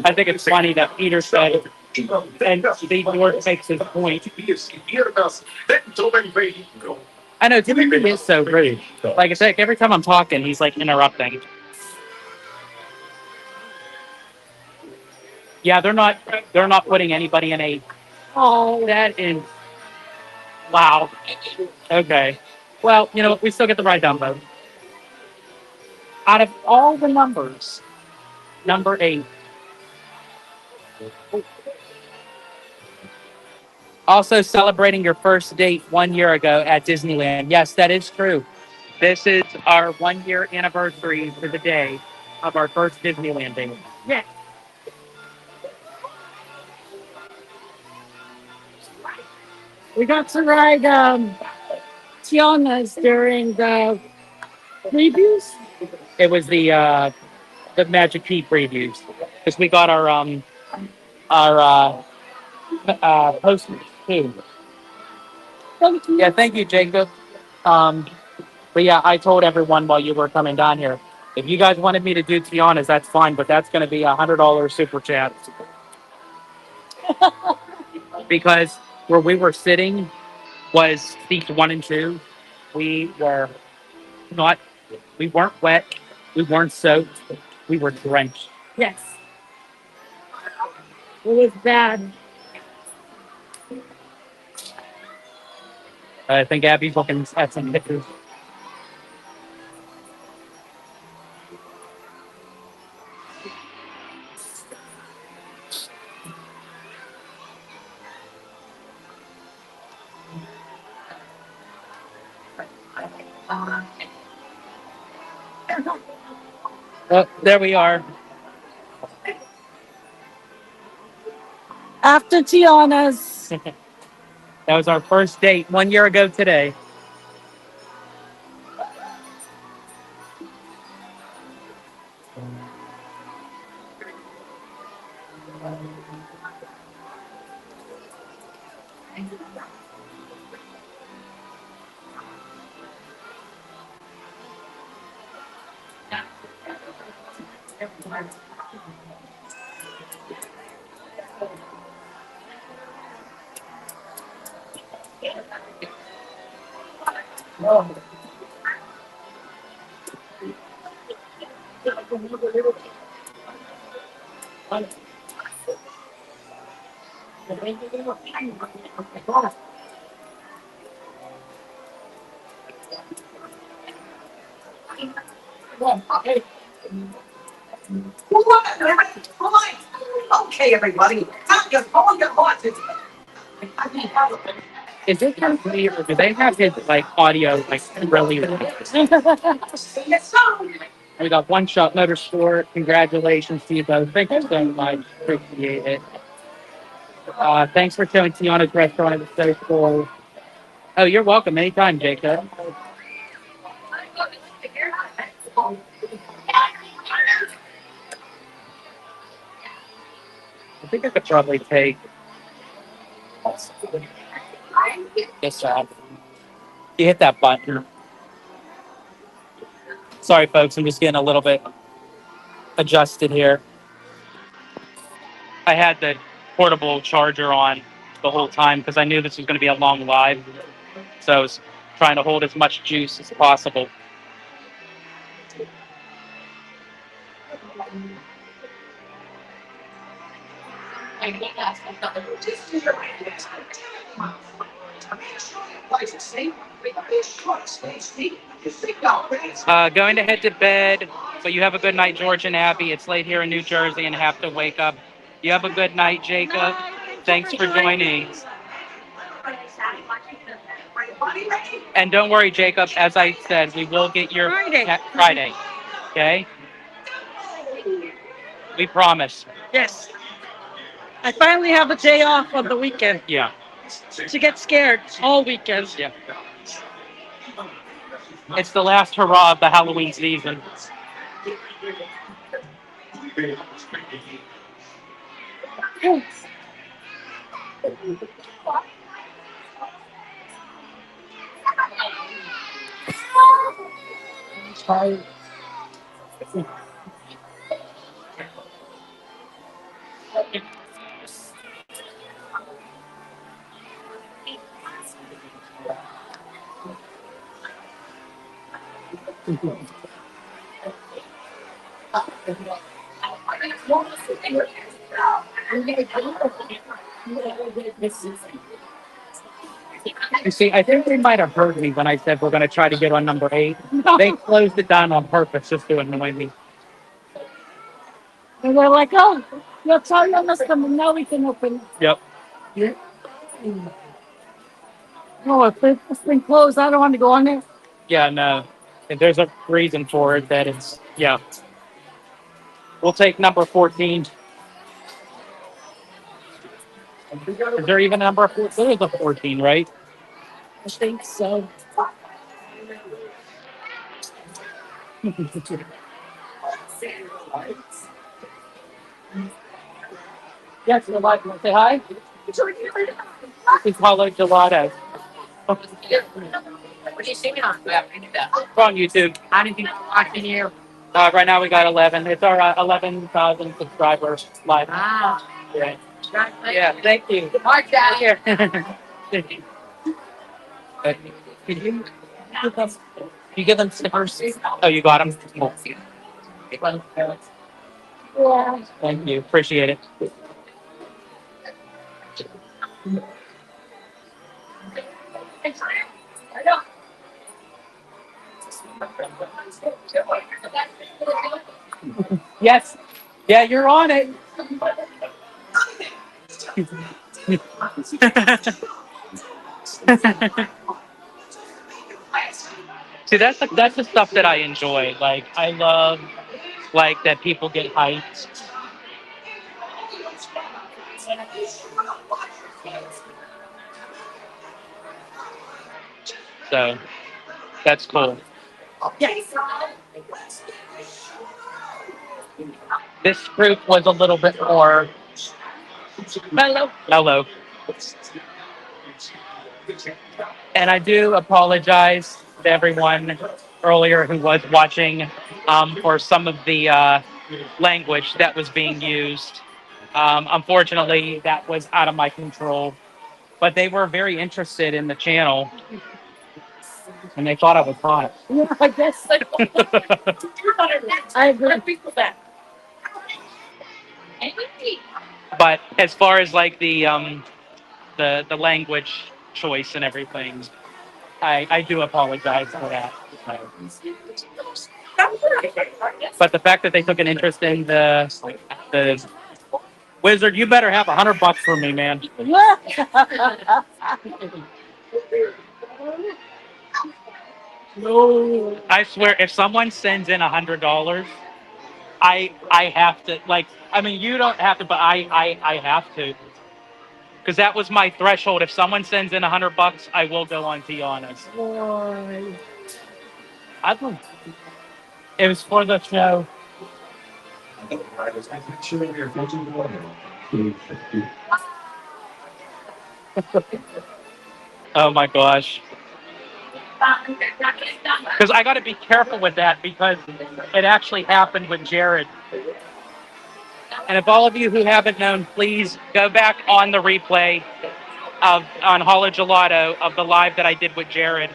I think it's funny that Peter said, and Steve George makes his point. I know, Timothy is so rude. Like I said, every time I'm talking, he's like interrupting. Yeah, they're not putting anybody in a. Oh, that is. Wow. Okay. Well, you know what? We still get the right Dumbo. Out of all the numbers, number 8. Also celebrating your first date 1 year ago at Disneyland. Yes, that is true. This is our 1 year anniversary to the day of our first Disneyland date. Yes. We got to ride Tiana's during the previews. It was the Magic Key previews because we got our posters too. Thank you. Yeah, thank you, Jacob. But yeah, I told everyone while you were coming down here, if you guys wanted me to do Tiana's, that's fine, but that's going to be $100 super chat. Because where we were sitting was seats 1 and 2. We were not, we weren't wet, we weren't soaked, we were drenched. Yes. It was bad. I think Abby's looking at some pictures. Oh, there we are. After Tiana's. That was our first date 1 year ago today. Okay, everybody, time to hold your horses. Is it kind of weird? Or do they have his like audio like really? Yes, sir. We got One Shot Motorsport. Congratulations to you both. Thank you so much. Appreciate it. Thanks for showing Tiana's restaurant. It was so cool. Oh, you're welcome anytime, Jacob. I think I could probably take this off. You hit that button. Sorry, folks. I'm just getting a little bit adjusted here. I had the portable charger on the whole time because I knew this was going to be a long live. So I was trying to hold as much juice as possible. Going to head to bed, but you have a good night, George and Abby. It's late here in New Jersey and have to wake up. You have a good night, Jacob. Thanks for joining. And don't worry, Jacob, as I said, we will get your Friday. Okay? We promise. Yes. I finally have a day off on the weekend. Yeah. To get scared all weekend. Yeah. It's the last hurrah of the Halloween season. You see, I think they might have heard me when I said we're going to try to get on number 8. They closed it down on purpose just to annoy me. And they're like, oh, you'll tell them this, and now we can open. Yep. No, if it's been closed, I don't want to go on there. Yeah, no. If there's a reason for it that it's, yeah. We'll take number 14. Is there even a number 14? There is a 14, right? I think so. Yes, you're live. Want to say hi? This is Paulo Gelato. What are you singing on? We have to do that. We're on YouTube. How did you watch in here? Right now we got 11. It's our 11,000 subscribers live. Wow. Yeah. Yeah, thank you. March out here. Thank you. Could you give them stickers? Oh, you got them? Cool. Yeah. Thank you. Appreciate it. Yes. Yeah, you're on it. See, that's the stuff that I enjoy. Like, I love like that people get hyped. So that's cool. Yes. This group was a little bit more mellow. And I do apologize to everyone earlier who was watching for some of the language that was being used. Unfortunately, that was out of my control. But they were very interested in the channel. And they thought I was hot. Yeah, I guess. I agree with that. But as far as like the language choice and everything, I do apologize for that. But the fact that they took an interest in the Wizard, you better have $100 for me, man. No. I swear, if someone sends in $100, I have to like. I mean, you don't have to, but I have to, because that was my threshold. If someone sends in $100, I will go on Tiana's. Why? I don't. It was for the show. Oh my gosh. Because I got to be careful with that because it actually happened with Jared. And if all of you who haven't known, please go back on the replay on Hollow Gelato of the live that I did with Jared.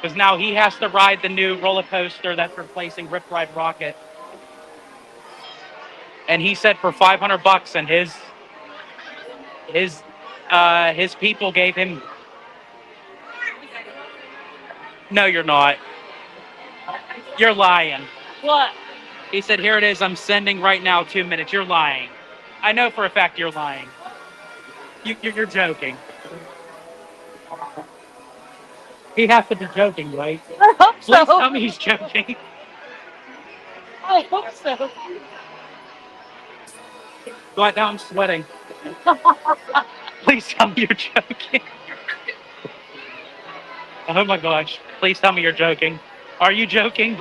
Because now he has to ride the new roller coaster that's replacing Rip Ride Rocket. And he said for $500, and his people gave him. No, you're not. You're lying. What? He said, "Here it is. I'm sending right now. 2 minutes." You're lying. I know for a fact you're lying. You're joking. He has to be joking, right? I hope so. Please tell me he's joking. I hope so. God, now I'm sweating. Please tell me you're joking. Oh my gosh. Please tell me you're joking. Are you joking?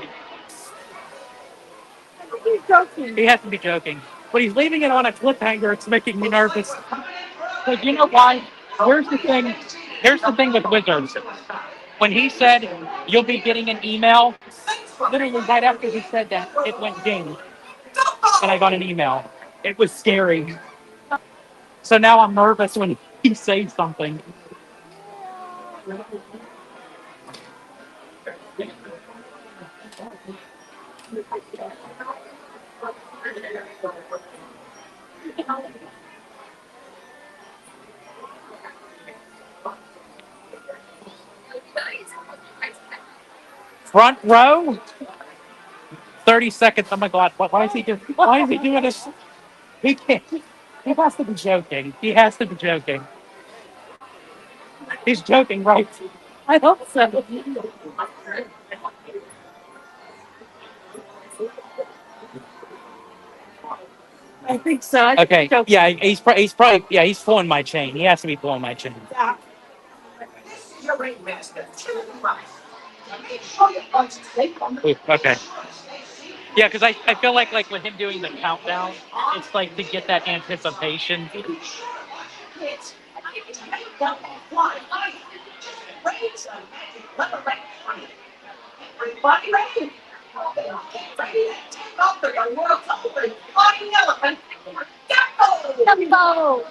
He's joking. He has to be joking. But he's leaving it on a cliffhanger. It's making me nervous. But you know why? Here's the thing. Here's the thing with Wizards. When he said, "You'll be getting an email," literally right after he said that, it went ding. And I got an email. It was scary. So now I'm nervous when he says something. Front row? 30 seconds. Oh my God. Why is he doing this? He can't. He has to be joking. He has to be joking. He's joking, right? I hope so. I think so. I think Okay. he's joking. Yeah, he's probably he's pulling my chain. He has to be pulling my chain. This is your ringmaster, Treehouse. Make sure you punch take on the Ooh, okay. Yeah, because I feel like with him doing the countdown, it's like to get that anticipation. kids. To make them fly high. Raise a magic letter on it. Everybody ready? Ready to take off the world's oldest flying elephant. Dumbo.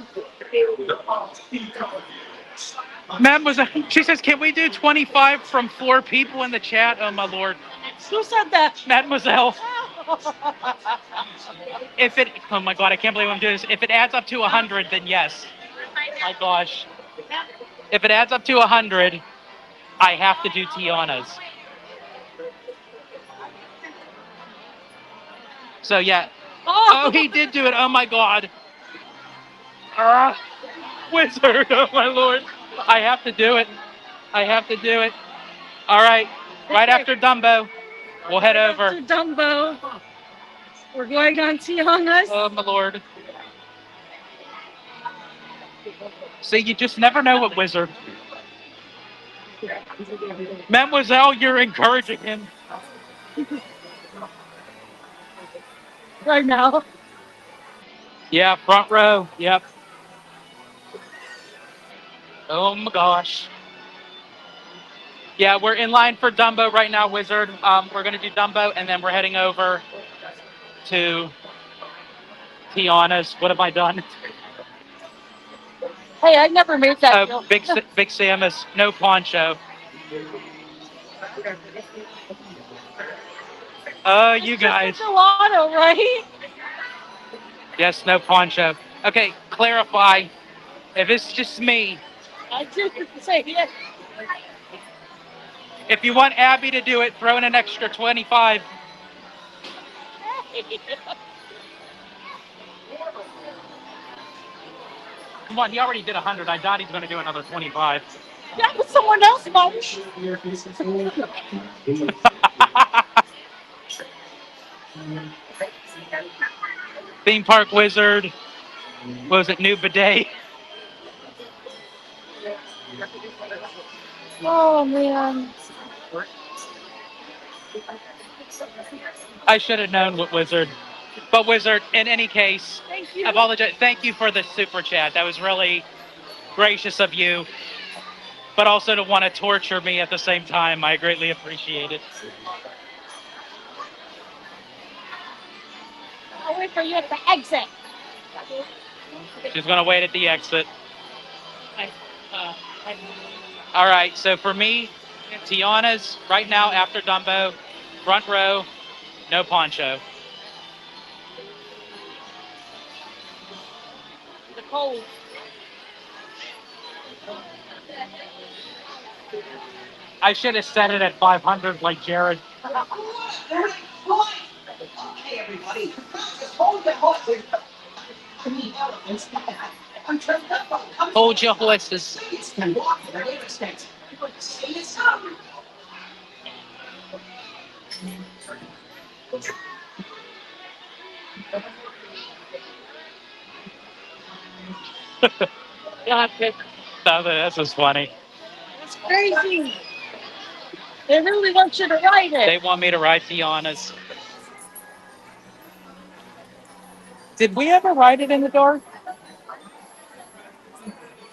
Mademoiselle, she says, "Can we do 25 from 4 people in the chat?" Oh my Lord. Who said that? Mademoiselle. Oh my God, I can't believe I'm doing this. If it adds up to 100, then yes. My gosh. If it adds up to 100, I have to do Tiana's. So yeah. Oh, he did do it. Oh my God. Wizard. Oh my Lord. I have to do it. I have to do it. All right. Right after Dumbo, we'll head over. To Dumbo. We're going on Tiana's. Oh my Lord. See, you just never know with Wizard. Mademoiselle, you're encouraging him. Right now. Yeah, front row. Yep. Oh my gosh. Yeah, we're in line for Dumbo right now, Wizard. We're gonna do Dumbo, and then we're heading over to Tiana's. What have I done? Hey, I never made that Oh, joke. Big Sam is no poncho. Oh, you guys. Gelato, right? Yes, no poncho. Okay, clarify. If it's just me, I didn't say it. if you want Abby to do it, throw in an extra 25. Come on, he already did 100. I doubt he's going to do another 25. That was someone else, Bunch. Theme park wizard. What was it, new bidet? Oh, man. I should have known what wizard. But wizard, in any case, Thank you. apologize. Thank you for the super chat. That was really gracious of you. But also to want to torture me at the same time. I greatly appreciate it. I'll wait for you at the exit. She's going to wait at the exit. All right, so for me, Tiana's right now after Dumbo, front row, no poncho. The cold. I should have set it at 500 like Jared. Okay, everybody. Just hold the horses. Hold your horses. Can walk for their extent. See this up. Yeah, That's just funny. it's crazy. They really want you to ride They it. want me to ride Tiana's. Did we ever ride it in the dark?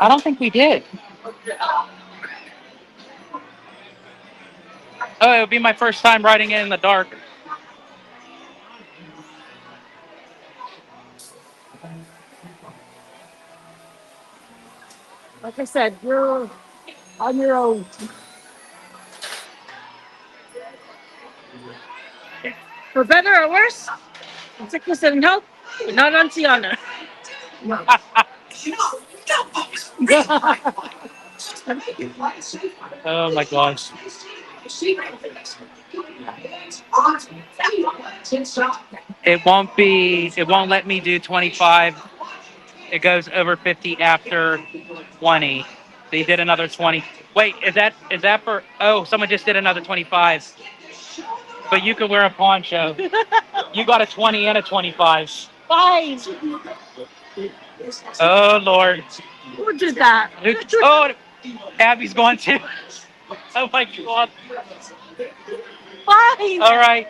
I don't think we did. Oh, it would be my first time riding it in the dark. Like I said, you're on your own. For better or worse, sickness and health, you're not on Tiana. Oh my gosh. It won't let me do 25. It goes over 50 after 20. They did another 20. Wait, is that for, oh, someone just did another 25. But you could wear a poncho. You got a 20 and a 25. Fine. Oh Lord. Who did that? Oh, Abby's going to. Oh my God. Fine. All right.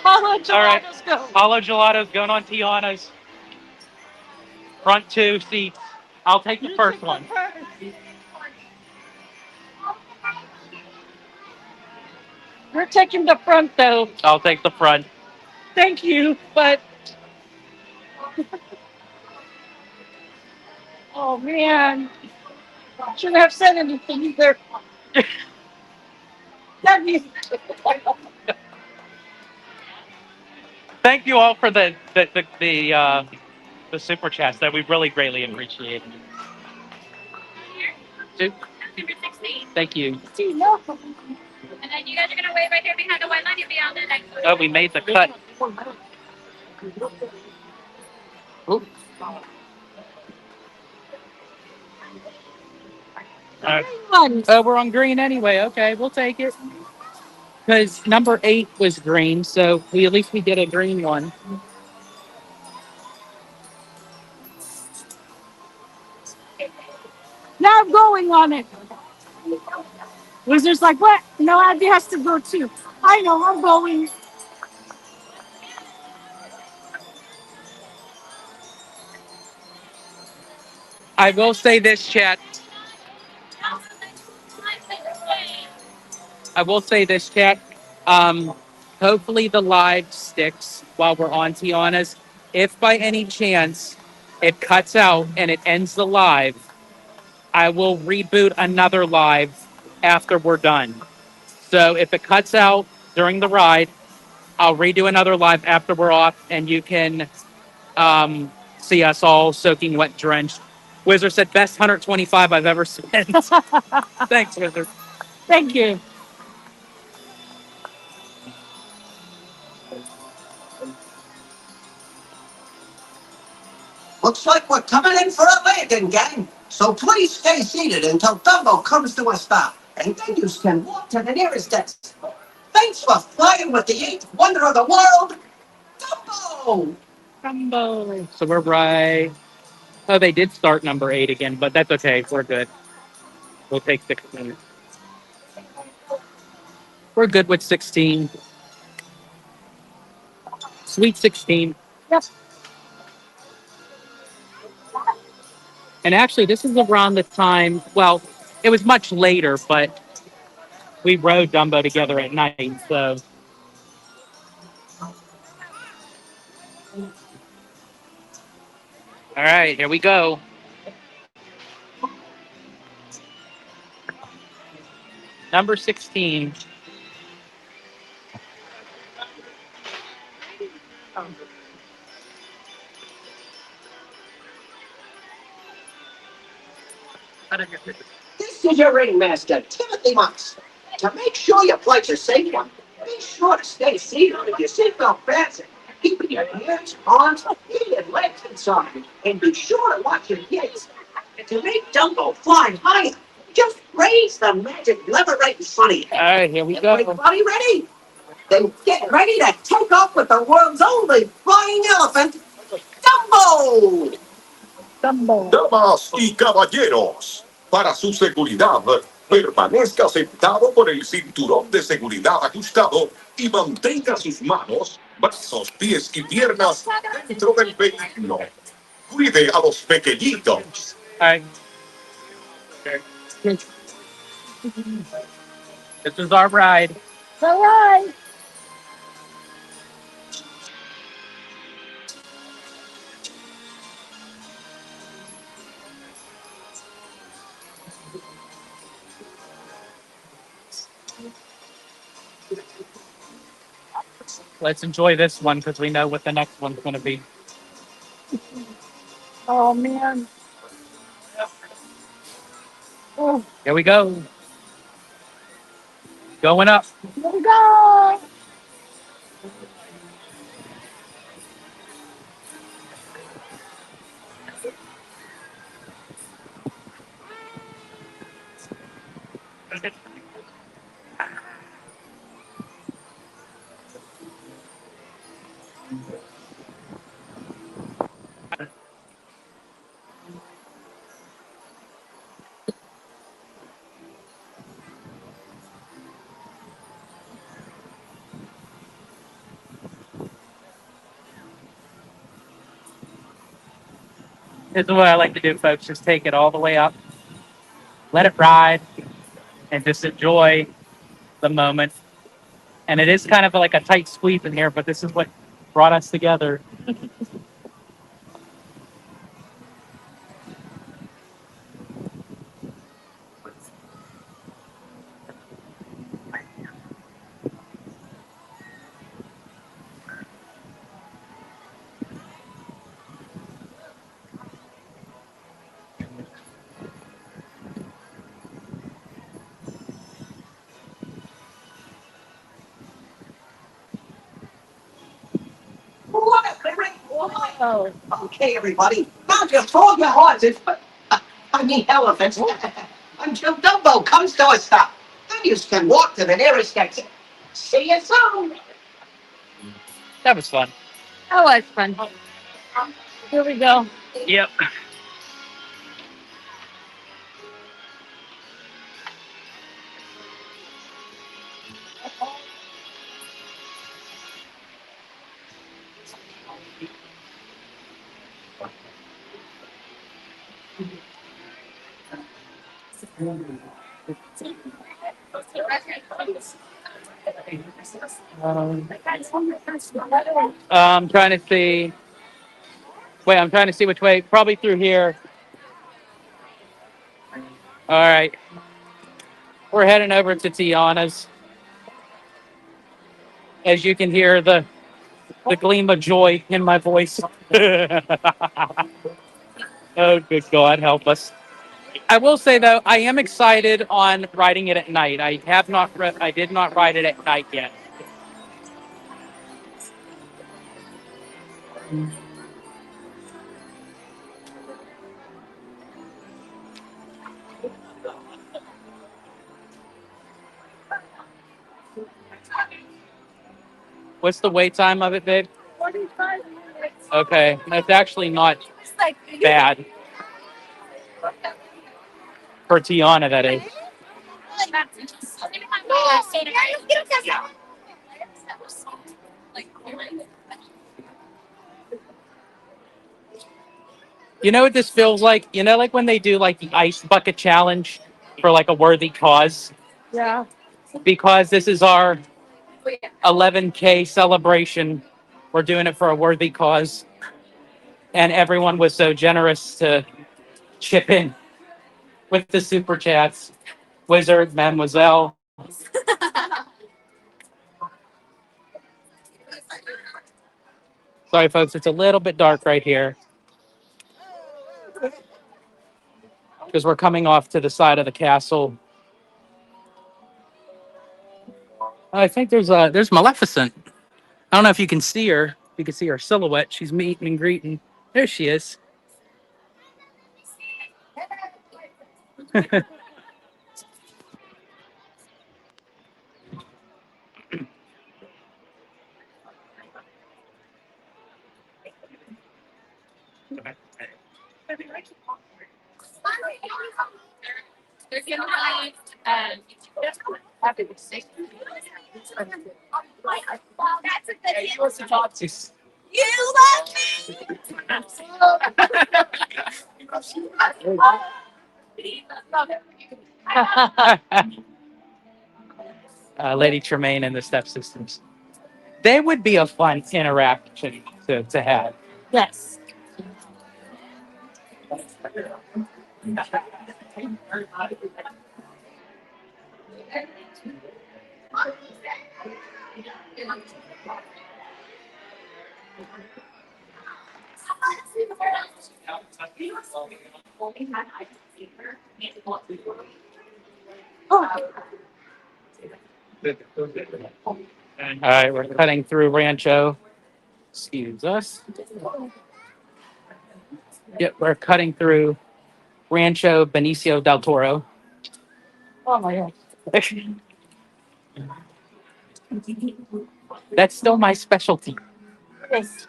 Follow All right. Gelato's go. Hollow Gelato's going on Tiana's. Front two seats. I'll take the first one. We're taking the front though. I'll take the front. Thank you, but oh man, shouldn't have said anything either. That means Thank you all for the super chats that we really greatly appreciate. Number 16. Thank you. no. And then you guys are going to wait right here behind the white line. You'll be on the next one. Oh, we made the cut. Oop. Oh, we're on green anyway. Okay, we'll take it. Because number 8 was green, so at least we did a green one. Now I'm going on it. Wizard's like, what? No, Abby has to go too. I know, I'm going. I will say this, chat. I will say this, chat. Hopefully the live sticks while we're on Tiana's. If by any chance it cuts out and it ends the live, I will reboot another live after we're done. So if it cuts out during the ride, I'll redo another live after we're off, and you can see us all soaking wet, drenched. Wizard said, best 125 I've ever spent. Thanks, Wizard. Thank you. Looks like we're coming in for a landing, gang. So please stay seated until Dumbo comes to a stop, and then you can walk to the nearest desk. Thanks for flying with the eighth wonder of the world, Dumbo! Dumbo. So we're right. Oh, they did start number 8 again, but that's okay. We're good. We'll take 16. We're good with 16. Sweet 16. Yep. And actually, this is around the time, well, it was much later, but we rode Dumbo together at night. So, all right, here we go. Number 16. This is your ringmaster, Timothy Moss. To make sure your flight's a safe one, be sure to stay seated with your seatbelt fastened, keeping your hands, arms, feet, and legs inside, and be sure to watch your kids. To make Dumbo fly higher, just raise the magic lever right in front of you. All right, here we go. Everybody ready? Then get ready to take off with the world's only flying elephant, Dumbo! Dumbo. Damas y caballeros, para su seguridad, permanezca sentado con el cinturón de seguridad ajustado y mantenga sus manos, brazos, pies y piernas dentro del vehículo. Cuide a los pequeñitos. All right. This is our ride. All right. Let's enjoy this one because we know what the next one's going to be. Oh, man. Oh, Here we go. Going up. here we go. This is what I like to do, folks. Just take it all the way up, let it ride, and just enjoy the moment. And it is kind of like a tight squeeze in here, but this is what brought us together. What a great flight! Oh, Okay, everybody, now just hold your horses, elephants, until Dumbo comes to a stop. Then you can walk to the nearest exit. See you soon. That was fun. that was fun. Here we go. Yep. I'm trying to see. Wait, I'm trying to see which way. Probably through here. All right. We're heading over to Tiana's. As you can hear the gleam of joy in my voice. Oh, good God, help us. I will say though, I am excited on riding it at night. I did not ride it at night yet. What's the wait time of it, babe? 45 minutes. Okay, that's actually not bad for Tiana, that is. You know what this feels like? You know, like when they do like the ice bucket challenge for like a worthy cause? Yeah. Because this is our 11K celebration. We're doing it for a worthy cause. And everyone was so generous to chip in with the super chats. Wizard, Mademoiselle. Sorry, folks, it's a little bit dark right here because we're coming off to the side of the castle. I think there's Maleficent. I don't know if you can see her. You can see her silhouette. She's meeting and greeting. There she is. They're gonna have happy with steak. Hey, you want some Nazis? You love Lady Tremaine and the stepsisters. They would be a fun interaction to have. Yes. All right, we're cutting through Rancho. Excuse us. Yep, we're cutting through Rancho Benicio del Toro. Oh my God. That's still my specialty. Yes.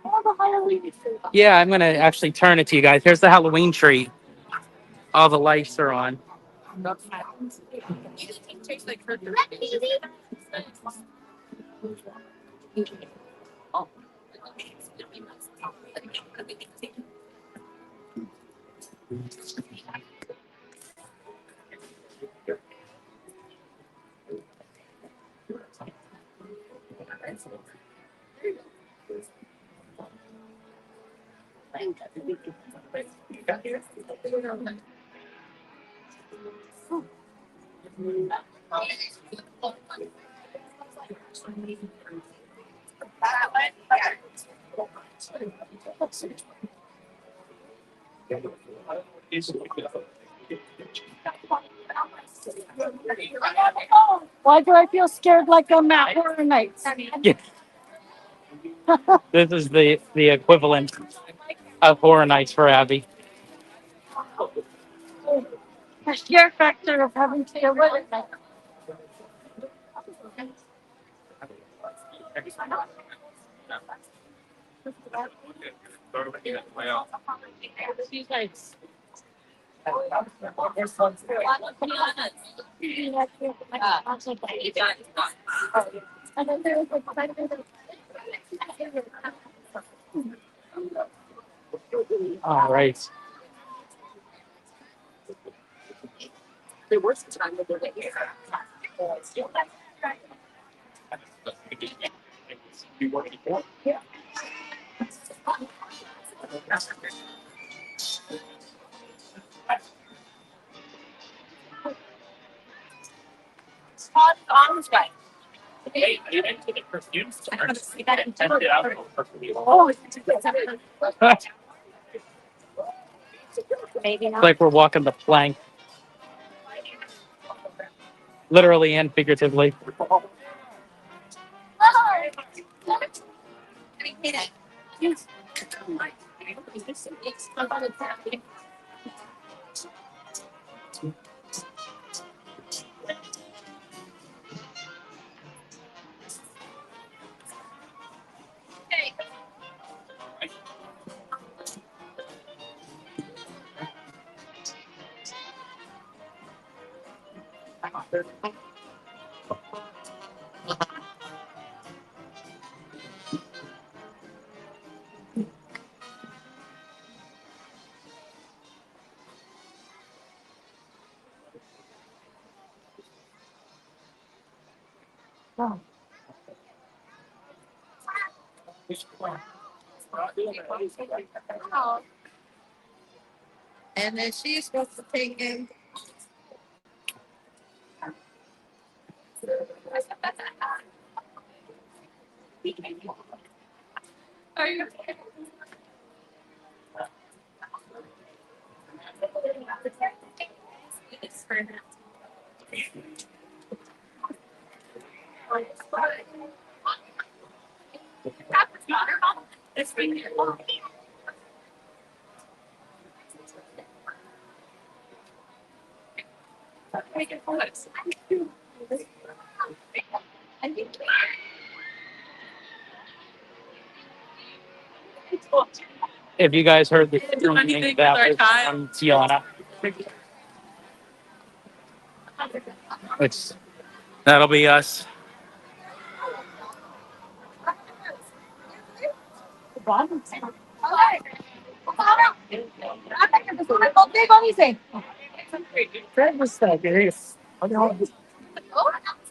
All the Halloween food. Yeah, I'm gonna actually turn it to you guys. Here's the Halloween tree. All the lights are on. Why do I feel scared like I'm at Horror Nights? Yeah, this is the equivalent of Horror Nights for Abby. The scare factor of having to deal with it. These lights. And then there was All right. On this way. Hey, I went to the perfume store. I haven't seen that in Tested out the perfume. Oh, maybe It's not. like we're walking the plank, literally and figuratively. And then she's supposed to take him. If you guys heard the screaming, that was from Tiana. It's that'll be us.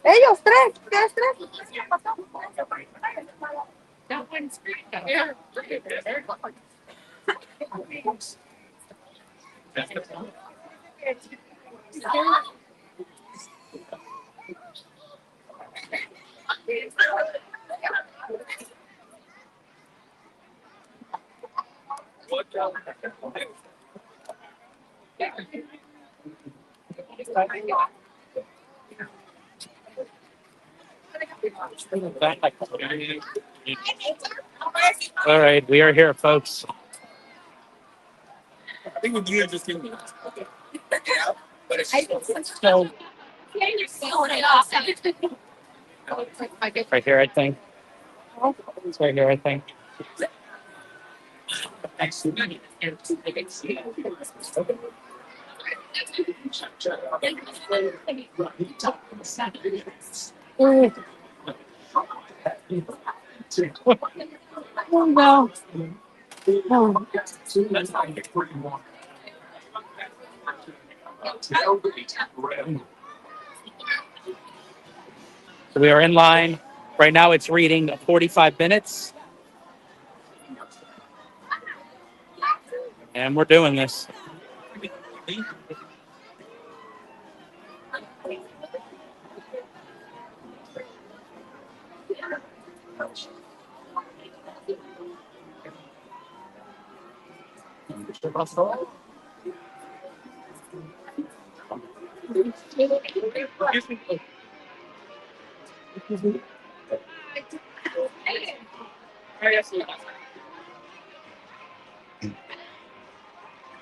Ellos tres, ustedes tres. All right, we are here, folks. I think with you, just give me. So, right here, I think. It's right here, I think. Oh no. So we are in line. Right now it's reading 45 minutes. And we're doing this.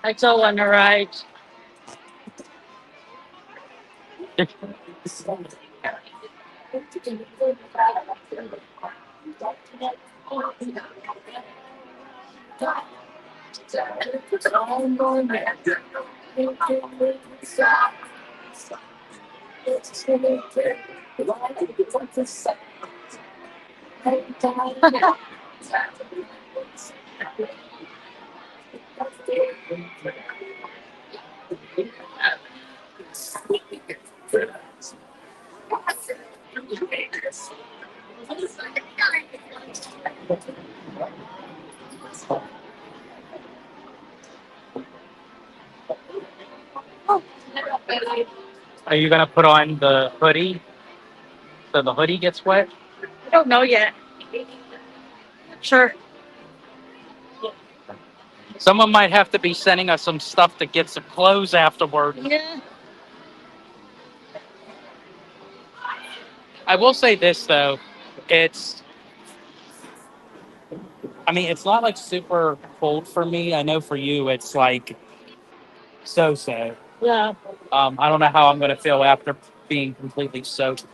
That's all on the right. Are you gonna put on the hoodie so the hoodie gets wet. I don't know yet. Sure. Someone might have to be sending us some stuff to get some clothes afterward. Yeah. I will say this though, it's I mean, it's not like super cold for me. I know for you, it's like so. Yeah. I don't know how I'm going to feel after being completely soaked.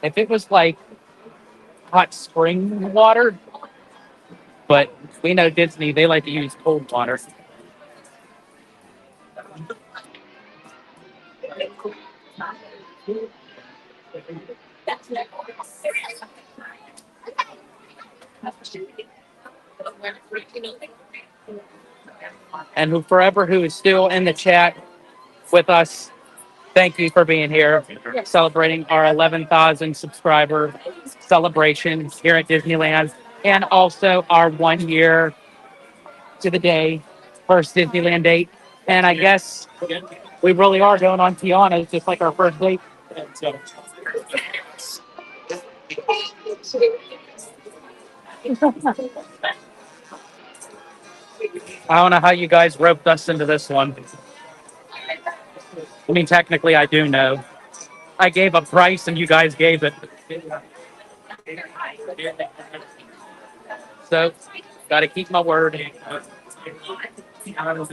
If it was like hot spring water, but we know Disney, they like to use cold water. And who is still in the chat with us, thank you for being here, celebrating our 11,000 subscriber celebration here at Disneyland, and also our 1 year to the day, first Disneyland date. And I guess we really are going on Tiana. It's just like our first date. I don't know how you guys roped us into this one. I mean, technically, I do know. I gave a price and you guys gave it. So, got to keep my word. I'm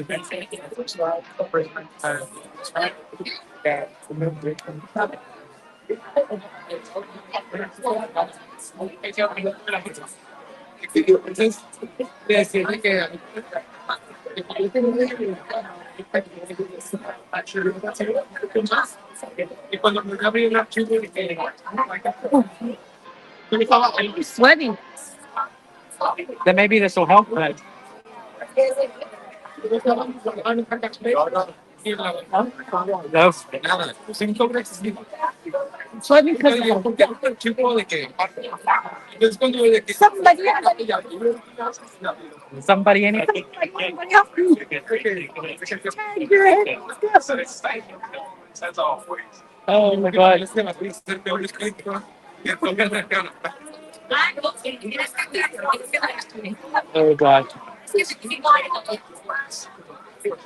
sweating. Then maybe this will help. But no. I'm sweating because Somebody any? somebody help me. Tag your head. Oh my god. Oh god.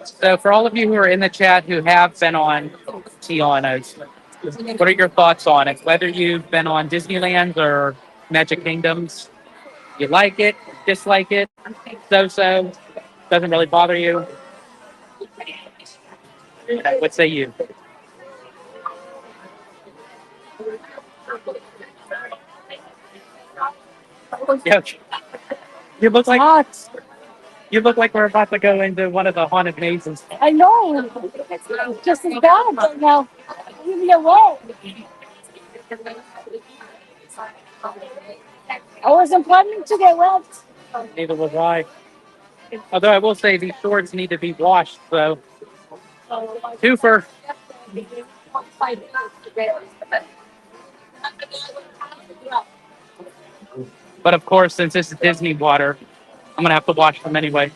So for all of you who are in the chat who have been on Tiana's, what are your thoughts on it? Whether you've been on Disneyland or Magic Kingdoms, you like it, dislike it, so, doesn't really bother you? What say you? Yeah, you look like you look like we're about to go into one of the haunted mazes. I know. It's just as bad right now. Leave me alone. I wasn't planning to get wet. Neither was I. Although I will say these shorts need to be washed, so twofer. But of course, since this is Disney water, I'm gonna have to wash them anyway.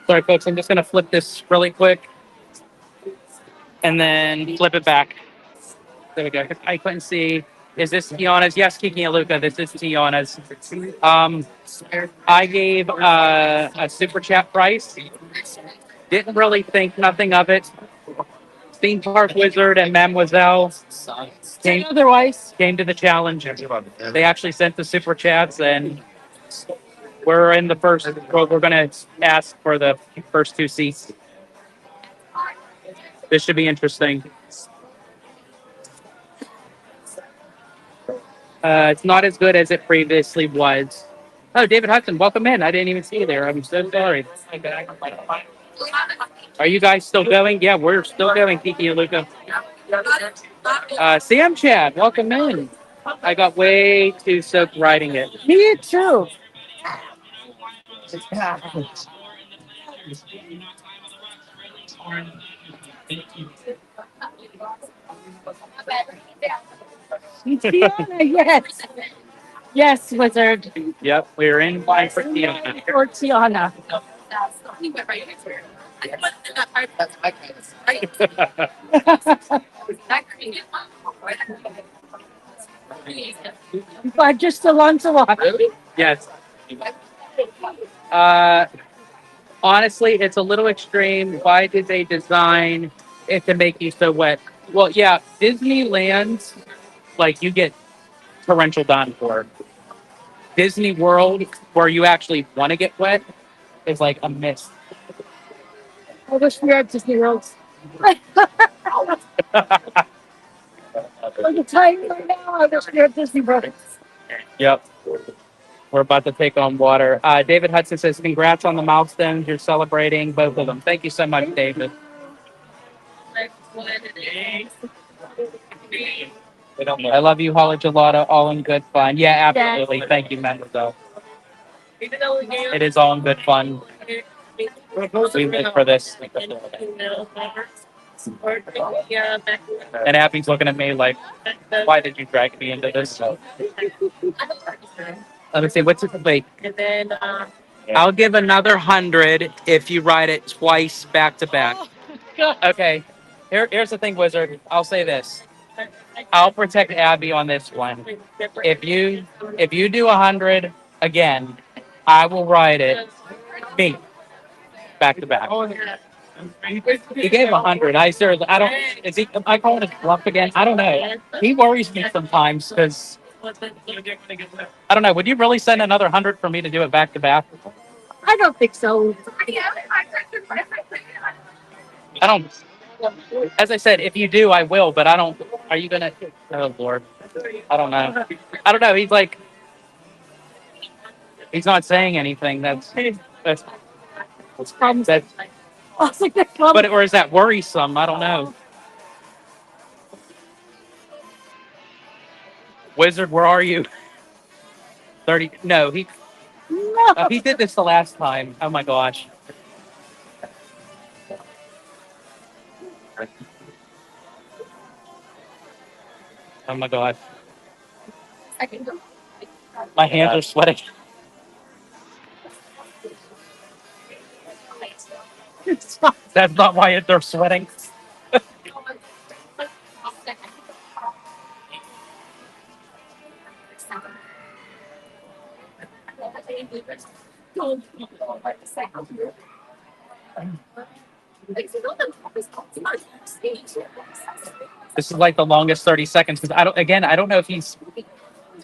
Sorry, folks. I'm just gonna flip this really quick, and then flip it back. There we go. I couldn't see. Is this Tiana's? Yes, Kiki and Luca. This is Tiana's. I gave a super chat price. Didn't really think nothing of it. Theme Park Wizard and Mademoiselle came to the challenge. They actually sent the super chats, and we're in the first. Well, we're going to ask for the first two seats. This should be interesting. It's not as good as it previously was. Oh, David Hudson, welcome in. I didn't even see you there. I'm so sorry. Are you guys still going? Yeah, we're still going, Kiki and Luca. Sam Chad, welcome in. I got way too soaked riding it. Me too. Tiana, yes. Yes, wizard. Yep, we're in line for Tiana. Or Tiana. But just the Lancelot. Yes. Uh, honestly, it's a little extreme. Why did they design it to make you so wet? Well, yeah, Disneyland, like you get torrential downpour. Disney World, where you actually want to get wet, is like a mist. I wish we had Disney World. Like a time right now, I wish we had Disney World. Yep. We're about to take on water. David Hudson says, congrats on the milestones. You're celebrating both of them. Thank you so much, David. I love you, Holly Gelato. All in good fun. Yeah, absolutely. Thank you, Menzo. It is all in good fun. We live for this. And Abby's looking at me like, why did you drag me into this? Let me see, what's it? Wait. I'll give another 100 if you ride it twice back to back. Okay. Here's the thing, Wizard. I'll say this. I'll protect Abby on this one. If you do 100 again, I will ride it me back to back. He gave 100. I don't. Is he? Am I calling it bluff again? I don't know. He worries me sometimes because I don't know. Would you really send another 100 for me to do it back to back? I don't think so. I don't. As I said, if you do, I will. But I don't. Are you gonna? Oh Lord. I don't know. I don't know. He's like. He's not saying anything. That's Problems. that's. But or is that worrisome? I don't know. Wizard, where are you? 30. No, he did this the last time. Oh my gosh. Oh my god. My hands are sweating. That's not why they're sweating. This is like the longest 30 seconds because I don't know if he's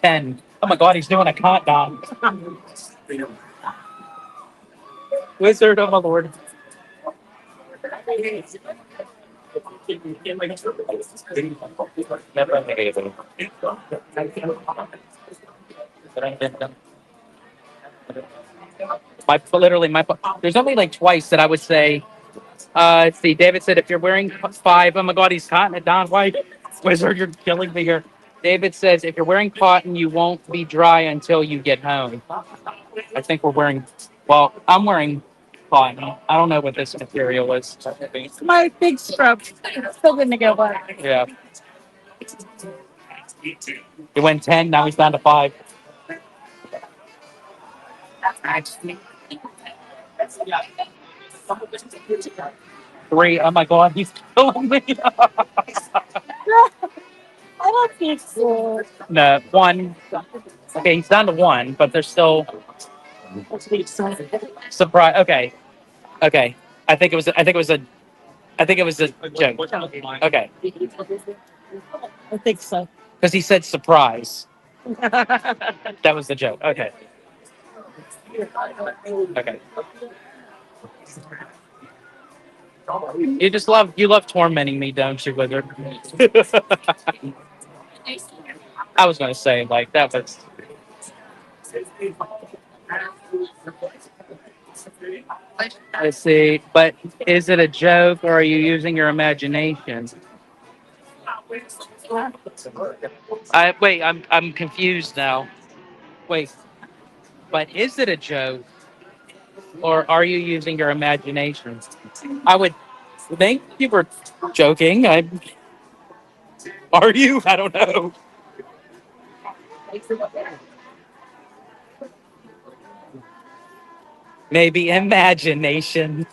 10. Oh my god, he's doing a countdown. Wizard, oh my lord. There's only like twice that I would say. Let's see. David said if you're wearing 5, oh my god, he's cotton it down. Why, Wizard, you're killing me here. David says if you're wearing cotton, you won't be dry until you get home. I think we're wearing. Well, I'm wearing cotton. I don't know what this material is. My big scrub. Still gonna go wet. Yeah. He went 10. Now he's down to 5. 3. Oh my god, he's killing me. I don't think so. No, 1. Okay, he's down to 1, but there's still surprise. Okay. I think it was a joke. Okay, I think so. because he said surprise. That was the joke. Okay. Okay. You love tormenting me, don't you, Wizard? I was gonna say like that was. Let's see, but is it a joke or are you using your imagination? I'm confused now. Wait, but is it a joke or are you using your imagination? I would I think you were joking. Are you? I don't know. Maybe imagination.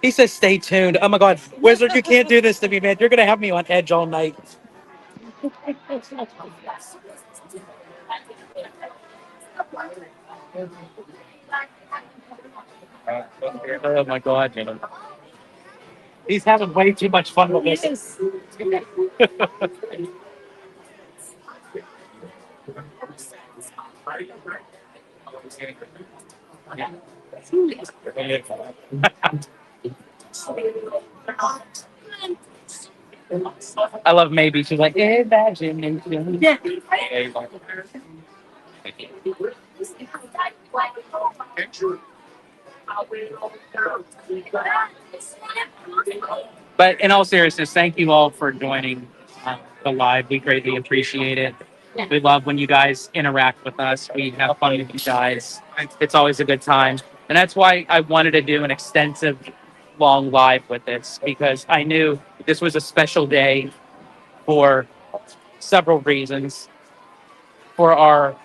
He says, "Stay tuned." Oh my God, Wizard, you can't do this to me, man. You're gonna have me on edge all night. Oh my God, man. He's having way too much fun with this. I love maybe. She's like, imagination. Yeah. But in all seriousness, thank you all for joining the live. We greatly appreciate it. We love when you guys interact with us. We have fun with you guys. It's always a good time. And that's why I wanted to do an extensive, long live with this, because I knew this was a special day for several reasons. For our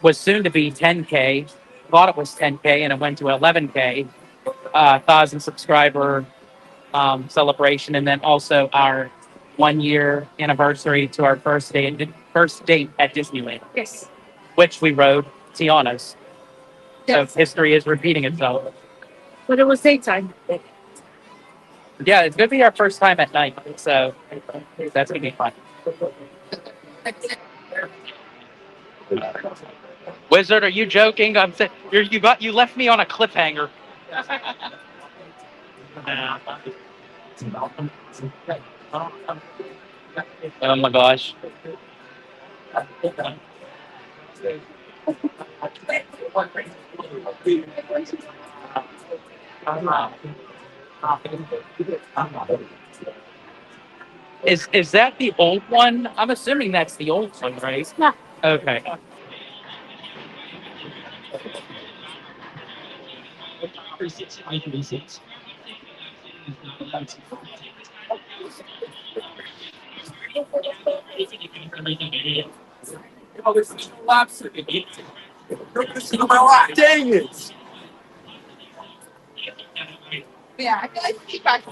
was soon to be 10K, thought it was 10K, and it went to 11K, 1,000 subscriber celebration, and then also our 1 year anniversary to our first date at Disneyland. Yes. Which we rode Tiana's. Yes. So history is repeating itself. But it was daytime. Yeah, it's gonna be our first time at night, so that's gonna be fun. Wizard, are you joking? I'm saying you left me on a cliffhanger. Oh my gosh. Is that the old one? I'm assuming that's the old one, right? Yeah. Okay. Oh, this is a lobster. You're gonna sit on my lap. Dang it! Yeah, I feel like feedback.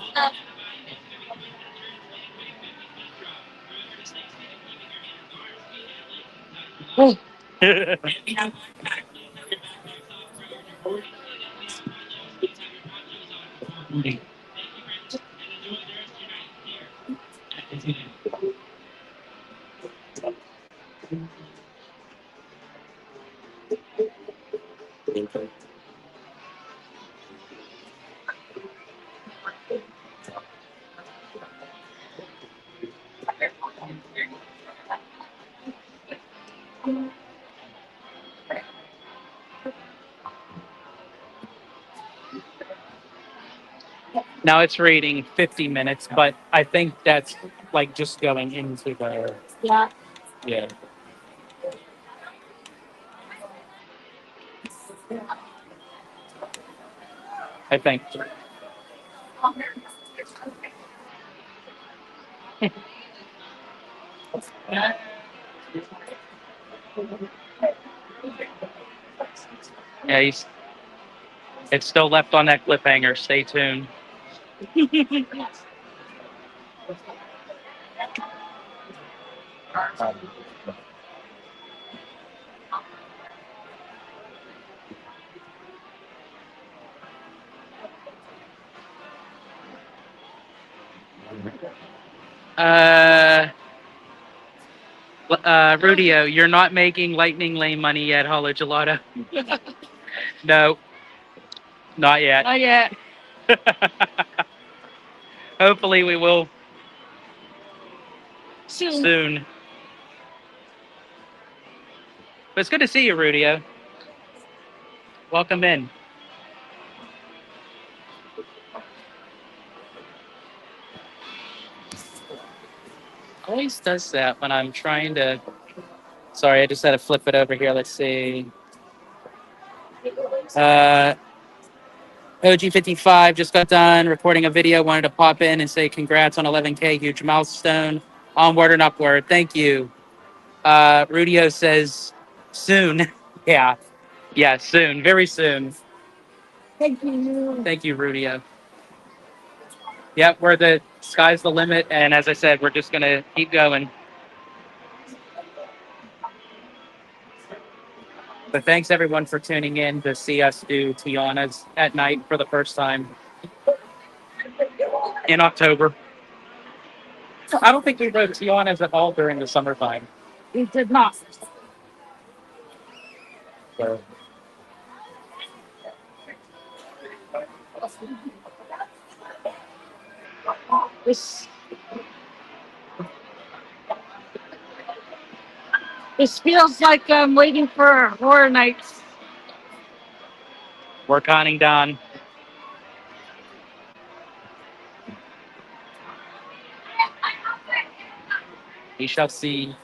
Now it's reading 50 minutes, but I think that's like just going into the Yeah. yeah. I think. Yeah, it's still left on that cliffhanger. Stay tuned. Uh, Rudio, you're not making Lightning Lane money yet, Hollow Gelato. No, not yet. Not yet. Hopefully, we will Soon. soon. But it's good to see you, Rudio. Welcome in. Always does that when I'm trying to. Sorry, I just had to flip it over here. Let's see. OG55 just got done recording a video. Wanted to pop in and say congrats on 11K, huge milestone. Onward and upward. Thank you. Rudio says soon. Yeah. Yeah, soon. Very soon. Thank you. Thank you, Rudio. Yep, we're the sky's the limit. And as I said, we're just going to keep going. But thanks everyone for tuning in to see us do Tiana's at night for the first time in October. I don't think we rode Tiana's at all during the summertime. We did not. So. This feels like I'm waiting for Horror Nights. We're counting down. We shall see.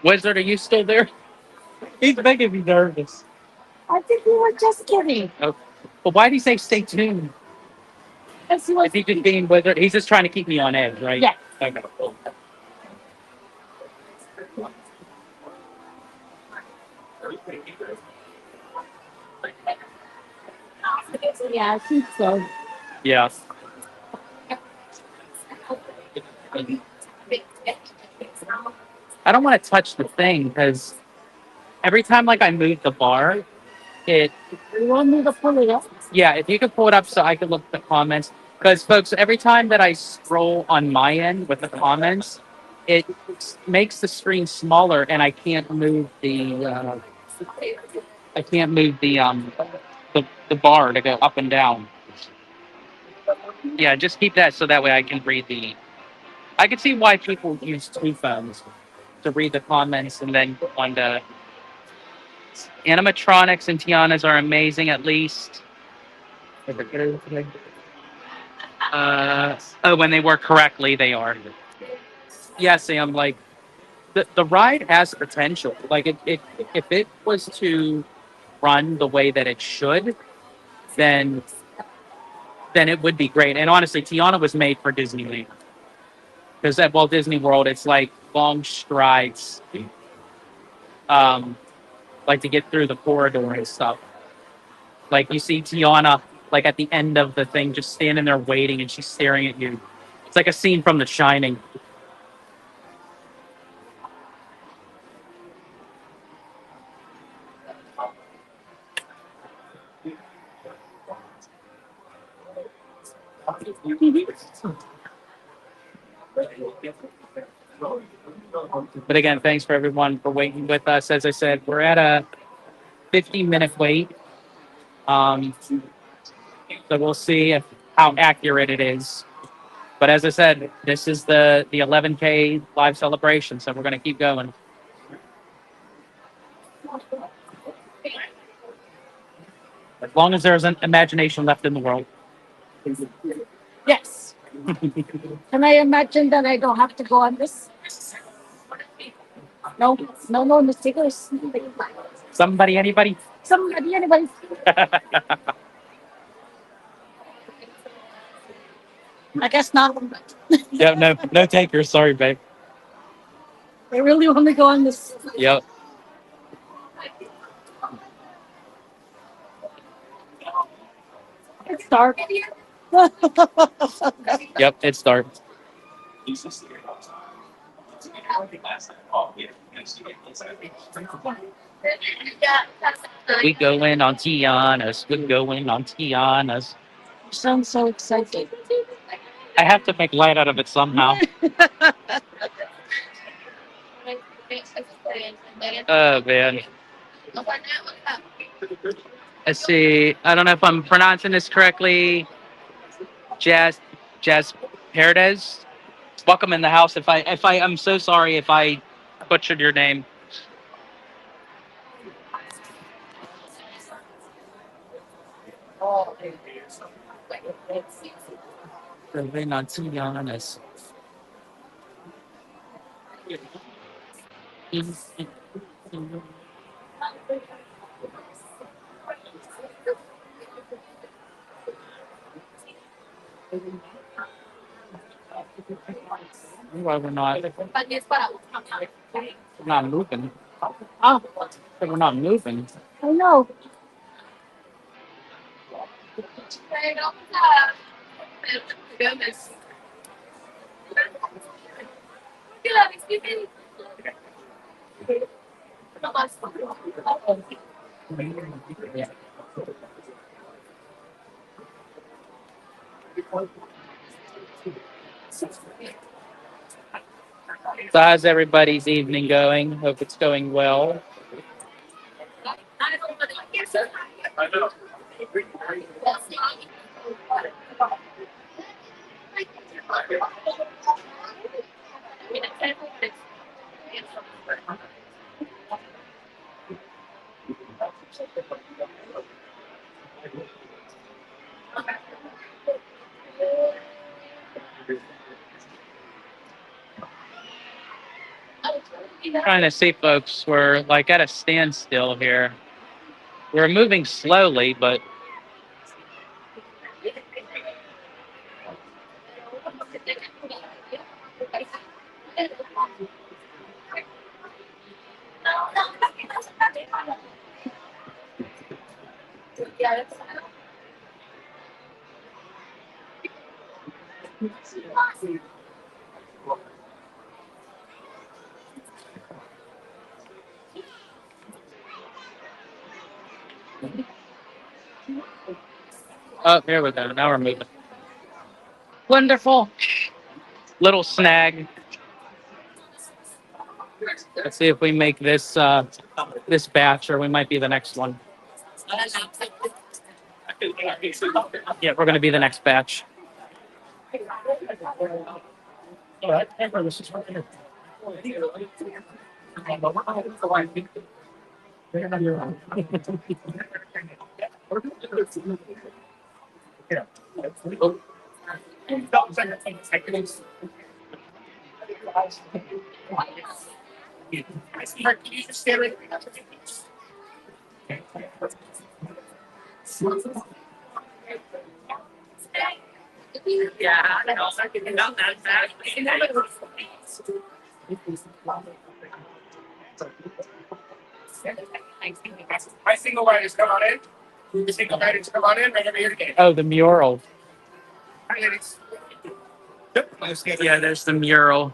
Wizard, are you still there? He's making me nervous. I think we were just kidding. Oh. But why did he say stay tuned? Because he was. Is he just being Wizard? He's just trying to keep me on edge, right? Yeah. Okay. Yeah, I think so. Yeah. I don't want to touch the thing because every time like I move the bar, it. You want me to pull it up? Yeah, if you could pull it up so I can look at the comments. Because folks, every time that I scroll on my end with the comments, it makes the screen smaller and I can't move the the bar to go up and down. Yeah, just keep that so that way I can read the. I can see why people use two phones to read the comments and then on the animatronics and Tiana's are amazing. At least. When they work correctly, they are. Yeah, Sam. Like the ride has potential. Like it if it was to run the way that it should, then it would be great. And honestly, Tiana was made for Disneyland. Because at Walt Disney World, it's like long strides, like to get through the corridor and stuff. Like you see Tiana, like at the end of the thing, just standing there waiting, and she's staring at you. It's like a scene from The Shining. But again, thanks for everyone for waiting with us. As I said, we're at a 50-minute wait. So we'll see how accurate it is. But as I said, this is the 11K live celebration, so we're going to keep going. As long as there's an imagination left in the world. Yes. Can I imagine that I don't have to go on this? No, the stickers. Somebody, anybody? Somebody, anybody. I guess not. Yeah, no takers. Sorry, babe. They really want to go on this. Yep. It's dark. Yep, it's dark. We going on Tiana's. We're going on Tiana's. You sound so excited. I have to make light out of it somehow. Oh, man. Let's see. I don't know if I'm pronouncing this correctly. Jazz Paredes. Welcome in the house. I'm so sorry if I butchered your name. We're not to be honest. Why we're not moving? Oh, we're not moving. I know. Goodness. So how's everybody's evening going? Hope it's going well. Trying to see, folks, we're like at a standstill here. We're moving slowly, but oh, here we go. Now we're moving. Wonderful. Little snag. Let's see if we make this this batch, or we might be the next one. Yeah, we're gonna be the next batch. My single riders come on in. The single riders come on in. We're gonna be here again. Oh, the mural. Hi, ladies. Yeah, there's the mural.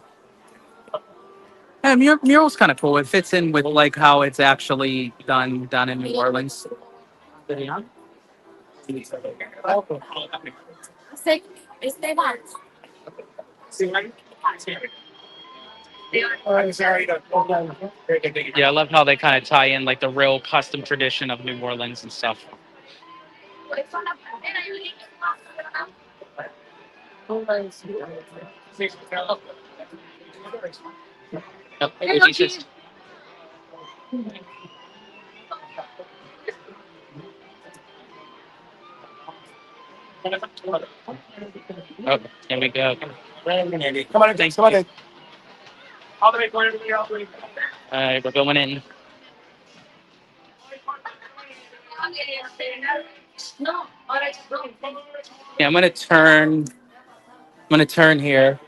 Yeah, mural's kind of cool. It fits in with like how it's actually done in New Orleans. I'm sorry. Yeah, I love how they kind of tie in like the real custom tradition of New Orleans and stuff. Yep, it's just- Oh, here we go. Come on in. Thank Come on you. in. All the way for everybody else. All right, we're going in. Yeah, I'm gonna turn here.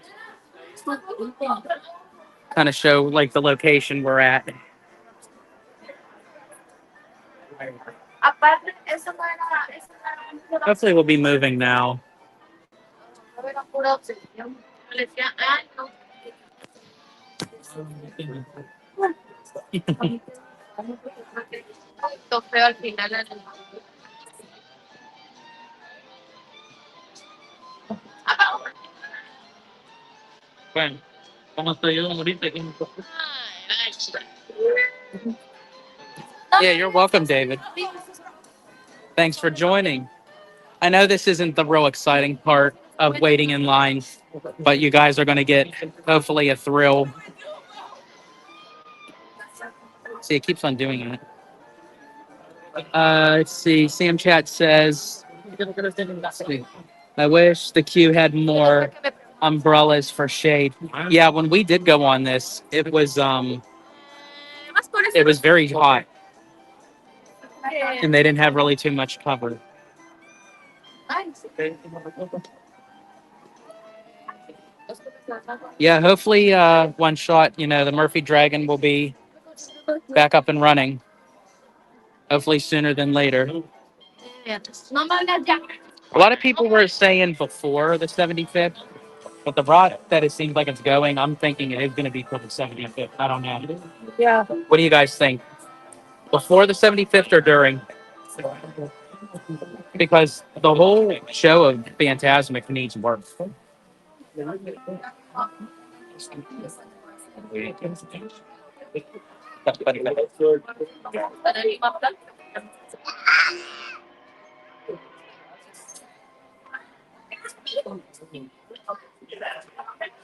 Kind of show like the location we're at. Hopefully we'll be moving now. Bueno, ¿cómo estoy yo ahorita? Yeah, you're welcome, David. Thanks for joining. I know this isn't the real exciting part of waiting in line, but you guys are going to get hopefully a thrill. See, it keeps on doing it. Let's see. Sam Chat says, I wish the queue had more umbrellas for shade. Yeah, when we did go on this, it was it was very hot, and they didn't have really too much cover. Yeah, hopefully, one shot, the Murphy Dragon will be back up and running. Hopefully sooner than later. A lot of people were saying before the 75th, but the route that it seems like it's going, I'm thinking it is going to be for the 75th. I don't know. Yeah. What do you guys think? Before the 75th or during? Because the whole show of Fantasmic needs work.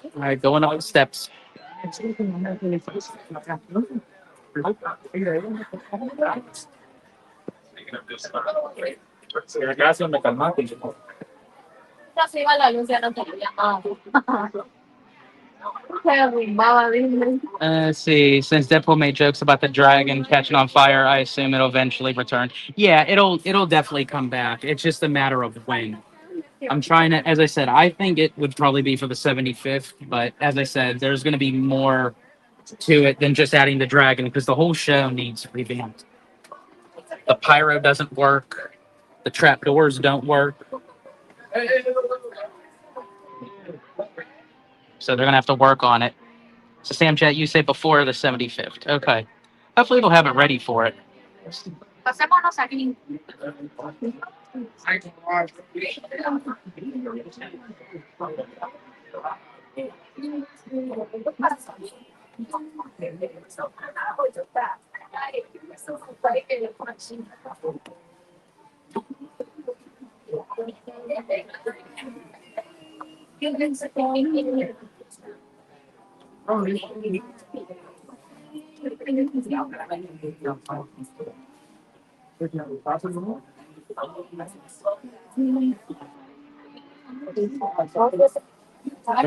All right, going up the steps. Let's see. Since Deadpool made jokes about the dragon catching on fire, I assume it'll eventually return. Yeah, it'll definitely come back. It's just a matter of when. I'm trying to, as I said, I think it would probably be for the 75th, but as I said, there's going to be more to it than just adding the dragon because the whole show needs revamped. The pyro doesn't work. The trapdoors don't work. So they're going to have to work on it. So Sam Chat, you say before the 75th. Okay. Hopefully they'll have it ready for it. So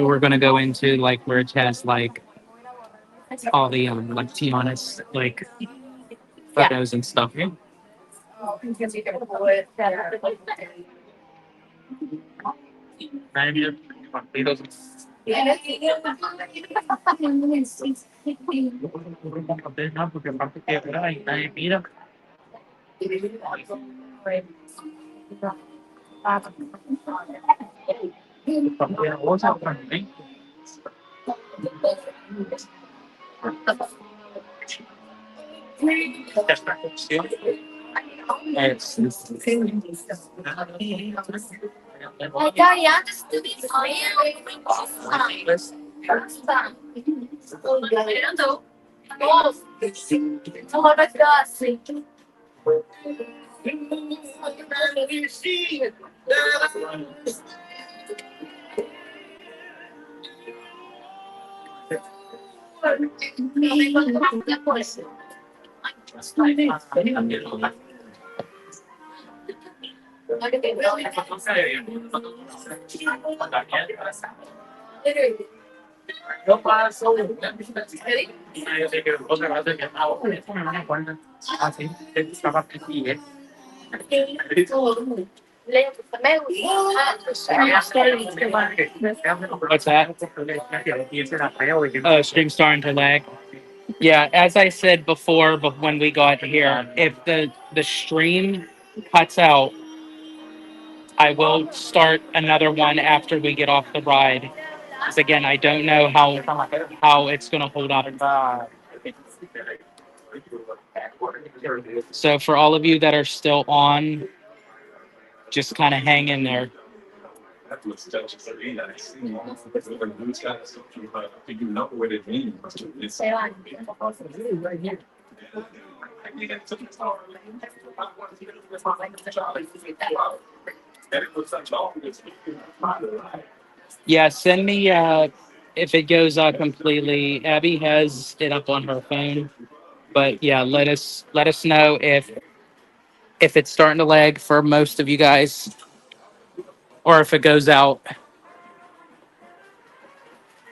we're going to go into like where it has like all the like Tiana's like photos and stuff. What's that? Oh, stream starting to lag. Yeah, as I said before, but when we got here, if the stream cuts out, I will start another one after we get off the ride. Because again, I don't know how it's going to hold up. So for all of you that are still on, just kind of hang in there. Yeah, send me if it goes out completely. Abby has it up on her phone, but yeah, let us know if it's starting to lag for most of you guys, or if it goes out.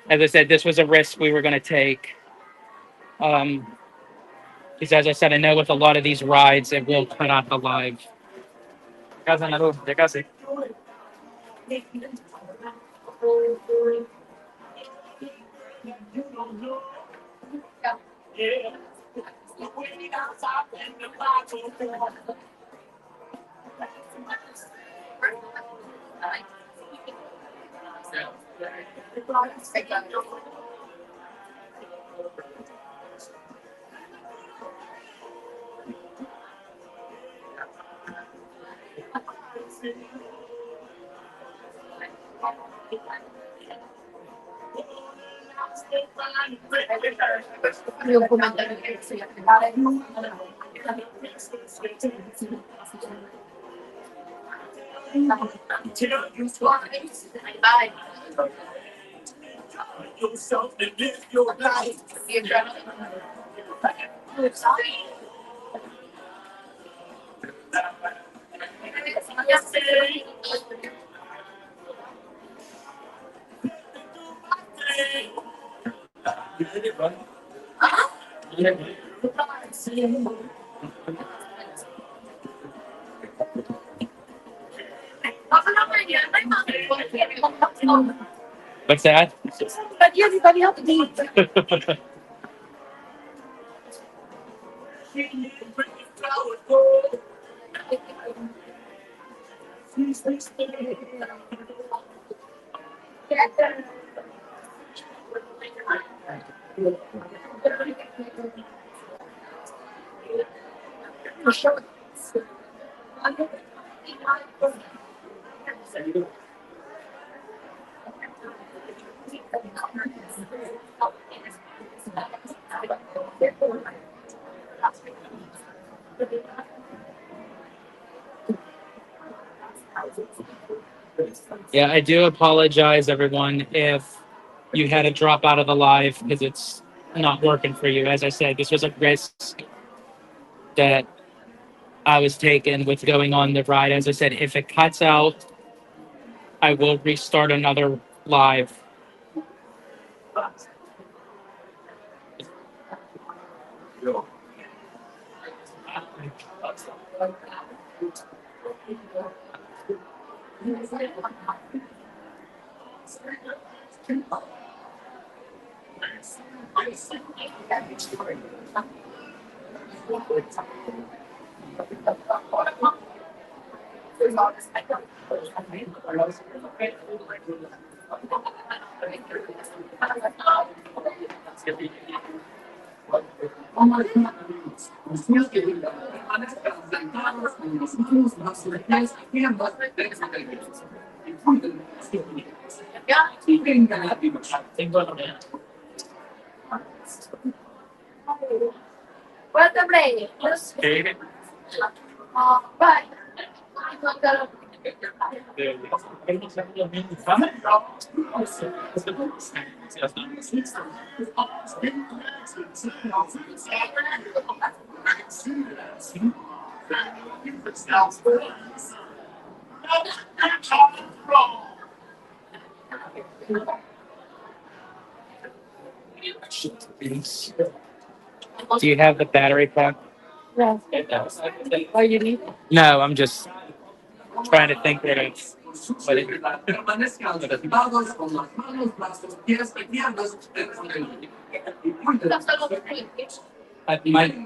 As I said, this was a risk we were going to take. Because as I said, I know with a lot of these rides, it will cut out the live. Ya casi. Yung comentario que estoy Bye. Yourself and live your life. What's that? But everybody else needs. Yeah, I do apologize, everyone, if you had to drop out of the live because it's not working for you. As I said, this was a risk that I was taking with going on the ride. As I said, if it cuts out, I will restart another live. What the play? Bye. Do you have the battery pack? Yeah. Oh, you need? No, I'm just trying to think that it's. But it, Permanezcan sentados con las manos, brazos, pies y piernas dentro del libro. Y cuiden I might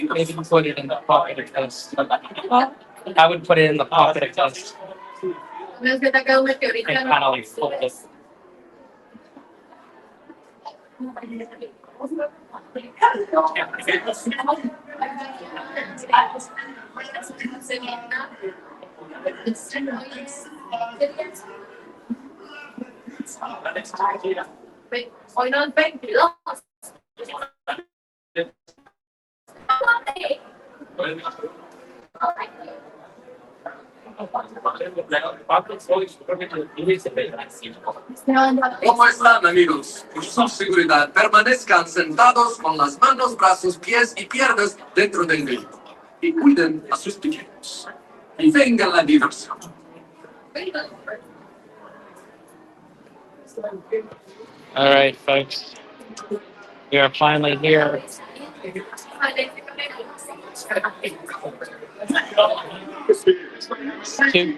maybe put it in the pocket of this. I would put it in the pocket of this No se te acaba un and meteorito. kind of like fold it. Hoy no es 22. ¿Cómo están, amigos? Por su seguridad, permanezcan sentados con las manos, brazos, pies y piernas dentro del vehículo. Y cuiden a sus pequeños. Y venga la diversión. All right, folks. We are finally here. Two.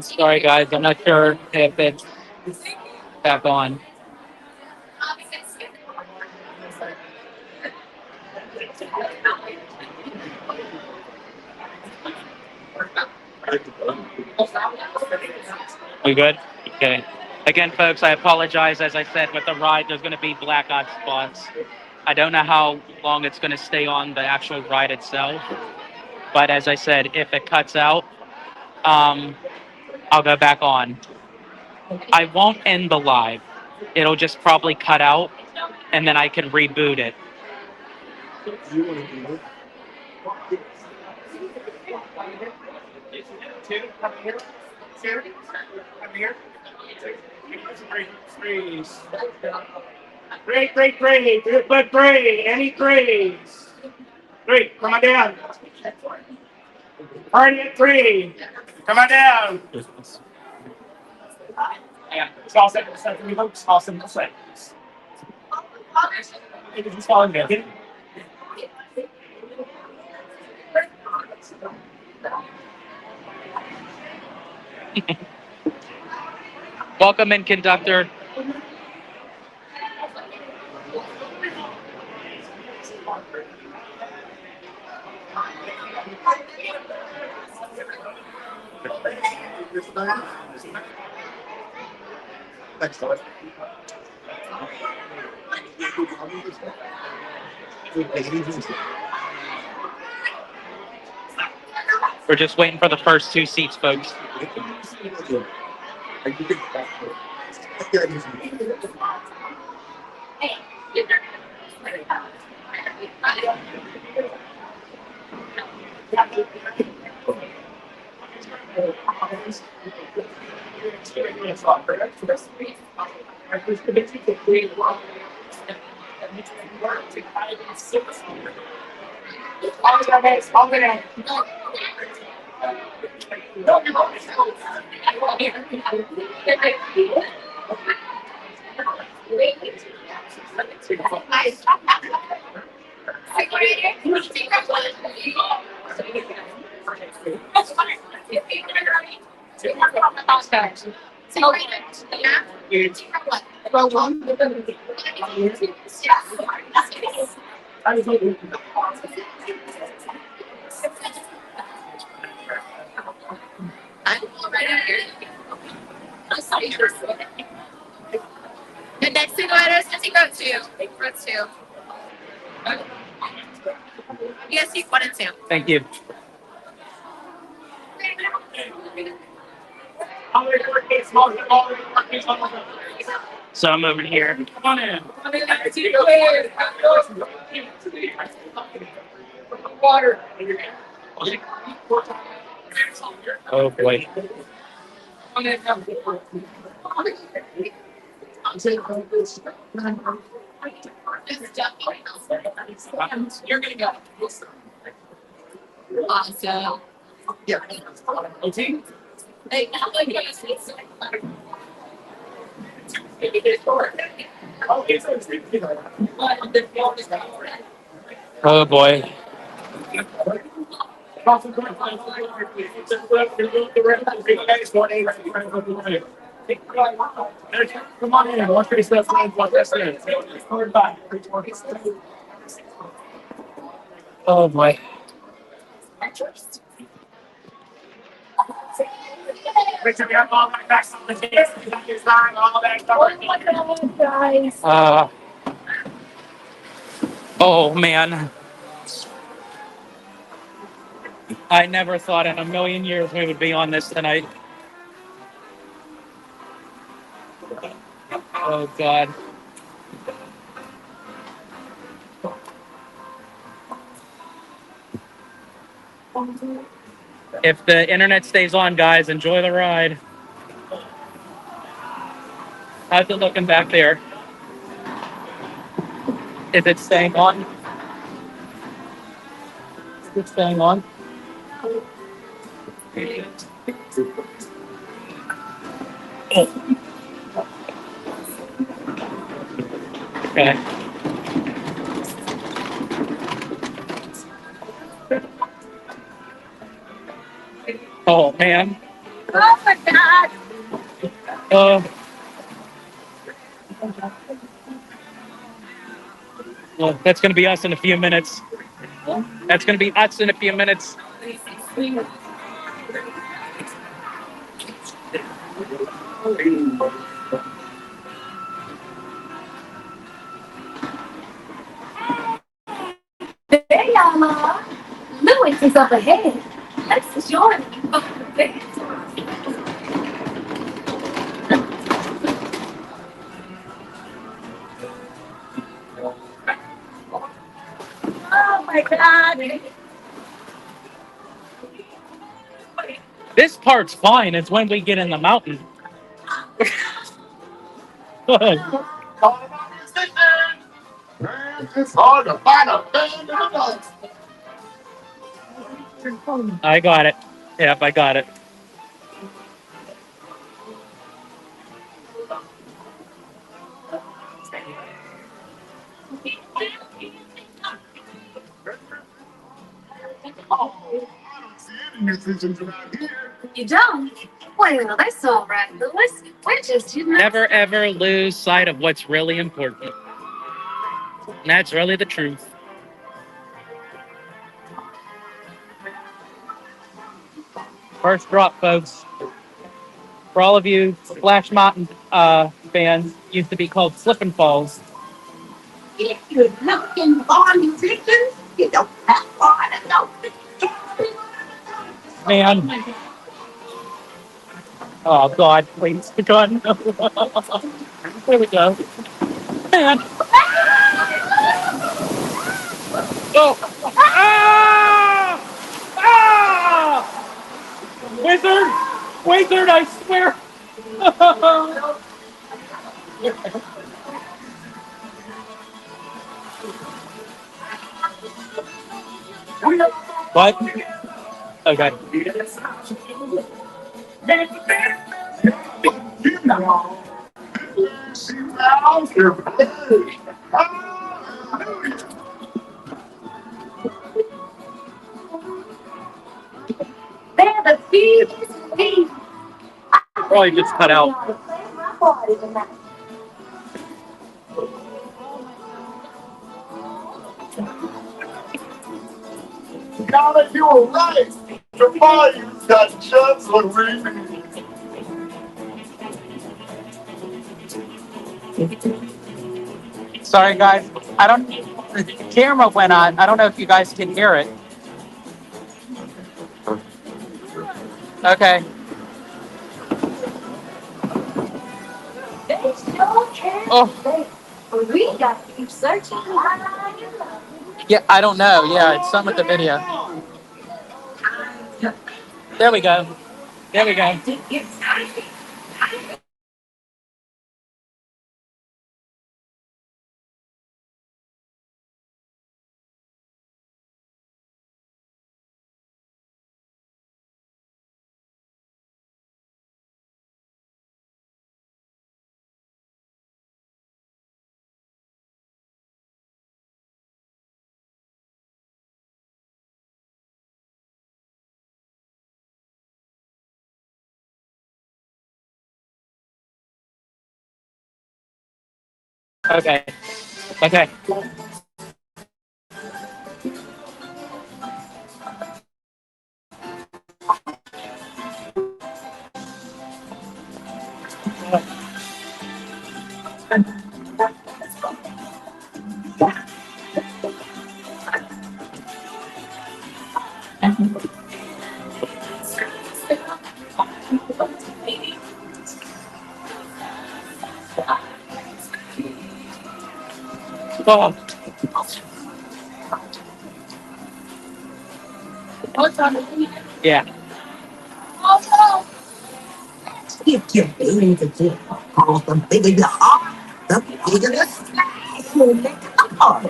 Sorry, guys. I'm not sure if it's back on. We good? Okay. Again, folks, I apologize. As I said, with the ride, there's going to be blackout spots. I don't know how long it's going to stay on the actual ride itself. But as I said, if it cuts out, um, I'll go back on. I won't end the live. It'll just probably cut out, and then I can reboot it. Great. Good, but great. Any grades? Great. Come on down. Party at 3. Come on down. Yeah, it's all set. It's all set. It's all good. Welcome in, conductor. We're just waiting for the first two seats, folks. The next single letters is equal to root 2. Yes, seat 1 and 2. Thank you. So I'm over here. Come on in. Water. Oh boy. You're gonna go. Awesome. Yeah. Hey, Oh boy. Come on in. Watch your stuff. Watch that stand. Oh boy. Make sure you have all that back on the case. All that stuff. guys. Oh man. I never thought in a million years we would be on this tonight. Oh god. If the internet stays on, guys, enjoy the ride. How's it looking back there? Is it staying on? Is it staying on? Okay. Oh man. Oh my god. Well, that's going to be us in a few minutes. That's going to be us in a few minutes. Hey, Alma. Lewis is up ahead. Let's join him. Oh my god. This part's fine. It's when we get in the mountain. It's hard to find a thing in the box. I got it. Yep, I got it. You don't? Well, that's all right, Lewis. We're just Never ever lose sight of what's really important. And that's really the truth. First drop, folks. For all of you Splash Mountain fans, used to be called Slip and Falls. If you're looking for nutrition, you don't have far to go. Man. Oh God, please, God, no. There we go. Man. Oh. Ah! Ah! Wizard! Wizard, I swear! What? Okay. They're the bees. Probably just cut out. Donna, you were right. The Bayou's got just what we need. Sorry, guys. I don't. The camera went on. I don't know if you guys can hear it. Okay. They still care. Oh. We got to keep searching. Yeah, I don't know. Yeah, it's some with the video. There we go. There we go. Okay. Okay. Oh. Yeah. If you believe it, the bigger the heart, the bigger the smash will make the heart.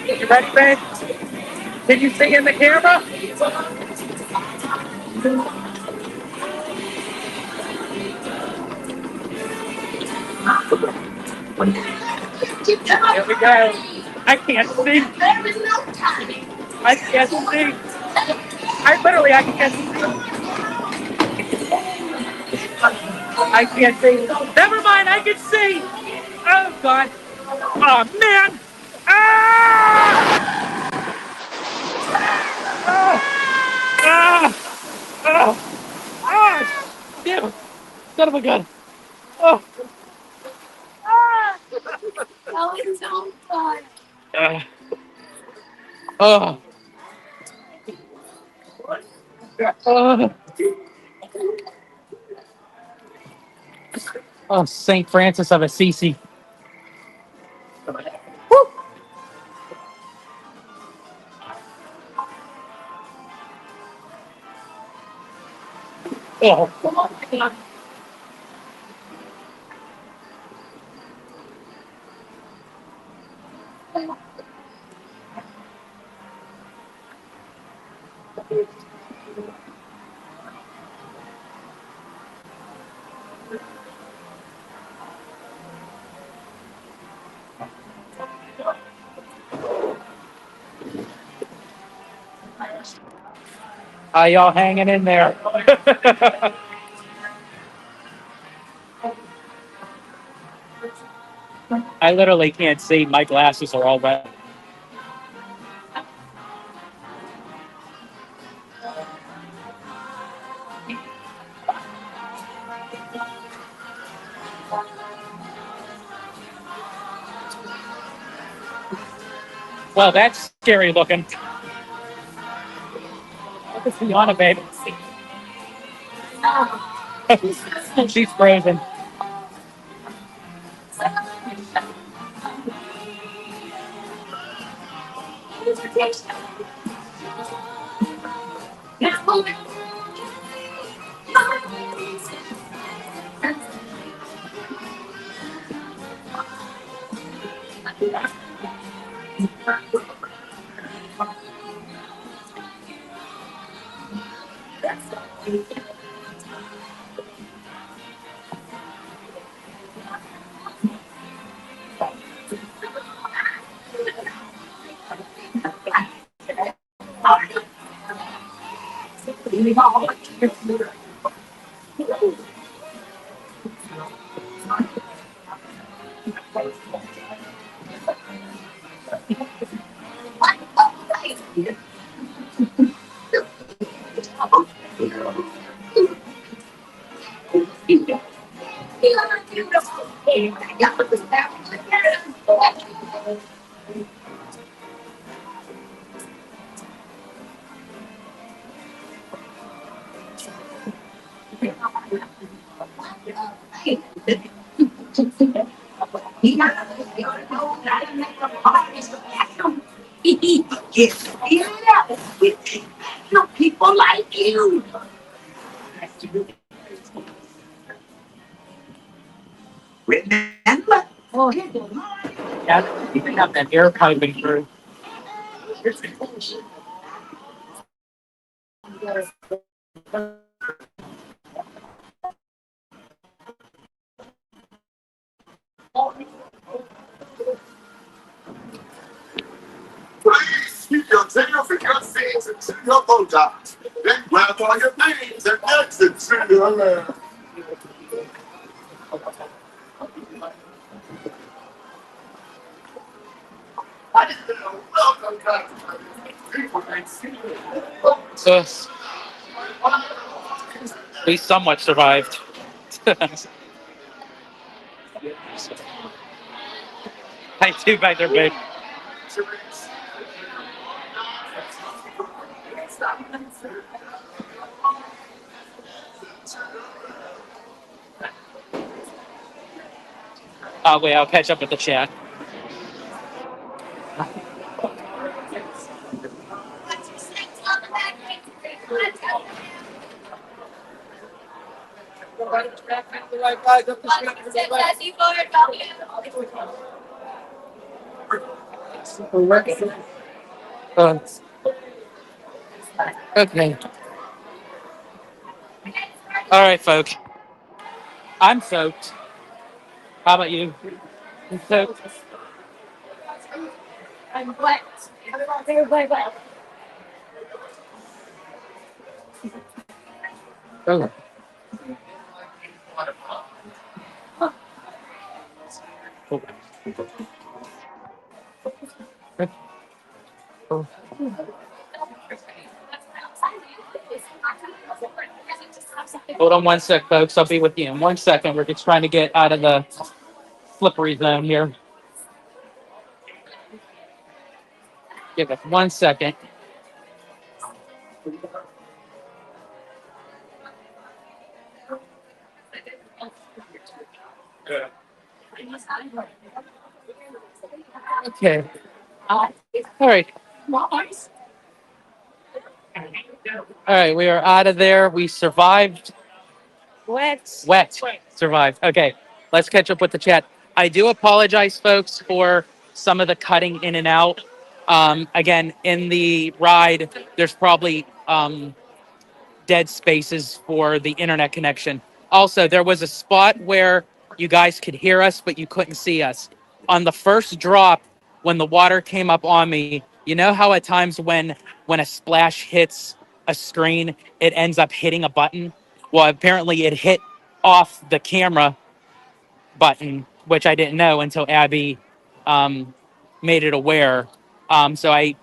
You ready, babe? Can you see in the camera? Here we go. I can't see. I can't see. I can't see. I can't see. Never mind, I can see. Oh, God. Oh, man. Ah! Oh! Ah! Oh! Ah! Damn it. Son of a gun. Oh! No, it's so fun. Oh! Oh! Oh, St. Francis of Assisi. Oh! How y'all hanging in there? I literally can't see. My glasses are all wet. Well, that's scary looking. Look at Tiana, babe. She's frozen. Yes, yeah, with people like you. Remember? Yeah, you can have that air piping through. Please keep your tails and your fins into your bow ties. Then grab all your things and exit Surreal. Welcome, So we somewhat survived. I do by their big. Wait, I'll catch up with the chat. Uh, okay. All right, folks. I'm soaked. How about you? You soaked? I'm wet. Very wet. Oh. Hold on one sec, folks. I'll be with you in 1 second. We're just trying to get out of the slippery zone here. Give us 1 second. Okay. All right. All right. We are out of there. We survived. Wet. Survived. Okay. Let's catch up with the chat. I do apologize, folks, for some of the cutting in and out. Again, in the ride, there's probably dead spaces for the internet connection. Also, there was a spot where you guys could hear us, but you couldn't see us. On the first drop, when the water came up on me, you know how at times when a splash hits a screen, it ends up hitting a button? Well, apparently it hit off the camera button, which I didn't know until Abby made it aware. So I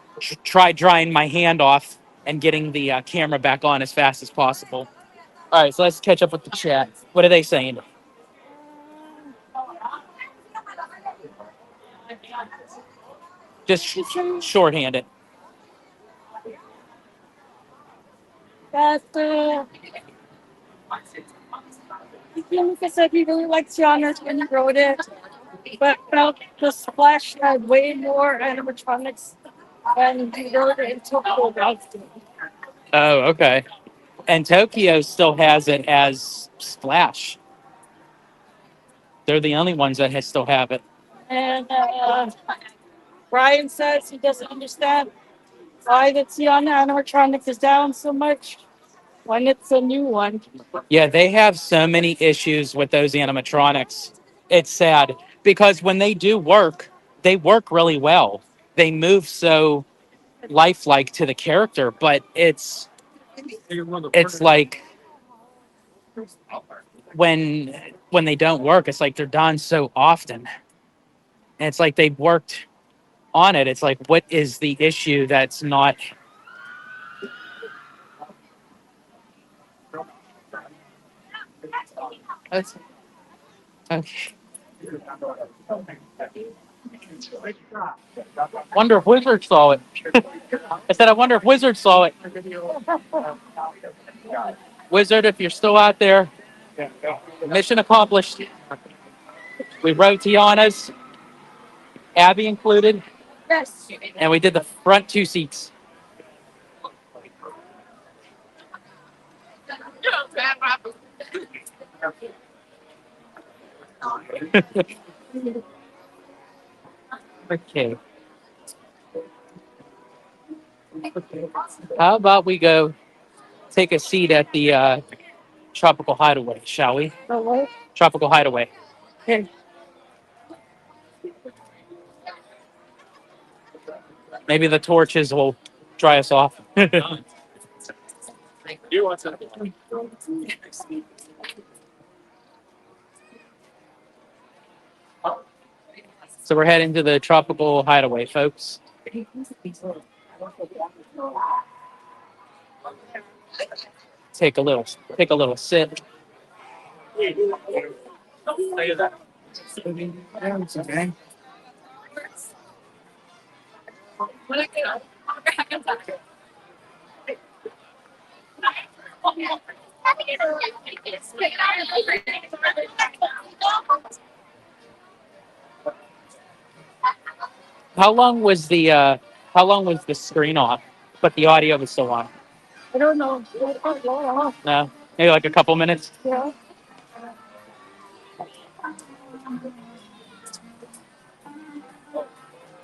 tried drying my hand off and getting the camera back on as fast as possible. All right, so let's catch up with the chat. What are they saying? Just shorthand it. That Lucas said he really liked Tiana when he wrote it, but felt the Splash had way more animatronics when he wrote it and took it out. Oh, okay. And Tokyo still has it as Splash. They're the only ones that still have it. And Brian says he doesn't understand why the Tiana animatronic is down so much when it's a new one. Yeah, they have so many issues with those animatronics. It's sad because when they do work, they work really well. They move so lifelike to the character, but it's like when they don't work, it's like they're done so often. And it's like they've worked on it. It's like, what is the issue that's not? That's, okay. Wonder if Wizard saw it. I said, I wonder if Wizard saw it. Wizard, if you're still out there, mission accomplished. We wrote Tiana's, Abby included, Yes. and we did the front two seats. Okay. How about we go take a seat at the Tropical Hideaway, shall we? The what? Tropical Hideaway. Okay. Maybe the torches will dry us off. So we're heading to the Tropical Hideaway, folks. Take a little sip. How long was the screen off, but the audio was still on? I don't know. No, maybe like a couple minutes. Yeah.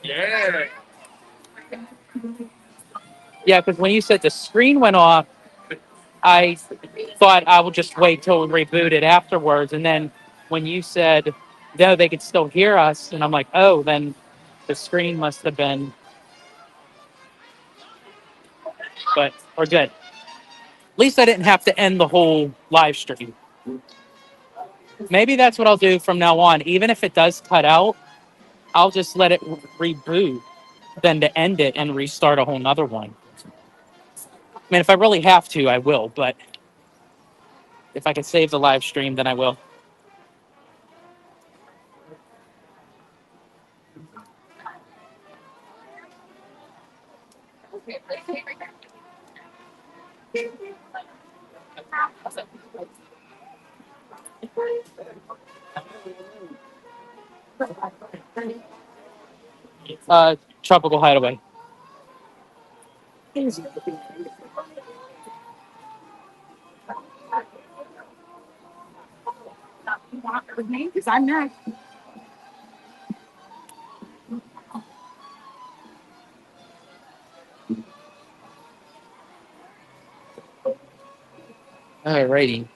Yeah. Yeah, because when you said the screen went off, I thought I would just wait till we reboot it afterwards. And then when you said no, they could still hear us, and I'm like, oh, then the screen must have been. But we're good. At least I didn't have to end the whole live stream. Maybe that's what I'll do from now on. Even if it does cut out, I'll just let it reboot, then to end it and restart a whole nother one. I mean, if I really have to, I will. But if I can save the live stream, then I will. Tropical Hideaway. Because I'm next. Alrighty.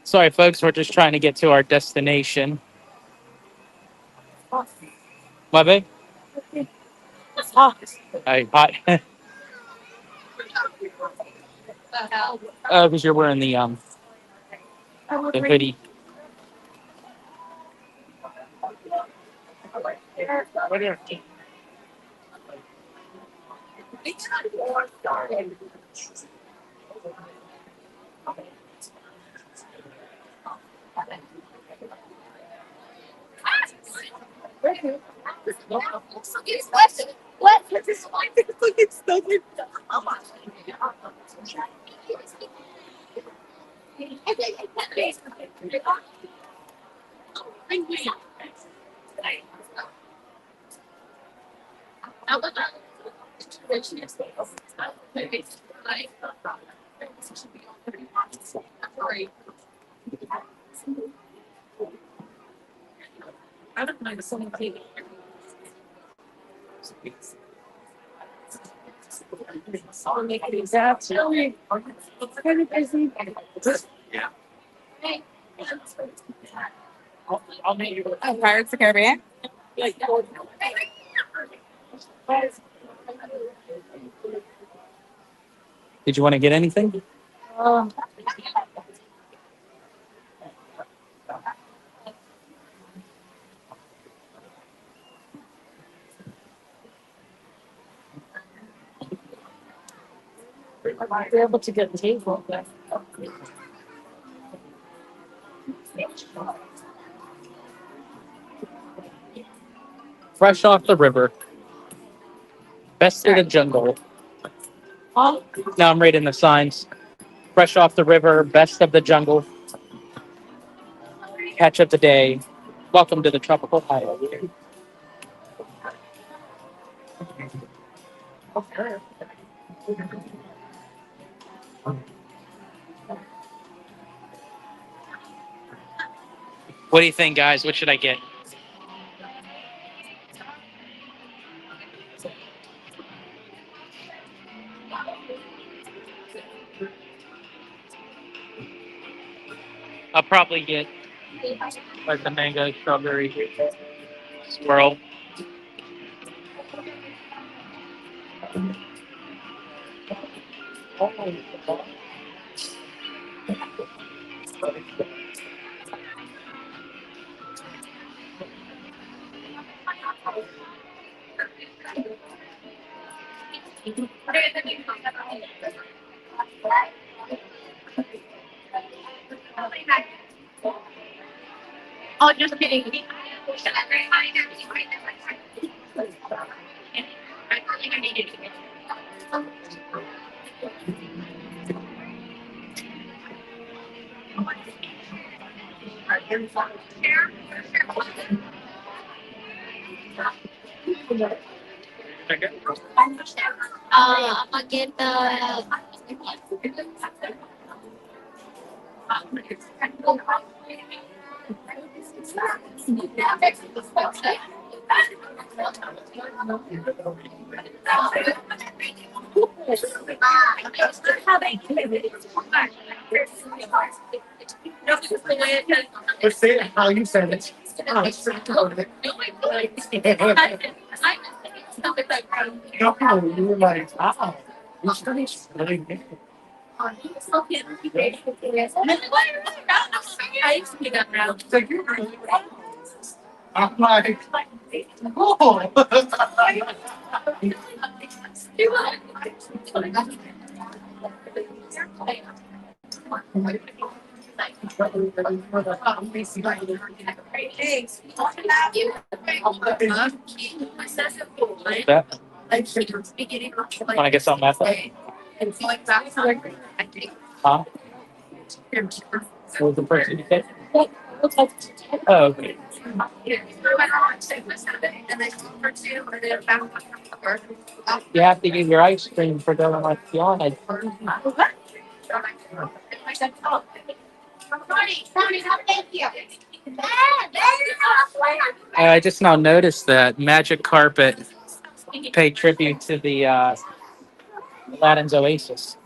Sorry, folks. We're just trying to get to our destination. What, babe? It's hot. Hey, hot. Oh, because you're wearing the hoodie. That's really kind of busy. Pirates of the Caribbean. Did you want to get anything? Um, I might be able to get a table. Fresh off the river. Best of the jungle. Oh, Now I'm reading the signs. Fresh off the river. Best of the jungle. Catch of the day. Welcome to the tropical hideaway. What do you think, guys? What should I get? I'll probably get like the mango strawberry swirl. Oh, just kidding. I'm gonna get the. Let's say it how you said it. No, you were like, wow. You studied really good. It's like, you're really right. I'm like, oh. That? Want to get something else? Huh? What was the first thing you said? Oh, okay. You have to get your ice cream for going like Tiana. I just now noticed that Magic Carpet paid tribute to the Aladdin's Oasis.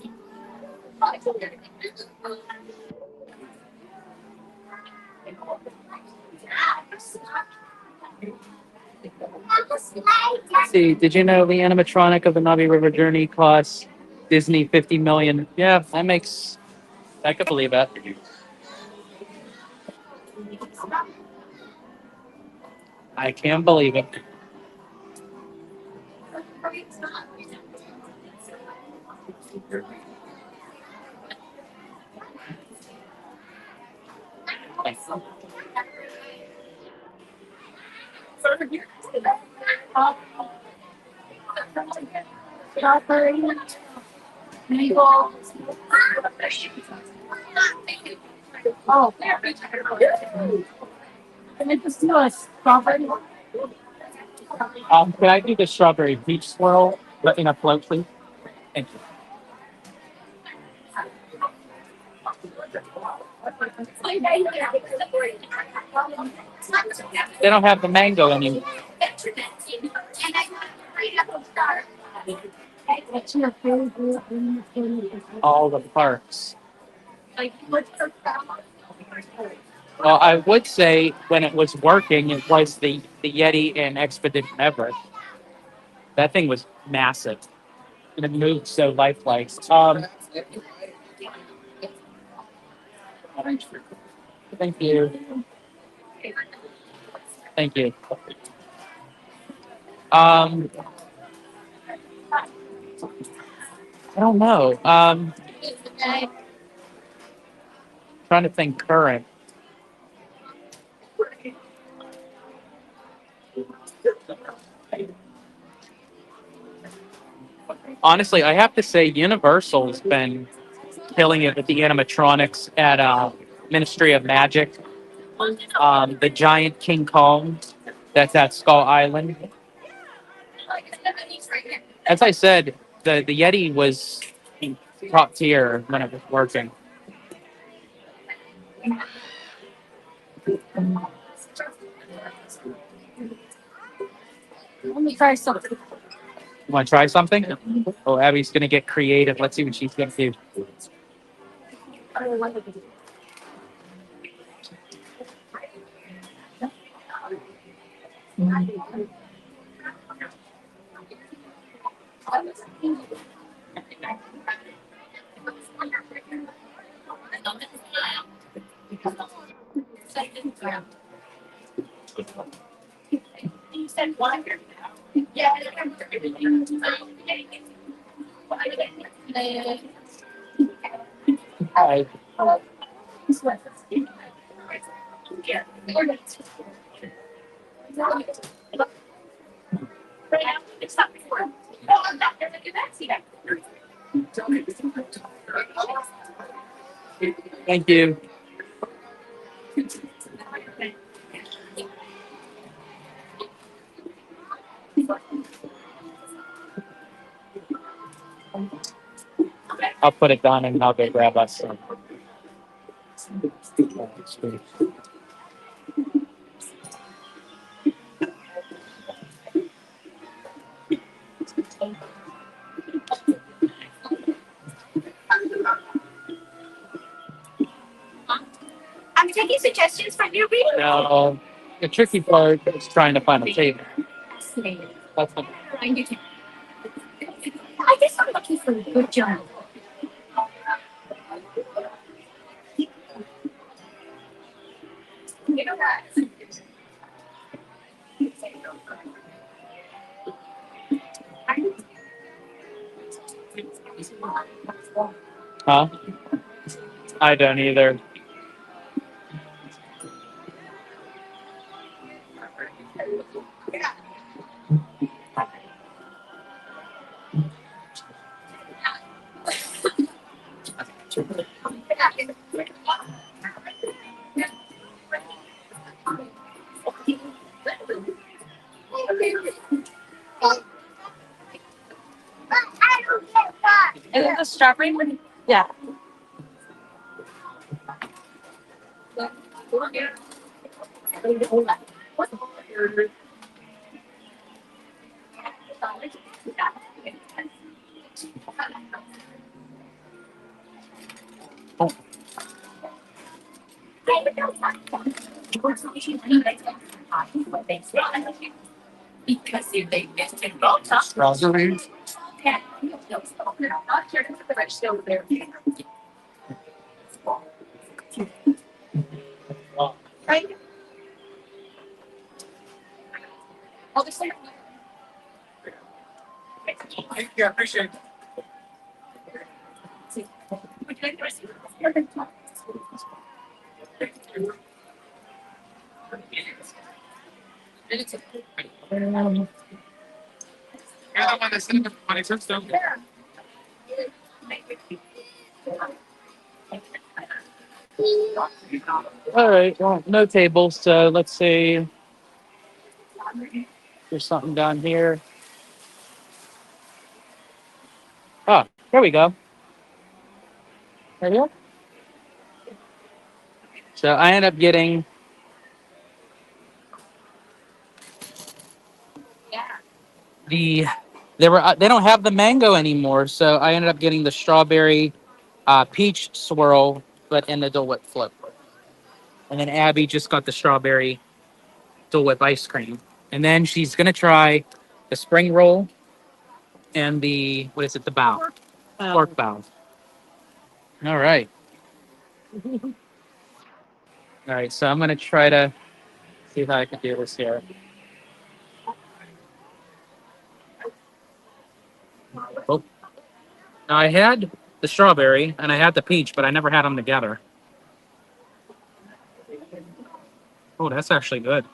Let's see, did you know the animatronic of the Navi River Journey costs Disney $50 million? Yeah, I could believe that. I can't believe it. Strawberry, maple. Oh, can I just do a strawberry? Can I do the strawberry peach swirl, but in a float, please? Thank you. They don't have the mango anymore. What's your favorite? All the parks. Well, I would say when it was working, it was the Yeti and Expedition Everest. That thing was massive, and it moved so lifelike. Thank you. Thank you. I don't know. Trying to think current. Honestly, I have to say Universal's been killing it with the animatronics at Ministry of Magic. The giant King Kong that's at Skull Island. As I said, the Yeti was top tier when it was working. Let me try something. You want to try something? Oh, Abby's going to get creative. Let's see what she's going to do. Hi. Thank you. I'll put it down and I'll go grab us some. I'm taking suggestions from your reading. No, the tricky part is trying to find a table. That's not, I guess I'm looking for a good job. huh? I don't either. Is it the strawberry one? Yeah. Because if they missed it, Strawberries? Right. Obviously. Thank you, I appreciate it. would you like the rest of You're the one that's sitting with the money system. All right. Well, no tables. So let's see. There's something down here. Oh, here we go. Right here. So I end up getting the they don't have the mango anymore, so I ended up getting the strawberry peach swirl, but in the Dole Whip flip. And then Abby just got the strawberry Dole Whip ice cream. And then she's gonna try the spring roll and the what is it? The bow, pork bow. All right, all right. So I'm gonna try to see if I can do this here. Oh, now I had the strawberry and I had the peach, but I never had them together. Oh, that's actually good.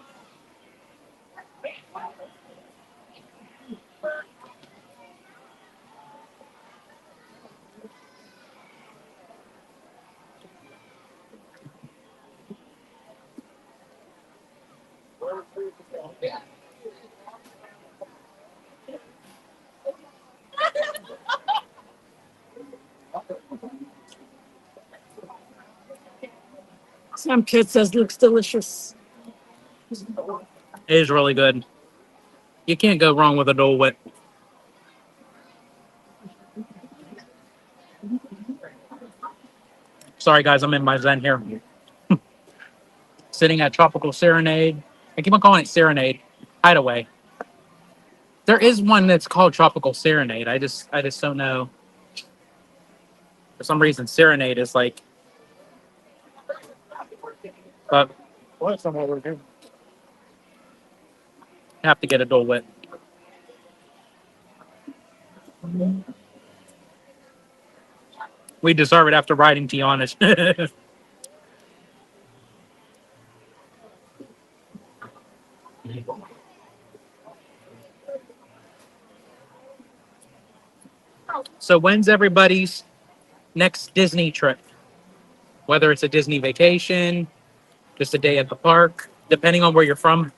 Some kid says looks delicious. It is really good. You can't go wrong with a Dole Whip. Sorry, guys, I'm in my zen here. Sitting at Tropical Serenade. I keep on calling it Serenade. Hideaway. There is one that's called Tropical Serenade. I just don't know. For some reason, Serenade is like. But What's some over here? have to get a Dole Whip. We deserve it after riding Tiana's. So when's everybody's next Disney trip? Whether it's a Disney vacation, just a day at the park, depending on where you're from.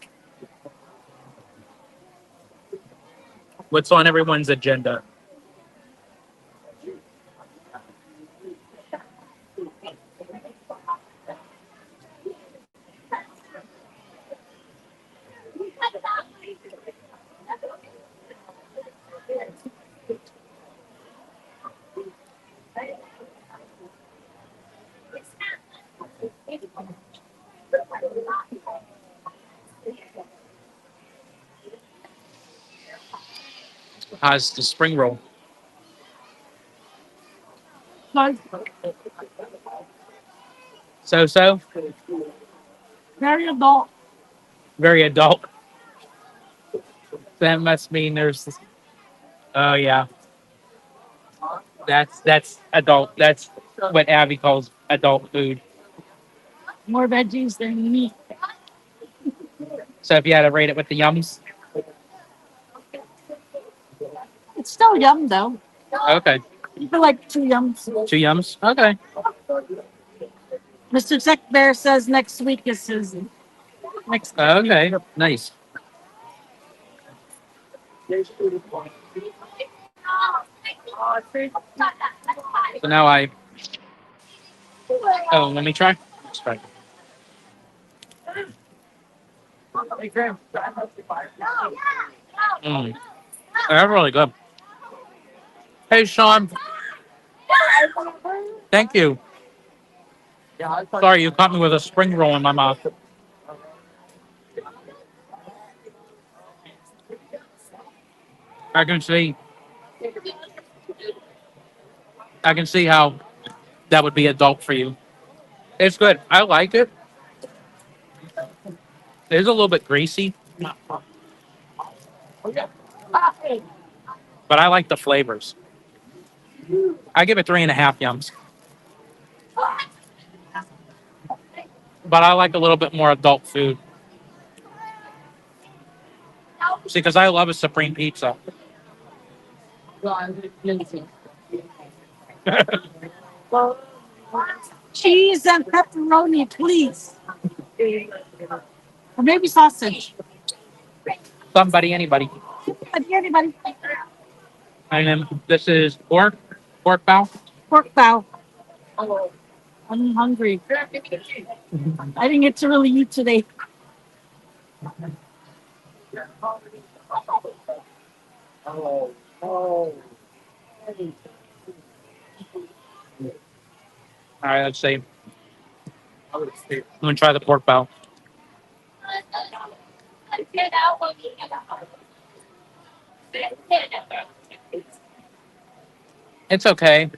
What's on everyone's agenda? How's the spring roll? Like, So, very adult. very adult. That must mean there's. Oh yeah, that's adult. That's what Abby calls adult food. More veggies than meat. So if you had to rate it with the yums, It's still yum though. okay, I feel like 2 yums. 2 yums, okay. Mr. Tech Bear says next week is his next. Okay, nice. So now I. Oh, let me try. Let's try. That's really good. Hey, Sean. Thank you. Sorry, you caught me with a spring roll in my mouth. I can see. I can see how that would be adult for you. It's good. I like it. It's a little bit greasy, but I like the flavors. I give it 3.5 yums. But I like a little bit more adult food. See, because I love a supreme pizza. Cheese and pepperoni, please. Or maybe sausage. Somebody, anybody. Anybody? And then this is pork bow. Pork bow. I'm hungry. I didn't get to really eat today. All right, let's see. I'm gonna try the pork bow. It's okay.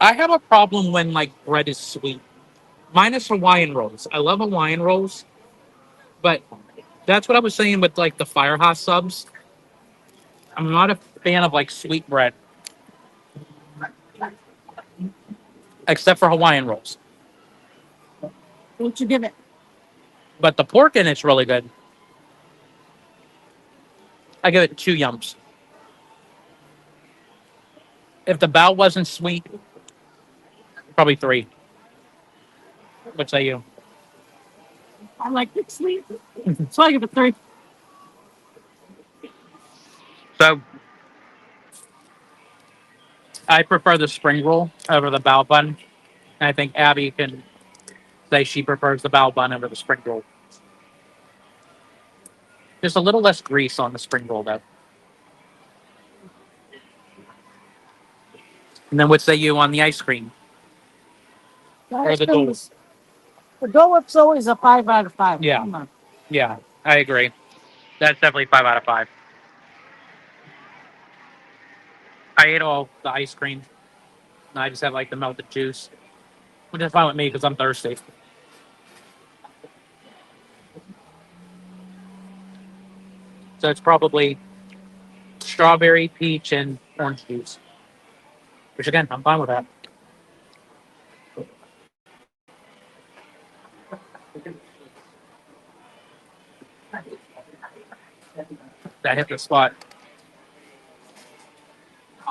I have a problem when like bread is sweet. Minus Hawaiian rolls. I love Hawaiian rolls, but that's what I was saying with like the Firehouse subs. I'm not a fan of like sweet bread, except for Hawaiian rolls. What'd you give it? But the pork in it's really good. I give it 2 yums. If the bow wasn't sweet, probably 3. What say you? I like it sweet. So I give it 3. So I prefer the spring roll over the bao bun. And I think Abby can say she prefers the bao bun over the spring roll. Just a little less grease on the spring roll, though. And then what say you on the ice cream? Or the Dole? The Dole Whip's always a 5 out of 5. Yeah. Come on. Yeah, I agree. That's definitely 5 out of 5. I ate all the ice cream. And I just have like the melted juice. Which is fine with me because I'm thirsty. So it's probably strawberry, peach, and orange juice. Which again, I'm fine with that. That hit the spot.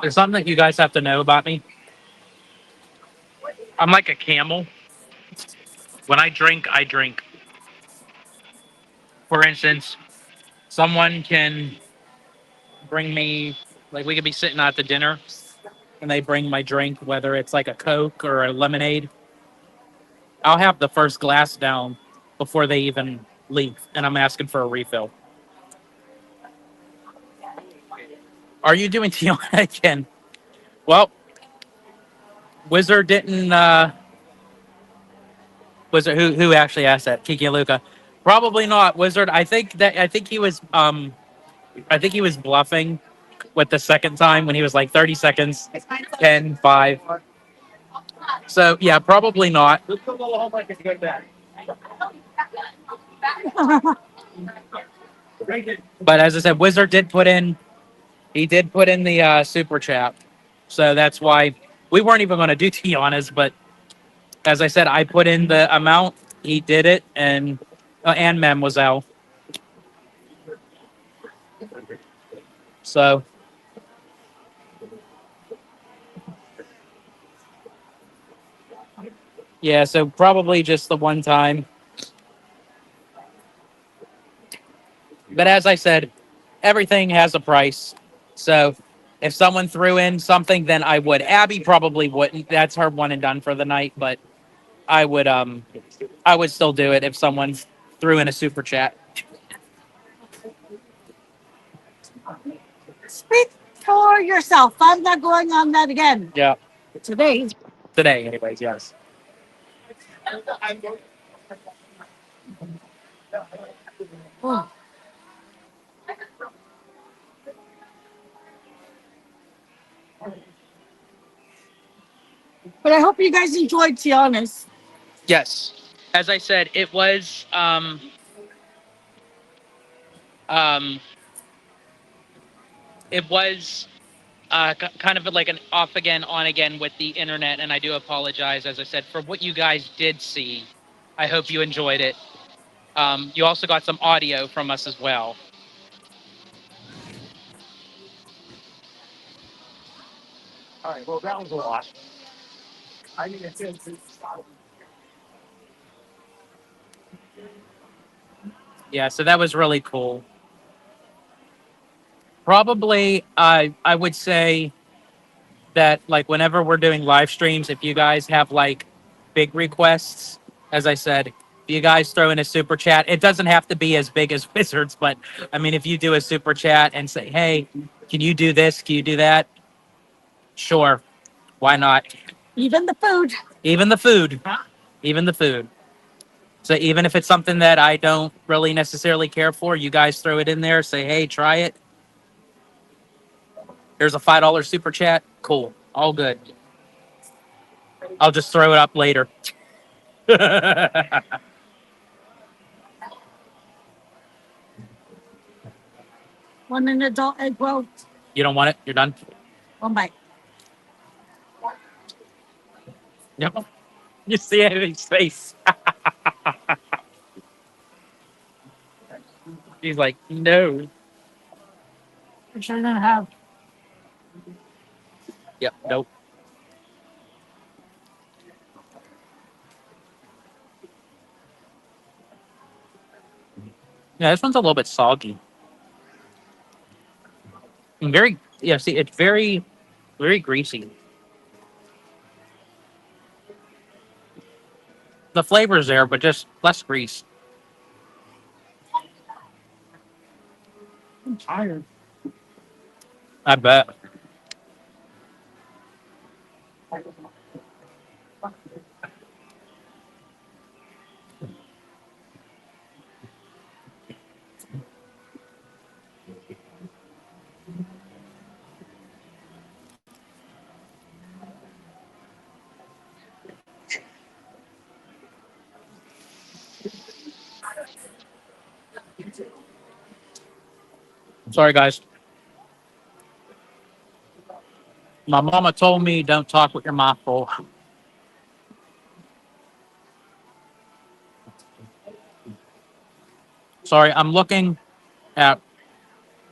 There's something that you guys have to know about me. I'm like a camel. When I drink, I drink. For instance, someone can bring me, like, we could be sitting at the dinner and they bring my drink, whether it's like a Coke or a lemonade. I'll have the first glass down before they even leave, and I'm asking for a refill. Are you doing Tiana again? Well, Wizard didn't. Wizard, who actually asked that? Kiki and Luca. Probably not Wizard. I think he was. I think he was bluffing with the second time when he was like 30 seconds, 10, 5. So yeah, probably not. But as I said, Wizard did put in. He did put in the super chat, so that's why we weren't even going to do Tiana's. But as I said, I put in the amount. He did it, and Mademoiselle. So yeah, so probably just the one time. But as I said, everything has a price. So if someone threw in something, then I would. Abby probably wouldn't. That's her one and done for the night. But I would still do it if someone threw in a super chat. Speak for yourself. I'm not going on that again. Yeah. Today. Today, anyways, yes. Oh. But I hope you guys enjoyed Tiana's. Yes. As I said, it was it was kind of like an off again, on again with the internet, and I do apologize, as I said, for what you guys did see. I hope you enjoyed it. You also got some audio from us as well. All right, well, that was a lot. I mean, it's Yeah, so that was really cool. Probably, I would say that like whenever we're doing live streams, if you guys have like big requests, as I said, if you guys throw in a super chat, it doesn't have to be as big as Wizards, but I mean, if you do a super chat and say, hey, can you do this? Can you do that? Sure. Why not? Even the food. Even the food. Even the food. So even if it's something that I don't really necessarily care for, you guys throw it in there, say, hey, try it. Here's a $5 super chat. Cool. All good. I'll just throw it up later. One an adult egg roll. You don't want it? You're done? One bite. Yep. You see Amy's face. He's like, no. I'm sure gonna have. Yep, nope. Yeah, this one's a little bit soggy. And very, yeah, see, it's very, very greasy. The flavor's there, but just less grease. I'm tired. I bet. Sorry, guys. My mama told me don't talk with your mouth full. Sorry, I'm looking at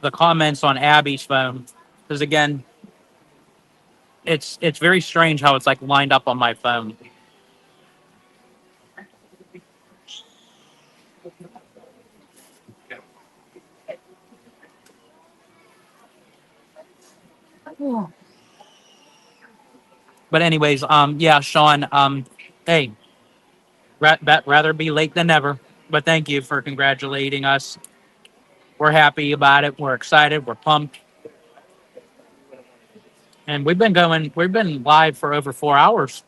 the comments on Abby's phone because again, it's very strange how it's like lined up on my phone. Oh, But anyways, yeah, Sean, hey, rather be late than never. But thank you for congratulating us. We're happy about it. We're excited. We're pumped. And we've been live for over 4 hours.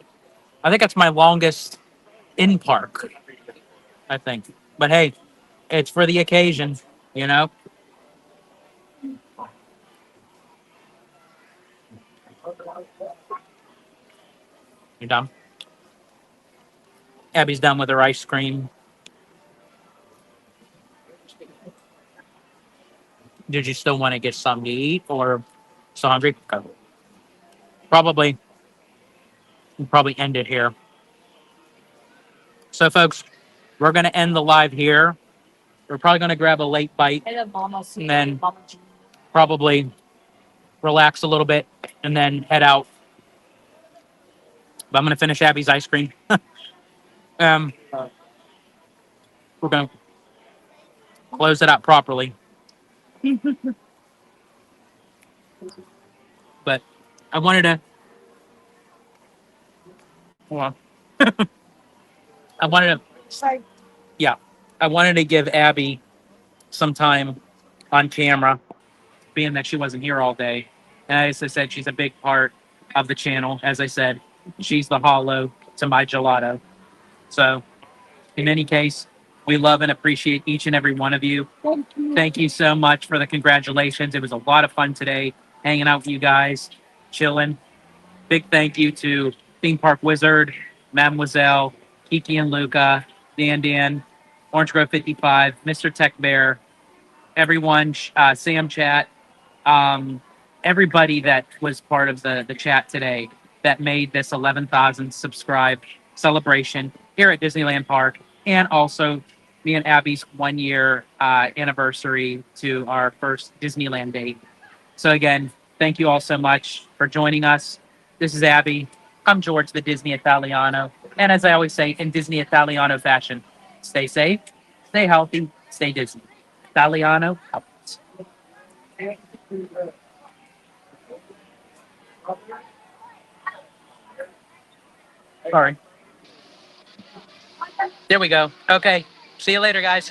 I think that's my longest in park, I think. But hey, it's for the occasion, you know? You're done. Abby's done with her ice cream. Did you still want to get something to eat or so hungry? Go. Probably, we'll probably end it here. So, folks, we're going to end the live here. We're probably going to grab a late bite and then probably relax a little bit and then head out. But I'm going to finish Abby's ice cream. We're going to close it out properly. But I wanted to. Hold on. I wanted to. sorry. Yeah, I wanted to give Abby some time on camera, being that she wasn't here all day. And as I said, she's a big part of the channel. As I said, she's the hollow to my gelato. So, in any case, we love and appreciate each and every one of you. Thank you. Thank you so much for the congratulations. It was a lot of fun today, hanging out with you guys, chilling. Big thank you to Theme Park Wizard, Mademoiselle, Kiki and Luca, Dan, Orange Grove 55, Mr. Tech Bear, everyone, Sam Chat, everybody that was part of the chat today that made this 11,000 subscribe celebration here at Disneyland Park, and also me and Abby's 1 year anniversary to our first Disneyland date. So again, thank you all so much for joining us. This is Abby. I'm George, the Disney Italiano. And as I always say in Disney Italiano fashion, stay safe, stay healthy, stay Disney. Italiano out. Sorry. There we go. Okay. See you later, guys.